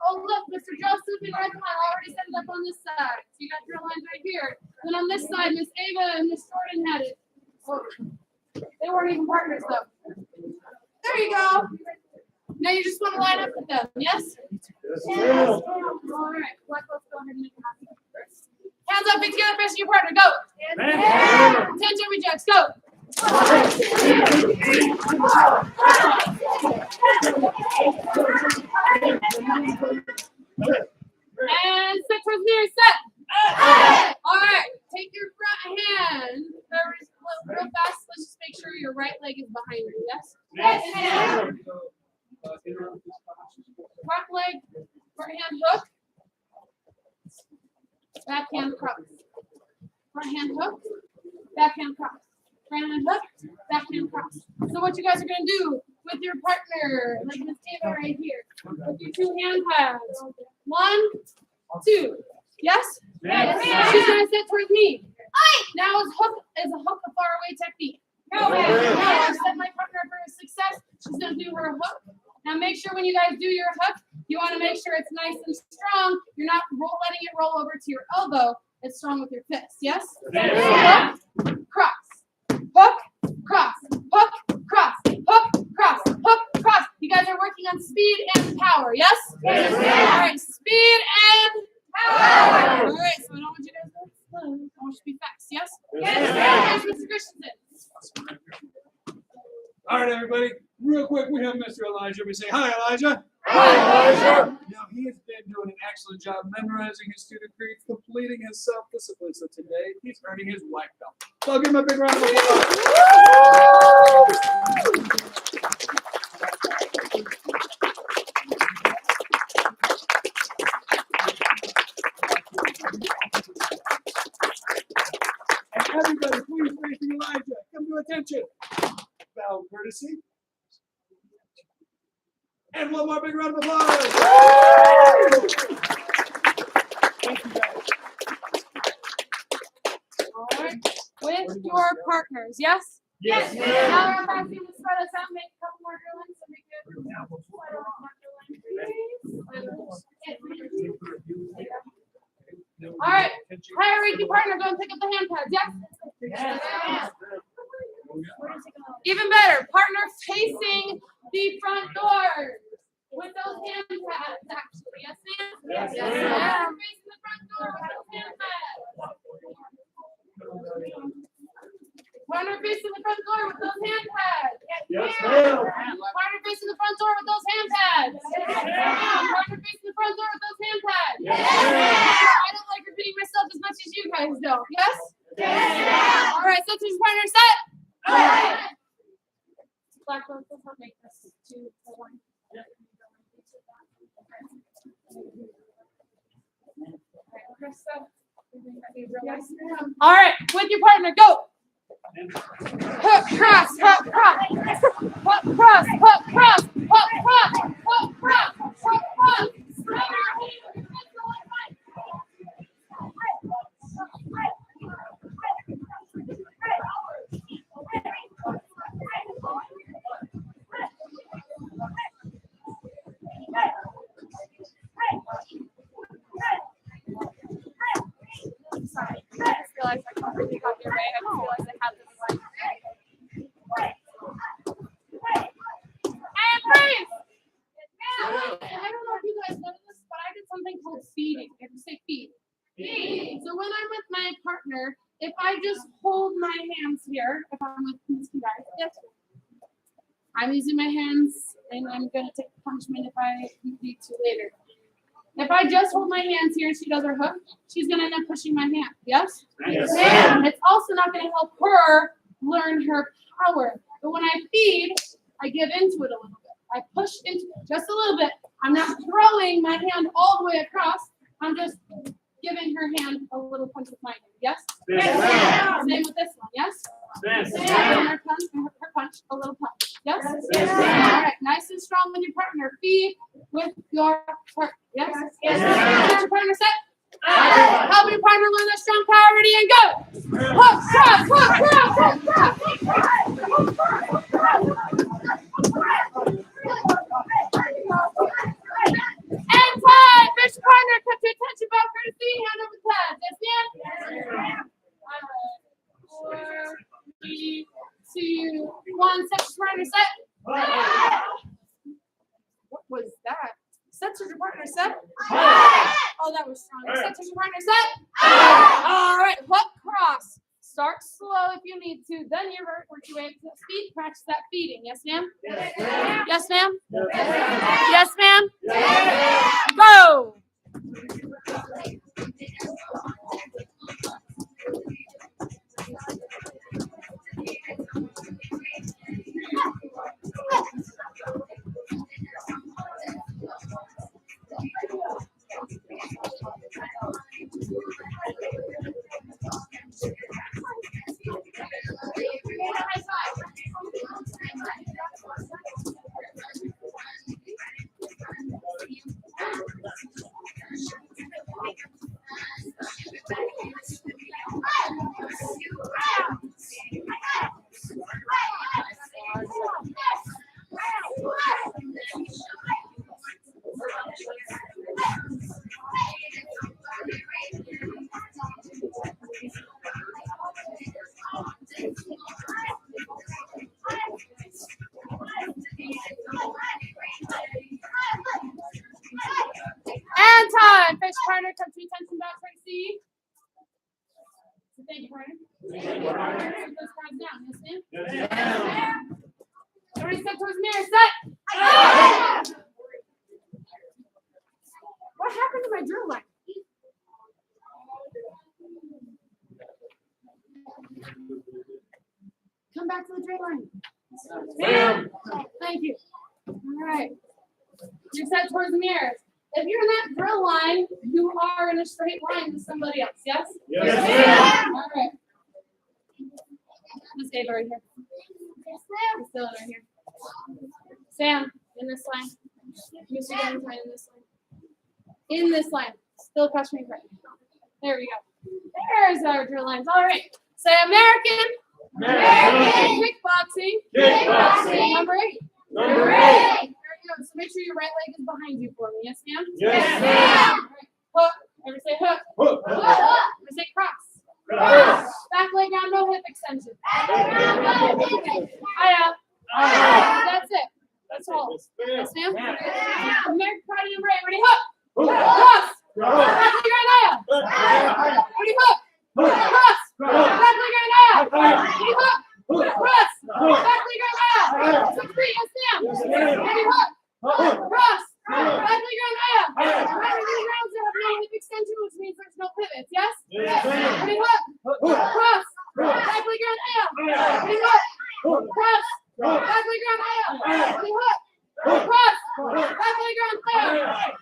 oh look, Mr. Joseph and Red already set it up on this side. So you got drill lines right here. Then on this side, Miss Ava and Miss Jordan had it. Oh, they weren't even partners though. There you go. Now you just want to line up with them, yes? Yes. All right, let's go ahead and make it happen first. Hands up, feet together, face your partner, go. Attention, rejects, go. And set towards mirror, set. All right, take your front hand. Real fast, let's just make sure your right leg is behind you, yes? Front leg, front hand hook. Back hand cross. Front hand hook, back hand cross. Front hand hook, back hand cross. So what you guys are going to do with your partner, like Miss Ava right here, with your 2 hand pads. 1, 2. Yes? Yes. She's going to sit towards me. Now is a hook a far away technique. No. I set my partner up for success. She's going to do her hook. Now make sure when you guys do your hook, you want to make sure it's nice and strong. You're not letting it roll over to your elbow. It's strong with your fist. Yes? Hook, cross. Hook, cross. Hook, cross. Hook, cross. Hook, cross. You guys are working on speed and power. Yes? Yes. All right. Speed and power. All right. So I don't want you guys to go slow. I want you to be fast. Yes? Yes. Mr. Christensen. All right, everybody. Real quick, we have Mr. Elijah. We say, hi, Elijah. Hi, Elijah. Now, he has been doing an excellent job memorizing his student creeds, completing his self-discipline. So today, he's earning his white belt. So I'll give him a big round of applause. And everybody, please facing Elijah. Come to attention. Bow courtesy. And one more big round of applause. Thank you, guys. All right. With your partners. Yes? Yes, Now ma'am. we're back to spread us out, make a couple more drill lines, so make it. All right. Hierarchy partner, go and pick up the hand pads. Yes? Yes. Even better, partner facing the front door with those hand pads, actually. Yes, ma'am? Yes, ma'am. Partner facing the front door with those hand pads. Partner facing the front door with those hand pads. Yes, ma'am. Partner facing the front door with those hand pads. Partner facing the front door with those hand pads. I don't like repeating myself as much as you guys don't. Yes? All right, so team partner set. Black belt, let's not make this 2 for 1. All right, with your partner, go. Hook, cross, hook, cross. Hook, cross, hook, cross, hook, cross, hook, cross, hook, cross. Sorry, I just realized I completely got your way. I just realized I had this one. And freeze! I don't know if you guys know this, but I did something called feeding. You have to say feed. Feed. So when I'm with my partner, if I just hold my hands here, if I'm with Miss guys, yes, I'm using my hands, and I'm gonna take punishment if I need to later. If I just hold my hands here and she does her hook, she's gonna end up pushing my hand. Yes? Yes. It's also not gonna help her learn her power. But when I feed, I give into it a little bit. I push into it just a little bit. I'm not throwing my hand all the way across. I'm just giving her hand a little punch with my hand. Yes? Yes. Same with this one. Yes? Yes. Giving her punch, a little punch. Yes? Yes. All right. Nice and strong with your partner. Feed with your partner. Yes? Yes. Is your partner set? Help your partner learn that strong power. Ready and go. Hook, cross, hook, cross, hook, cross. And time. Fish partner, cut your attention back for the feet. Hand over the pads. Yes, ma'am? All right. 4, 3, 2, 1. Set your partner set. What was that? Set your partner set. Oh, that was strong. Set your partner set. All right. Hook cross. Start slow if you need to. Then you work your way up to speed. Practice that feeding. Yes, ma'am? Yes, ma'am? Yes, ma'am? Go! And time. Fish partner, come to attention back, Tracy. So thank you, partner. Put those cards down. Yes, ma'am? Everybody step towards the mirror. Set. What happened to my drill line? Come back to the drill line. Ma'am. Thank you. All right. You're set towards the mirrors. If you're in that drill line, you are in a straight line with somebody else, yes? Yes, ma'am. All right. Miss Ava right here. Yes, ma'am. Still right here. Sam, in this line. Mr. Valentine, in this line. In this line. Still across from me. There we go. There's our drill lines. All right. Say American. American. Kickboxing. Kickboxing. Number 8. Number 8. There you go. So make sure your right leg is behind you for me. Yes, ma'am? Yes, ma'am. All right. Hook. Everybody say hook. Hook. Everybody say cross. Cross. Back leg down, no hip extension. Yes, Hiya. That's it. That's all. ma'am. Yes, ma'am? American Party number 8. Ready? Hook. Cross. Back leg right now. Ready? Hook. Cross. Back leg right now. Ready? Hook. Cross. Back leg right now. 6 feet. Yes, ma'am. Ready? Hook. Cross. Back leg right now. Right leg rounds that have no hip extension, which means there's no pivots. Yes? Yes, ma'am. Ready? Hook. Cross. Back leg right now. Ready? Hook. Cross. Back leg right now. Ready? Hook. Cross. Back leg right now.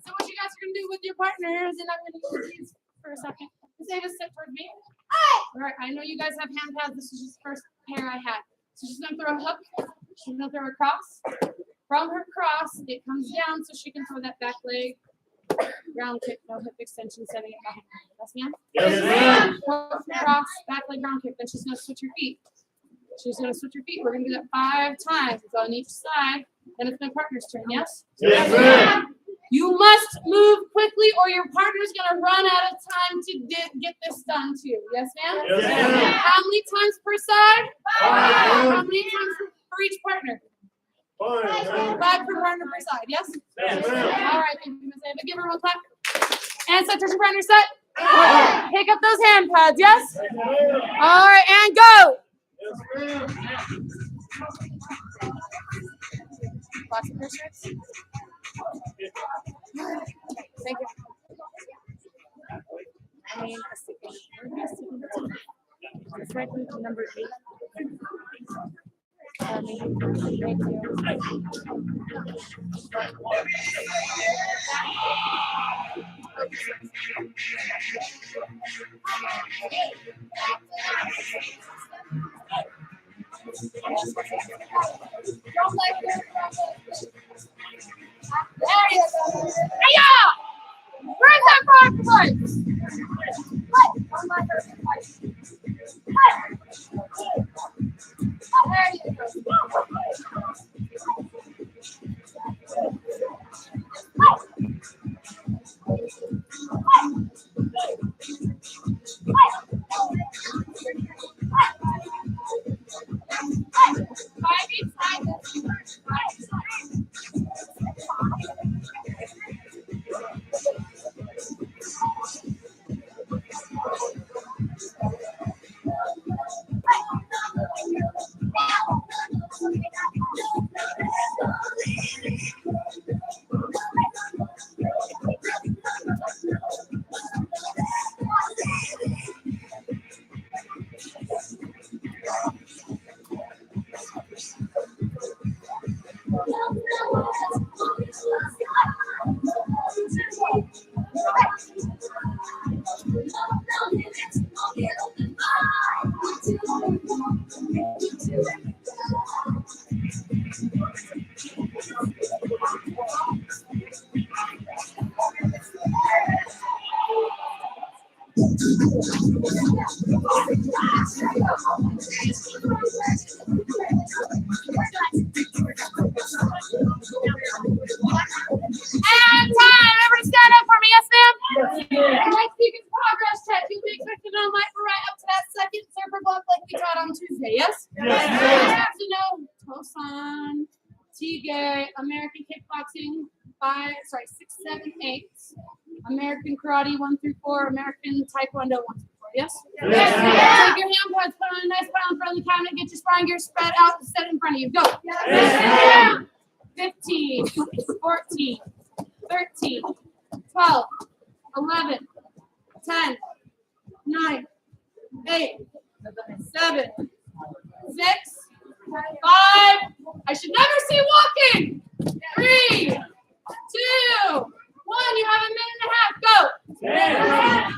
So what you guys are gonna do with your partners, and I'm gonna use these for a second. Just say just sit toward me. All right. I know you guys have hand pads. This is just the first pair I had. So she's gonna throw a hook. She's gonna throw a cross. From her cross, it comes down so she can throw that back leg. Ground kick, no hip extension, setting it behind her. Yes, ma'am? Yes, ma'am. Hook, cross, back leg, ground kick. Then she's gonna switch her feet. She's gonna switch her feet. We're gonna do that 5 times. It's on each side. Then it's my partner's turn. Yes? Yes, ma'am. You must move quickly, or your partner's gonna run out of time to get this done too. Yes, ma'am? Yes, ma'am. How many times per side? 5. How many times for each partner? 5. 5 per partner per side. Yes? Yes, ma'am. All right. but give her one clap. And set, touch your partner, set. Pick up those hand pads, yes? All right, and go. Last pair strips. Thank you. I mean, it's right from number 8. Thank you. Don't let her There you go. Hey-ya! Where's that frog foot? Don't let her There you go. And time. Everybody stand up for me, yes, ma'am? Next speaker's progress check. You'll be expected on my right up to that second server block like we taught on Tuesday, yes? Yes. You have to know Tosan, Tige, American kickboxing, 6, 7, 8, American karate 1 through 4, American taekwondo 1 through 4, yes? Yes. Take your hand pads, put on a nice pile in front of the cabinet, get your sparring gear spread out and set in front of you. Go. Yes. 15, 14, 13, 12, 11, 10, 9, 8, 7, 6, 5. I should never see walking. 3, 2, 1. You have a minute and a half. Go. Yeah.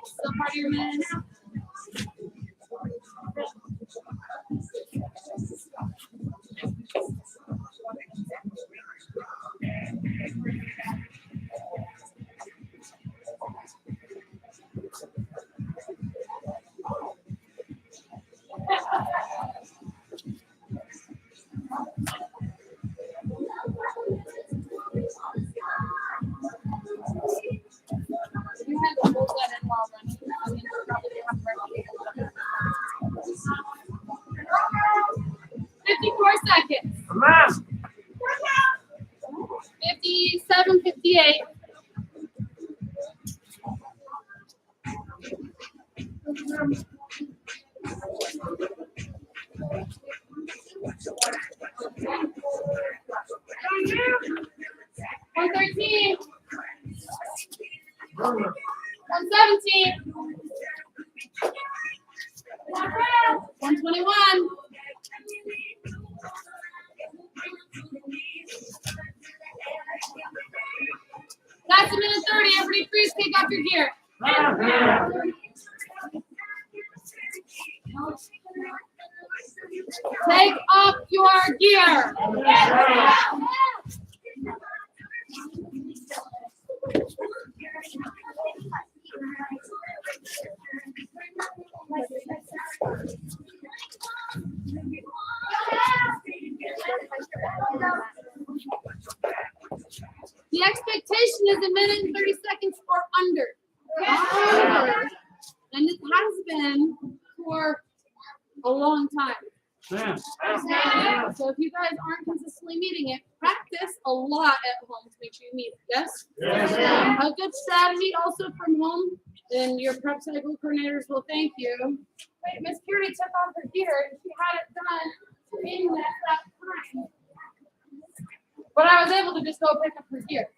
Still part of your minute and a half. You had to hold that in while running. I mean, you probably have running. 54 seconds. 57, 58. One 13. 117. 121. That's a minute 30. Everybody freeze, take off your gear. Take off your gear. The expectation is a minute and 30 seconds or under. And it has been for a long time. So if you guys aren't consistently meeting it, practice a lot at home to make sure you meet it. Yes? A good strategy also from home, and your prep cycle coordinators will thank you. Wait, Miss Curie took off her gear and she had it done in that time. But I was able to just go pick up her gear.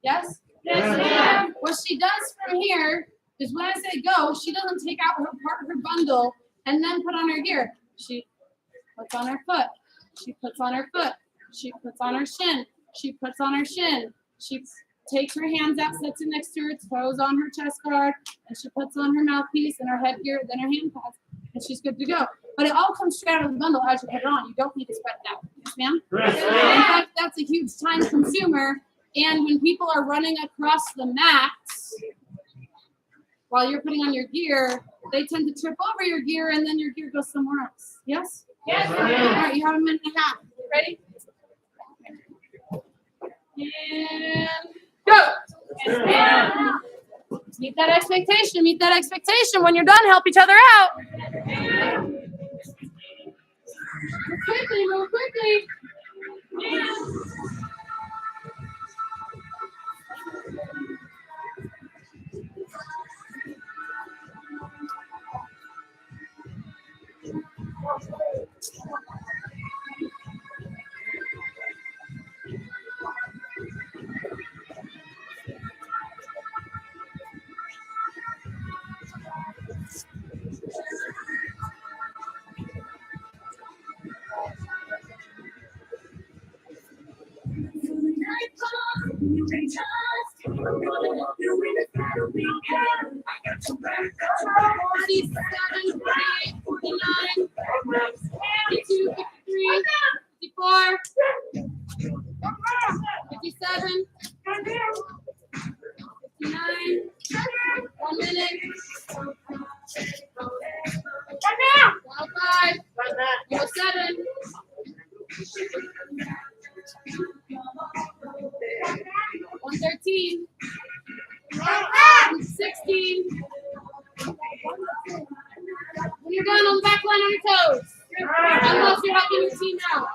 Yes? Yes. What she does from here is when I say go, she doesn't take out her part of her bundle and then put on her gear. She puts on her foot. She puts on her foot. She puts on her shin. She puts on her shin. She takes her hands out, sets it next to her toes on her chest guard, and she puts on her mouthpiece and her headgear, then her hand pads, and she's good to go. But it all comes straight out of the bundle as you put it on. You don't need to spread it out. Yes, ma'am? In fact, that's a huge time consumer. And when people are running across the mats while you're putting on your gear, they tend to trip over your gear and then your gear goes somewhere else. Yes? Yes. All right, you have a minute and a half. Ready? And go. Yes, ma'am. Meet that expectation. Meet that expectation. When you're done, help each other out. Move quickly. Move quickly. When you're done on the back line on your toes, unless you're helping your team out.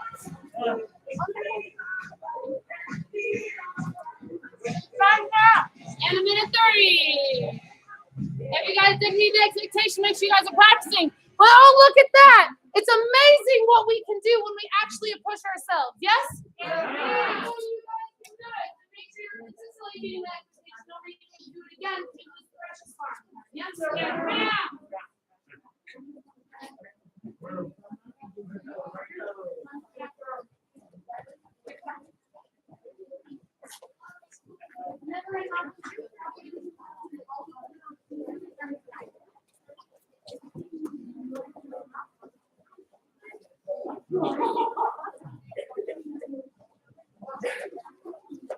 And a minute 30. If you guys didn't meet the expectation, make sure you guys are practicing. Well, oh, look at that. It's amazing what we can do when we actually push ourselves. Yes? Yeah. So you guys can do it. Make sure you're consistently meeting that expectation. Don't make you do it again. Keep this precious part. Yes? Yeah.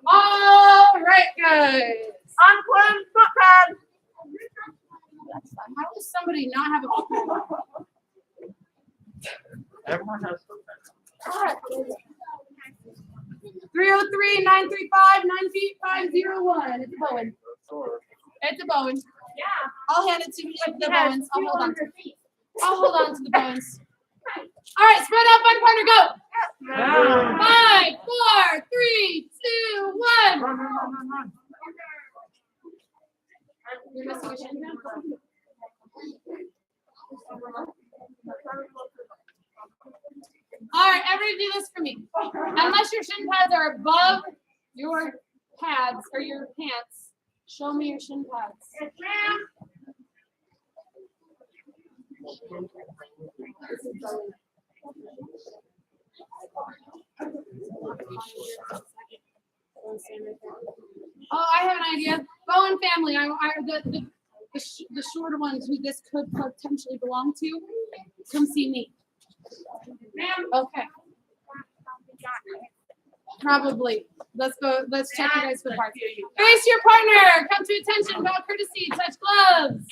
All right, guys. Unclaimed foot pad. How does somebody not have a foot pad? Everyone has foot pads. All right. 303-935-9501. It's a Bowen. It's a Bowen. Yeah. I'll hand it to the Bowens. I'll hold on to it. I'll hold on to the Bowens. All right, spread out, fun partner, go. 5, 4, 3, 2, 1. You're missing a shin pad? All right, everybody do this for me. Unless your shin pads are above your pads or your pants, show me your shin pads. Yes, ma'am. Oh, I have an idea. Bowen family, the shorter ones who this could potentially belong to, come see me. Okay. Probably. Let's go. Let's check you guys for parts. Face your partner. Come to attention. Bow courtesy. Touch gloves.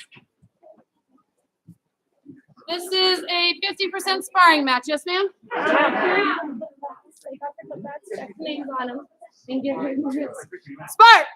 This is a 50% sparring match. Yes, ma'am? check names on them, and give him his spark.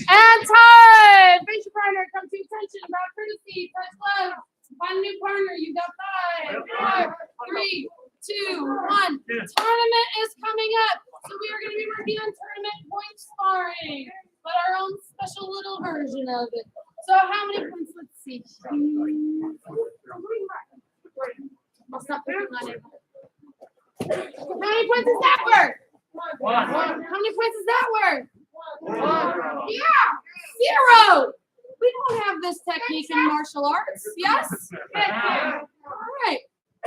And time! Face your partner, come to attention, about courtesy, touch gloves. Find a new partner, you got 5, 4, 3, 2, 1. Tournament is coming up. So we are going to be working on tournament point sparring, but our own special little version of it. So how many points? Let's see. I'll stop picking on it. How many points is that worth? How many points is that worth? Yeah, 0. We don't have this technique in martial arts. Yes? All right.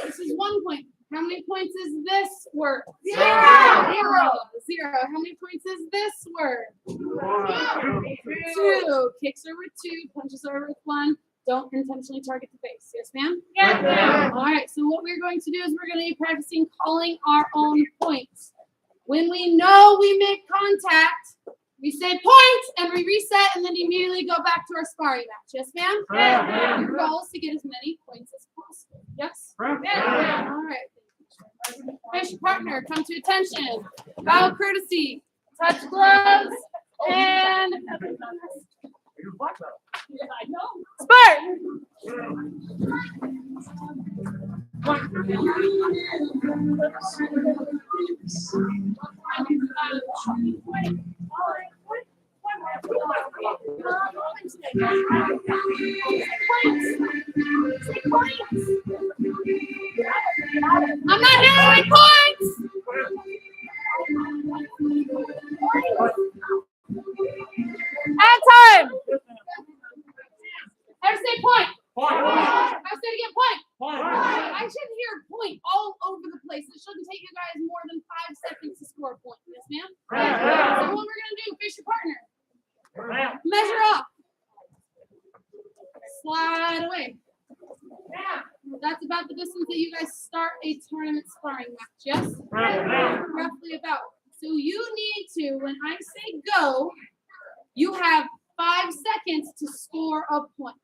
This is 1 point. How many points is this worth? 0. 0. How many points is this worth? 2. Kicks are with 2. Punches are with 1. Don't intentionally target the face. Yes, ma'am? Yes, ma'am. All right. So what we're going to do is we're going to be practicing calling our own points. When we know we make contact, we say points and we reset and then immediately go back to our sparring match. Yes, ma'am? Yes. Your goal is to get as many points as possible. Yes? Yes. All right. Face your partner, come to attention. Bow courtesy, touch gloves, and I'm not hearing points. At time. Everybody say point. I said again point. I shouldn't hear point all over the place. It shouldn't take you guys more than 5 seconds to score a point. Yes, ma'am? So what we're going to do, face your partner. Measure up. Slide away. That's about the distance that you guys start a tournament sparring match, yes? Roughly about. So you need to, when I say go, you have 5 seconds to score a point.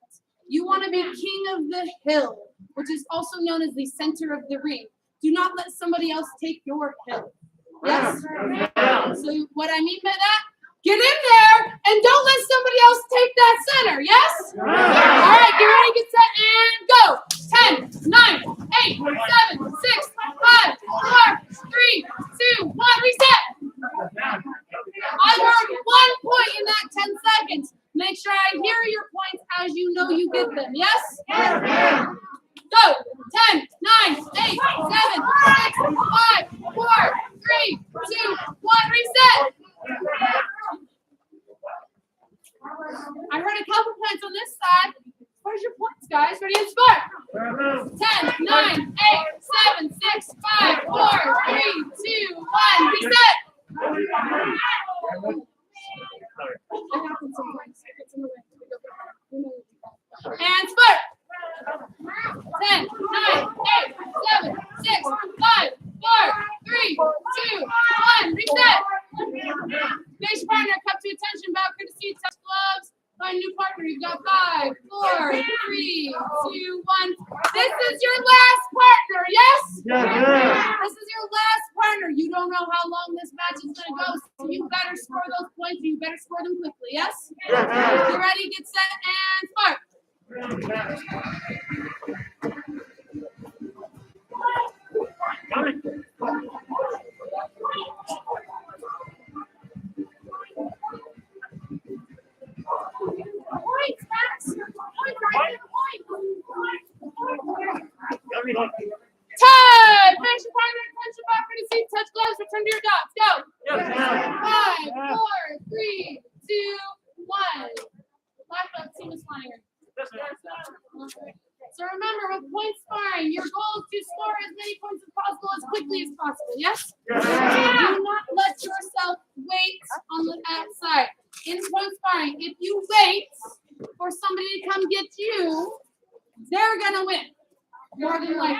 You want to be king of the hill, which is also known as the center of the ring. Do not let somebody else take your hill. Yes? So what I mean by that, get in there and don't let somebody else take that center. Yes? All right, get ready, get set, and go. 10, 9, 8, 7, 6, 5, 4, 3, 2, 1, reset. I earned 1 point in that 10 seconds. Make sure I hear your points as you know you get them. Yes? Go. 10, 9, 8, 7, 6, 5, 4, 3, 2, 1, reset. I heard a couple points on this side. Where's your points, guys? Ready and start. 10, 9, 8, 7, 6, 5, 4, 3, 2, 1, reset. It happens sometimes. It's in the way. And start. 10, 9, 8, 7, 6, 5, 4, 3, 2, 1, reset. Face your partner, come to attention, bow courtesy, touch gloves. Find a new partner. You've got 5, 4, 3, 2, 1. This is your last partner, yes? This is your last partner. You don't know how long this match is going to go, so you better score those points. You better score them quickly, yes? Get ready, get set, and start. Go. 5, 4, 3, 2, 1. Black belt team is flying. So remember, with point sparring, your goal is to score as many points as possible as quickly as possible. Yes? Do not let yourself wait on the outside. In point sparring, if you wait for somebody to come get you, they're gonna win. More than likely.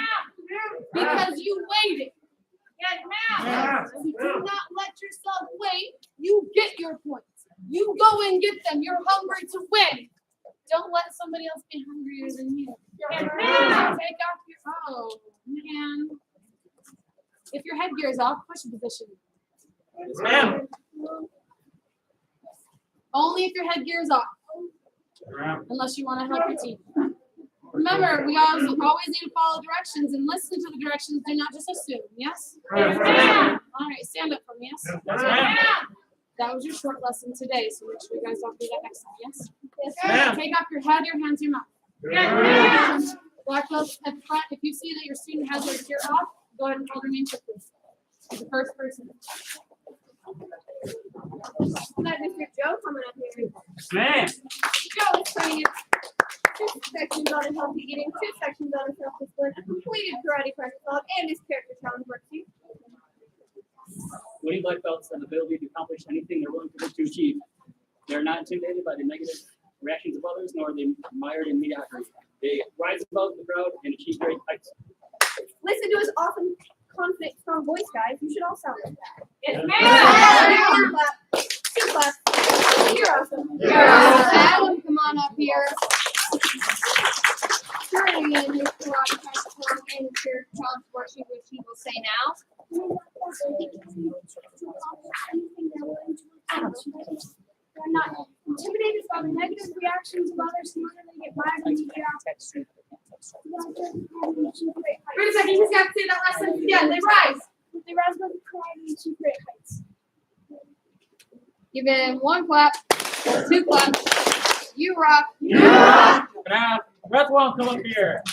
Because you waited. So do not let yourself wait. You get your points. You go and get them. You're hungry to win. Don't let somebody else be hungrier than you. Take off your, oh man. If your headgear is off, push position. Yes, ma'am. Only if your headgear is off. Unless you want to help your team. Remember, we always need to follow directions and listen to the directions. Do not just assume. Yes? Yes, ma'am. All right, stand up for me. Yes? Yes, ma'am. That was your short lesson today, so make sure you guys don't do that next time. Yes? Yes, ma'am. Take off your head, your hands, your mouth. Yes, Black belts at the front. If you see that your student has their gear off, go ahead and call their name quickly. The first person. Let Mr. Joe coming up here. ma'am. Joe is turning it 2 sections on healthy eating, 2 sections on self-discipline, a completed karate practice log, and his character challenge worksheet. Winning black belts have the ability to accomplish anything they're willing to work to achieve. They are not intimidated by the negative reactions of others, nor are they mired in mediocrity. They rise above the crowd and achieve great heights. Listen to his often confident, strong voice, guys. You should all sound like that. Yes, One clap. 2 claps. You're awesome. Adam, come on up here. Turning in his karate practice log and his character challenge worksheet, which he will say now. They're not intimidated by the negative reactions of others, nor do they get mired in mediocrity. Wait a second, he's got to say that last sentence again. They rise. They rise above the crowd and achieve great heights. Give him 1 clap, 2 claps. You rock. Now, Breath One, come up here.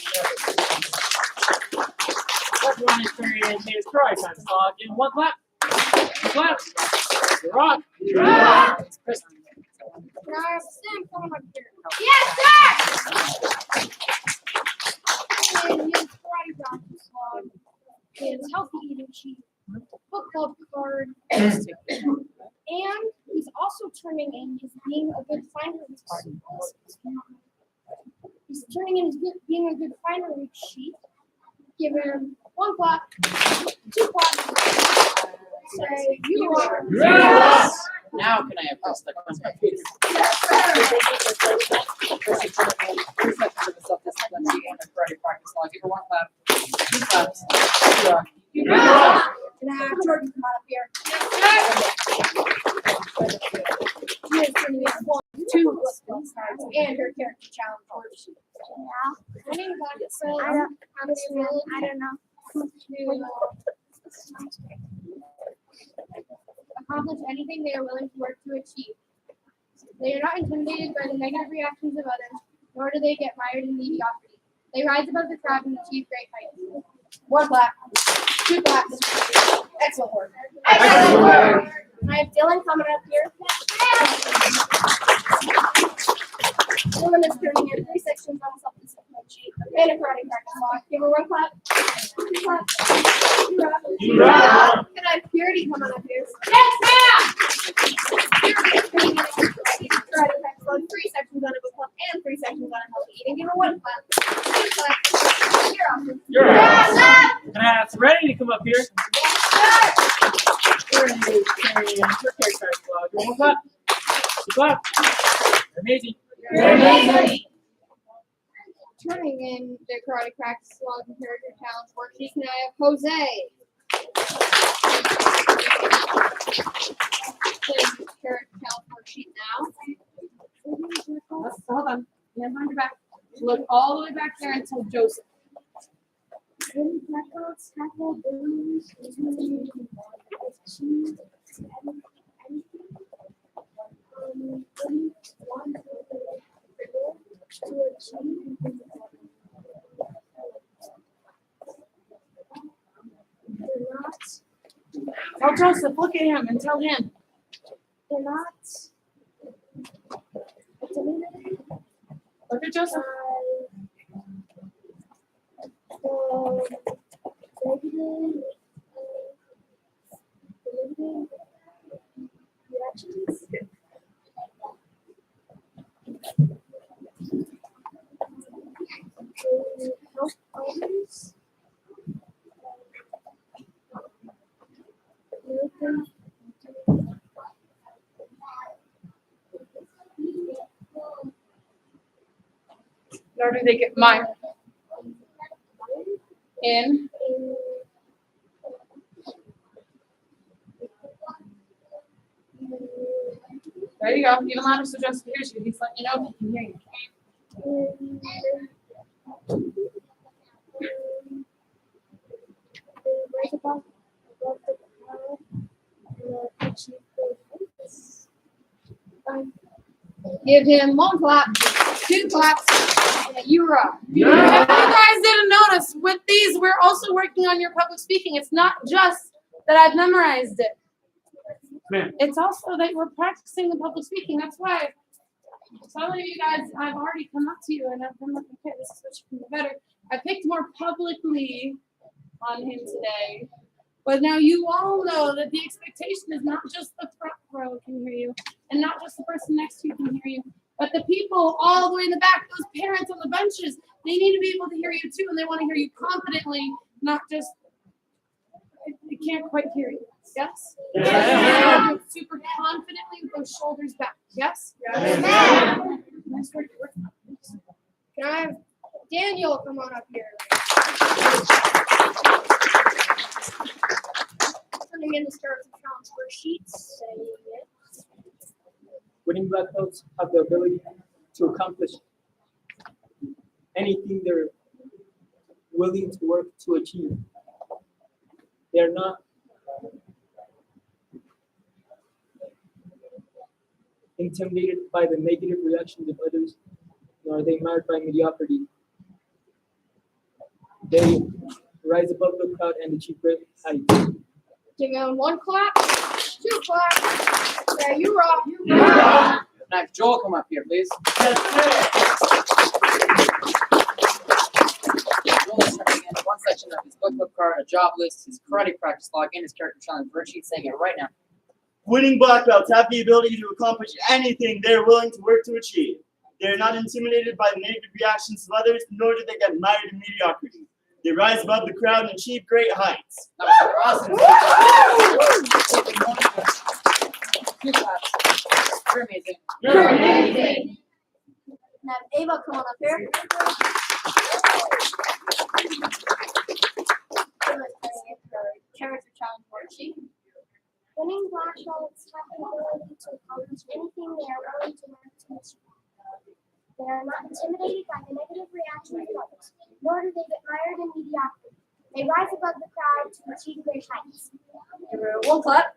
Breath One experience is karate practice log. Give him 1 clap. 2 claps. You rock. It's Chris. Can I have Sam coming up here? Yes, sir! And his karate practice log, his healthy eating sheet, book club card, and he's also turning in his being a good finder of his He's turning in his being a good finder of his sheet. Give him 1 clap, 2 claps. Say you are. Yes! Now can I have this? Like, on my face? Karate practice log. Give her 1 clap. 2 claps. You rock. Can I have Jordan come on up here? He is turning in 1, 2 cards and her character challenge worksheet. I think that's I don't know. Accomplish anything they are willing to work to achieve. They are not intimidated by the negative reactions of others, nor do they get mired in mediocrity. They rise above the crowd and achieve great heights. 1 clap, 2 claps. Excellent work. Excellent work. I have Dylan coming up here. Dylan is turning in 3 sections on a self-discipline sheet and a karate practice log. Give her 1 clap, 2 claps. You rock. Can I have Purity coming up here? Yes, ma'am! Purity is turning in karate practice log, 3 sections on a book club and 3 sections on a healthy eating. Give her 1 clap, 2 claps. You're awesome. You're awesome. Can I have Serenity to come up here? Serenity is carrying your character practice log. Give her 1 clap. 2 claps. You're amazing. You're amazing. Turning in the karate practice log and character challenge worksheet, now I have Jose. His character challenge worksheet now. Hold on. Hands behind your back. Look all the way back there until Joseph. Tell Joseph, look at him and tell him. They're not intimidated Look at Joseph. by the negative reactions. To help others. Nor do they get mired in. There you go. You don't have to suggest it hears you. He's letting you know if he can hear you. Give him 1 clap, 2 claps, and you rock. If you guys didn't notice, with these, we're also working on your public speaking. It's not just that I've memorized it. Ma'am. It's also that we're practicing the public speaking. That's why some of you guys, I've already come up to you and I've been like, okay, this is what you can do better. I picked more publicly on him today. But now you all know that the expectation is not just the front row can hear you, and not just the person next to you can hear you, but the people all the way in the back, those parents on the benches, they need to be able to hear you too, and they want to hear you confidently, not just, they can't quite hear you. Yes? Yes. Do it super confidently with those shoulders back. Yes? Yes. Nice work. Can I have Daniel come on up here? Turning in the stars and challenge worksheets, saying it. Winning black belts have the ability to accomplish anything they're willing to work to achieve. They're not intimidated by the negative reactions of others, nor are they marred by mediocrity. They rise above the crowd and achieve great heights. Give him 1 clap, 2 claps. Yeah, you rock. Now, Joel, come up here, please. Joel is turning in one section of his book club card, a job list, his karate practice log, and his character challenge worksheet, saying it right now. Winning black belts have the ability to accomplish anything they are willing to work to achieve. They are not intimidated by the negative reactions of others, nor do they get mired in mediocrity. They rise above the crowd and achieve great heights. That was awesome. Two claps. You're amazing. You're amazing. Now, Ava, come on up here. Character challenge worksheet. Winning black belts have the ability to accomplish anything they are willing to work to achieve. They are not intimidated by the negative reactions of others, nor do they get mired in mediocrity. They rise above the crowd to achieve great heights. Give her 1 clap,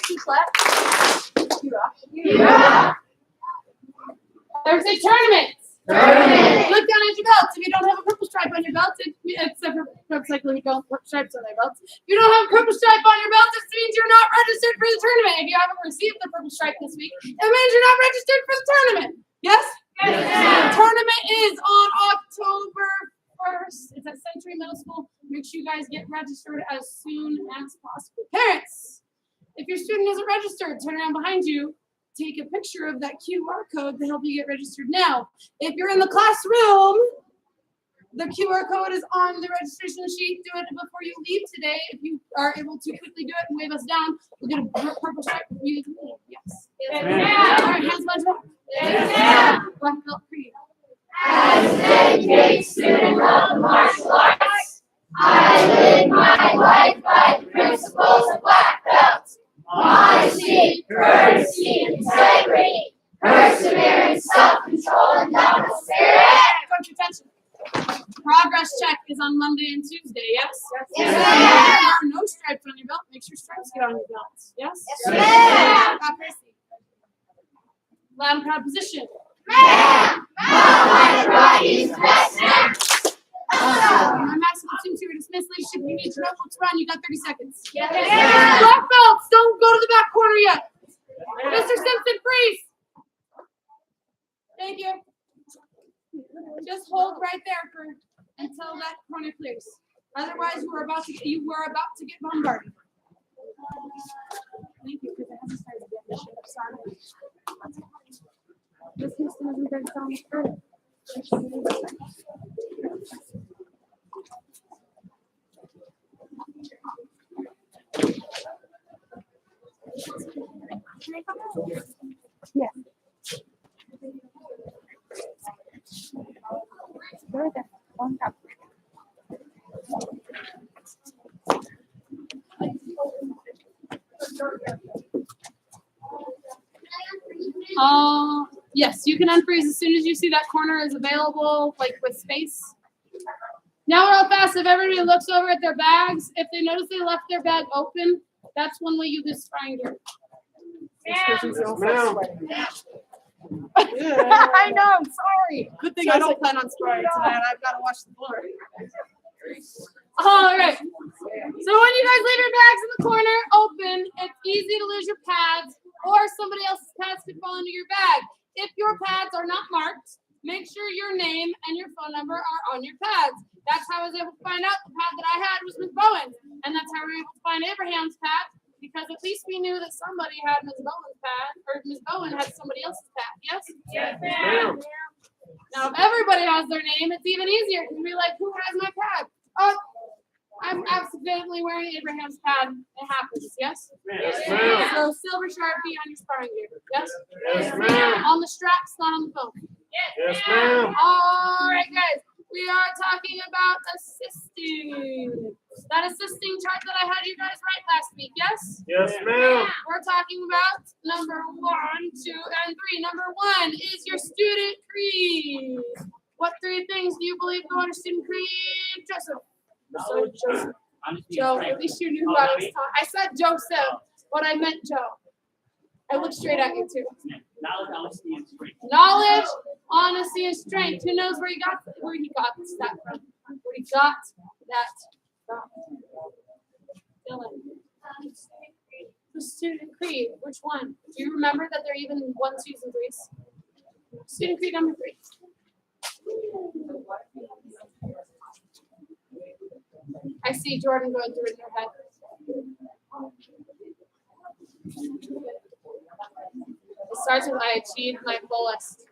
2 claps. You rock. There's a tournament. Look down at your belts. If you don't have a purple stripe on your belt, except for cycling, you don't put stripes on their belts. If you don't have a purple stripe on your belt, this means you're not registered for the tournament. If you haven't received the purple stripe this week, it means you're not registered for the tournament. Yes? The tournament is on October 1st. It's at Century Middle School. Make sure you guys get registered as soon as possible. Parents, if your student isn't registered, turn around behind you. Take a picture of that QR code to help you get registered now. If you're in the classroom, the QR code is on the registration sheet. Do it before you leave today. If you are able to quickly do it and wave us down, we'll get a purple stripe for you to leave. Yes. All right, hands on top. Black belt for you. As a dedicated student of the martial arts, I live my life by the principles of black belts. Honesty, courtesy, integrity, perseverance, self-control, and noble spirit. Got your attention. Progress check is on Monday and Tuesday, yes? Yes, If ma'am. there are no stripes on your belt, make sure stripes get on your belts. Yes? Yes, ma'am. Accuracy. Loud and proud position. Ma'am, my right is best man. I'm asking the students who are dismissed. Leadership, you need to know what's run. You got 30 seconds. Yeah. Black belts, don't go to the back corner yet. Mr. Simpson, freeze. Thank you. Just hold right there until that corner clears. Otherwise, you were about to get bombarded. Thank you, because it hasn't started yet. I should have started. This Houston hasn't been so much further. Yeah. Right there. One cup. Yes, you can unfreeze as soon as you see that corner is available, like with space. Now real fast, if everybody looks over at their bags, if they notice they left their bag open, that's one way you lose frying gear. I know, sorry. Good thing I don't plan on spraying tonight. I've got to wash the floor. All right. So when you guys leave your bags in the corner open, it's easy to lose your pads, or somebody else's pads could fall into your bag. If your pads are not marked, make sure your name and your phone number are on your pads. That's how I was able to find out the pad that I had was Ms. Bowen's. And that's how we were able to find Abraham's pad, because at least we knew that somebody had Ms. Bowen's pad, or Ms. Bowen had somebody else's pad. Yes? Yes, ma'am. Now, if everybody has their name, it's even easier. You can be like, who has my pad? Oh, I'm accidentally wearing Abraham's pad. It happens, yes? Yes, ma'am. So silver Sharpie on your sparring gear, yes? Yes, ma'am. On the straps, not on the phone. Yes, ma'am. All right, guys. We are talking about assisting. That assisting chart that I had you guys write last week, yes? Yes, ma'am. We're talking about number 1, 2, and 3. Number 1 is your student creed. What 3 things do you believe go under student creed, Joseph? Knowledge, Joseph. honesty, Joe, and at least you knew who I was talking. I said Joseph, but I meant Joe. I looked straight at you too. knowledge, honesty, and strength. Knowledge, honesty, and strength. Who knows where he got that from? Where he got that from? Dylan. The student creed. Which one? Do you remember that there are even 1, 2s, and 3s? Student creed number 3. I see Jordan going through it in her head. It starts with I achieved my fullest.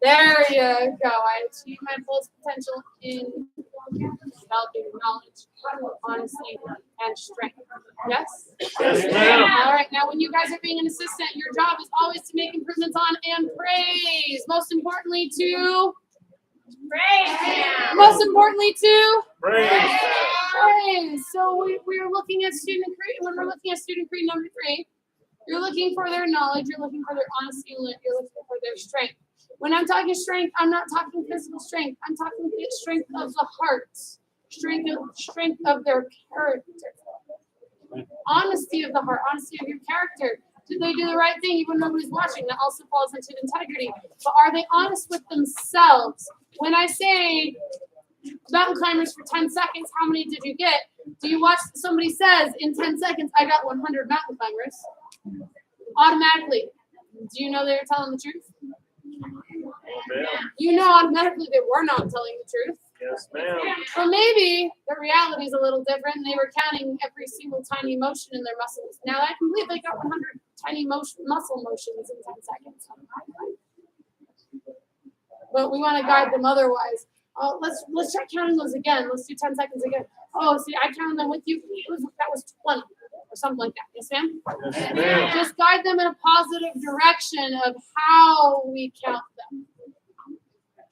There you go. I achieved my fullest potential in developing knowledge, honesty, and strength. Yes? Yes, ma'am. All right. Now, when you guys are being an assistant, your job is always to make improvements on and praise. Most importantly, to praise. Most importantly, to Praise. praise. So we're looking at student creed. When we're looking at student creed number 3, you're looking for their knowledge, you're looking for their honesty, you're looking for their strength. When I'm talking strength, I'm not talking physical strength. I'm talking the strength of the heart, strength of their character, honesty of the heart, honesty of your character. Did they do the right thing even when nobody's watching? That also falls into integrity. But are they honest with themselves? When I say mountain climbers for 10 seconds, how many did you get? Do you watch somebody says in 10 seconds, I got 100 mountain climbers? Automatically. Do you know they were telling the truth? Ma'am. You know automatically they were not telling the truth. Yes, ma'am. Or maybe the reality is a little different and they were counting every single tiny motion in their muscles. Now I can believe they got 100 tiny muscle motions in 10 seconds. But we want to guide them otherwise. Oh, let's try counting those again. Let's do 10 seconds again. Oh, see, I counted them with you. That was 20 or something like that. Yes, ma'am? Yes, ma'am. Just guide them in a positive direction of how we count them.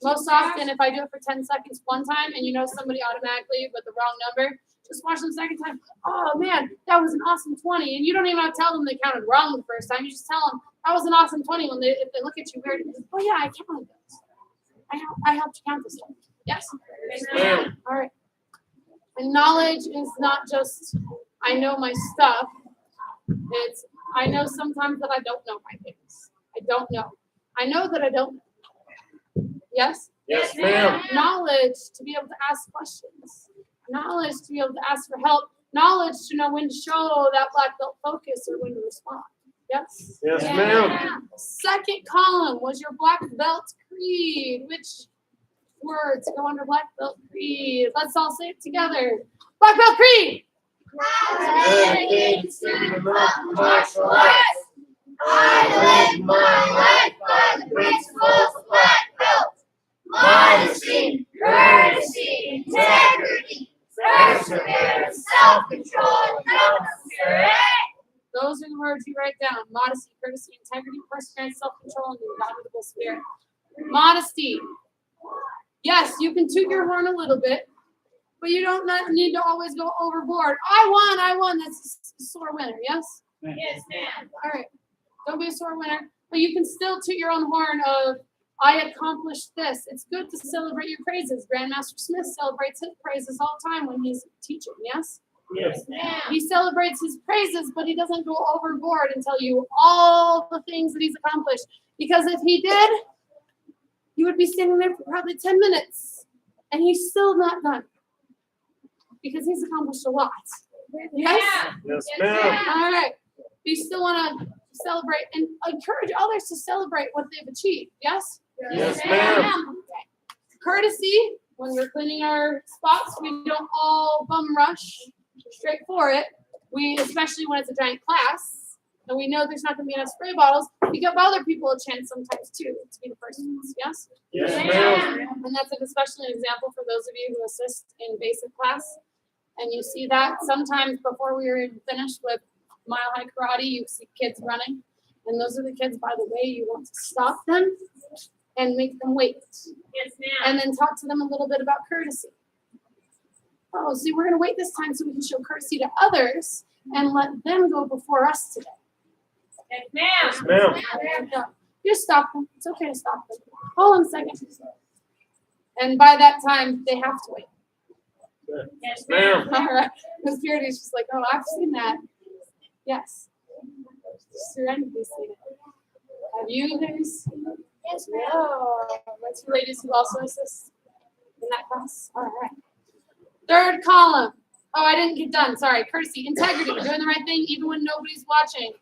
Most often, if I do it for 10 seconds one time and you know somebody automatically with the wrong number, just watch them the second time. Oh, man, that was an awesome 20. And you don't even have to tell them they counted wrong the first time. You just tell them, that was an awesome 20 if they look at you weird. Oh, yeah, I counted those. I helped you count this time. Yes? Yes, ma'am. All right. And knowledge is not just, I know my stuff. It's, I know sometimes that I don't know my things. I don't know. I know that I don't know. Yes? Yes, ma'am. Knowledge to be able to ask questions. Knowledge to be able to ask for help. Knowledge to know when to show that black belt focus or when to respond. Yes? Yes, ma'am. Second column was your black belt creed. Which words go under black belt creed? Let's all say it together. Black belt creed. Dedicated to the martial arts. I live my life by the principles of black belt. Modesty, courtesy, integrity, perseverance, self-control, and self-respect. Those are the words you write down. Modesty, courtesy, integrity, perseverance, self-control, and the indomitable spirit. Modesty. Yes, you can toot your horn a little bit, but you don't need to always go overboard. I won. That's a sore winner, yes? Yes, ma'am. All right. Don't be a sore winner, but you can still toot your own horn of, I accomplished this. It's good to celebrate your praises. Grandmaster Smith celebrates his praises all the time when he's teaching, yes? Yes, Ma'am. He celebrates his praises, but he doesn't go overboard and tell you all the things that he's accomplished. Because if he did, you would be standing there for probably 10 minutes, and he's still not done. Because he's accomplished a lot. Yes? yes, ma'am. All right. You still want to celebrate and encourage others to celebrate what they've achieved. Yes? Yes, ma'am. Okay. Courtesy, when we're cleaning our spots, we don't all bum rush straight for it. We, especially when it's a giant class, and we know there's not going to be enough spray bottles, we give other people a chance sometimes too to be the first ones. Yes? Yes, ma'am. And that's especially an example for those of you who assist in basic class. And you see that sometimes before we were even finished with Mile High Karate, you see kids running. And those are the kids, by the way, you want to stop them and make them wait. Yes, ma'am. And then talk to them a little bit about courtesy. Oh, see, we're going to wait this time so we can show courtesy to others and let them go before us today. Yes, ma'am. Yes, ma'am. No, just stop them. It's okay to stop them. Hold on a second. And by that time, they have to wait. Yes, Ma'am. ma'am. All right. The spirit is just like, oh, I've seen that. Yes. Serenity's seen it. Have you guys seen it? Yes, ma'am. No. That's for ladies who also assist in that class. All right. Third column. Oh, I didn't get done. Sorry. Courtesy, integrity, doing the right thing even when nobody's watching.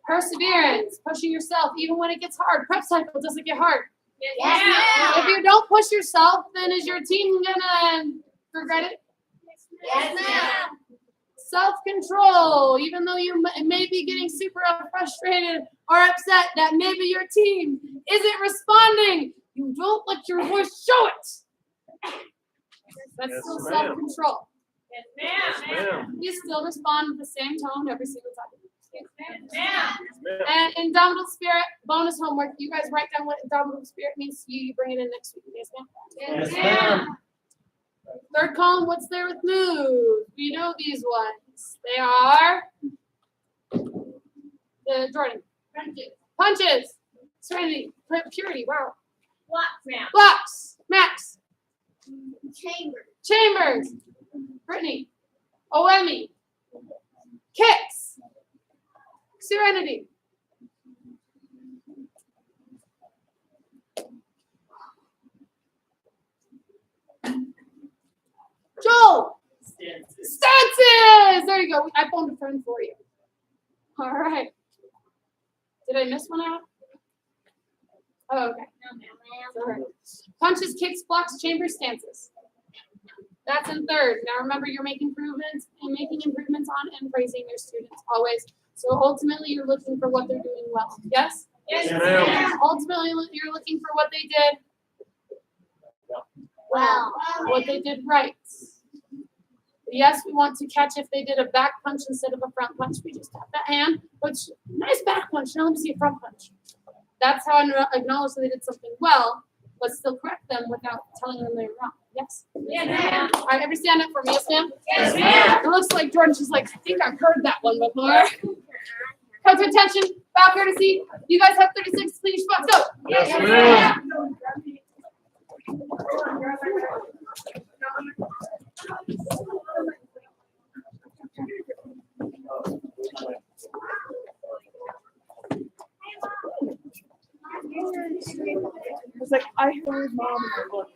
Perseverance, pushing yourself even when it gets hard. Prep cycle doesn't get hard. Yes, ma'am. If you don't push yourself, then is your team gonna regret it? Yes, ma'am. Self-control, even though you may be getting super frustrated or upset that maybe your team isn't responding, you don't let your voice show it. That's Yes, still ma'am. self-control. Yes, ma'am. Ma'am. You still respond with the same tone every single time. Yes, ma'am. Ma'am. And indomitable spirit, bonus homework. You guys write down what indomitable spirit means to you. You bring it in next week. Yes, ma'am? Yes, ma'am. Third column, what's there with move? We know these ones. They are the Jordan. Punches. Serenity. Purity. Wow. What, ma'am? Blocks. Max. Chamber. Chambers. Brittany. OME. Kicks. Serenity. Joel. Stances. There you go. I phoned a friend for you. All right. Did I miss one out? Oh, okay. Sorry. Punches, kicks, blocks, chambers, stances. That's in third. Now remember, you're making improvements on and praising your students always. So ultimately, you're looking for what they're doing well. Yes? Yes, ma'am. Ultimately, you're looking for what they did well, what they did right. Yes, we want to catch if they did a back punch instead of a front punch. We just tap that hand, which nice back punch. Now let me see a front punch. That's how I acknowledge that they did something well, but still correct them without telling them they were wrong. Yes? Yes, ma'am. All right, everybody stand up for me. Yes, ma'am? Yes, ma'am. It looks like Jordan, she's like, I think I've heard that one before. Come to attention, bow courtesy. You guys have 36, please, spots, go. Yes, ma'am. was like, I heard mom. And I looked.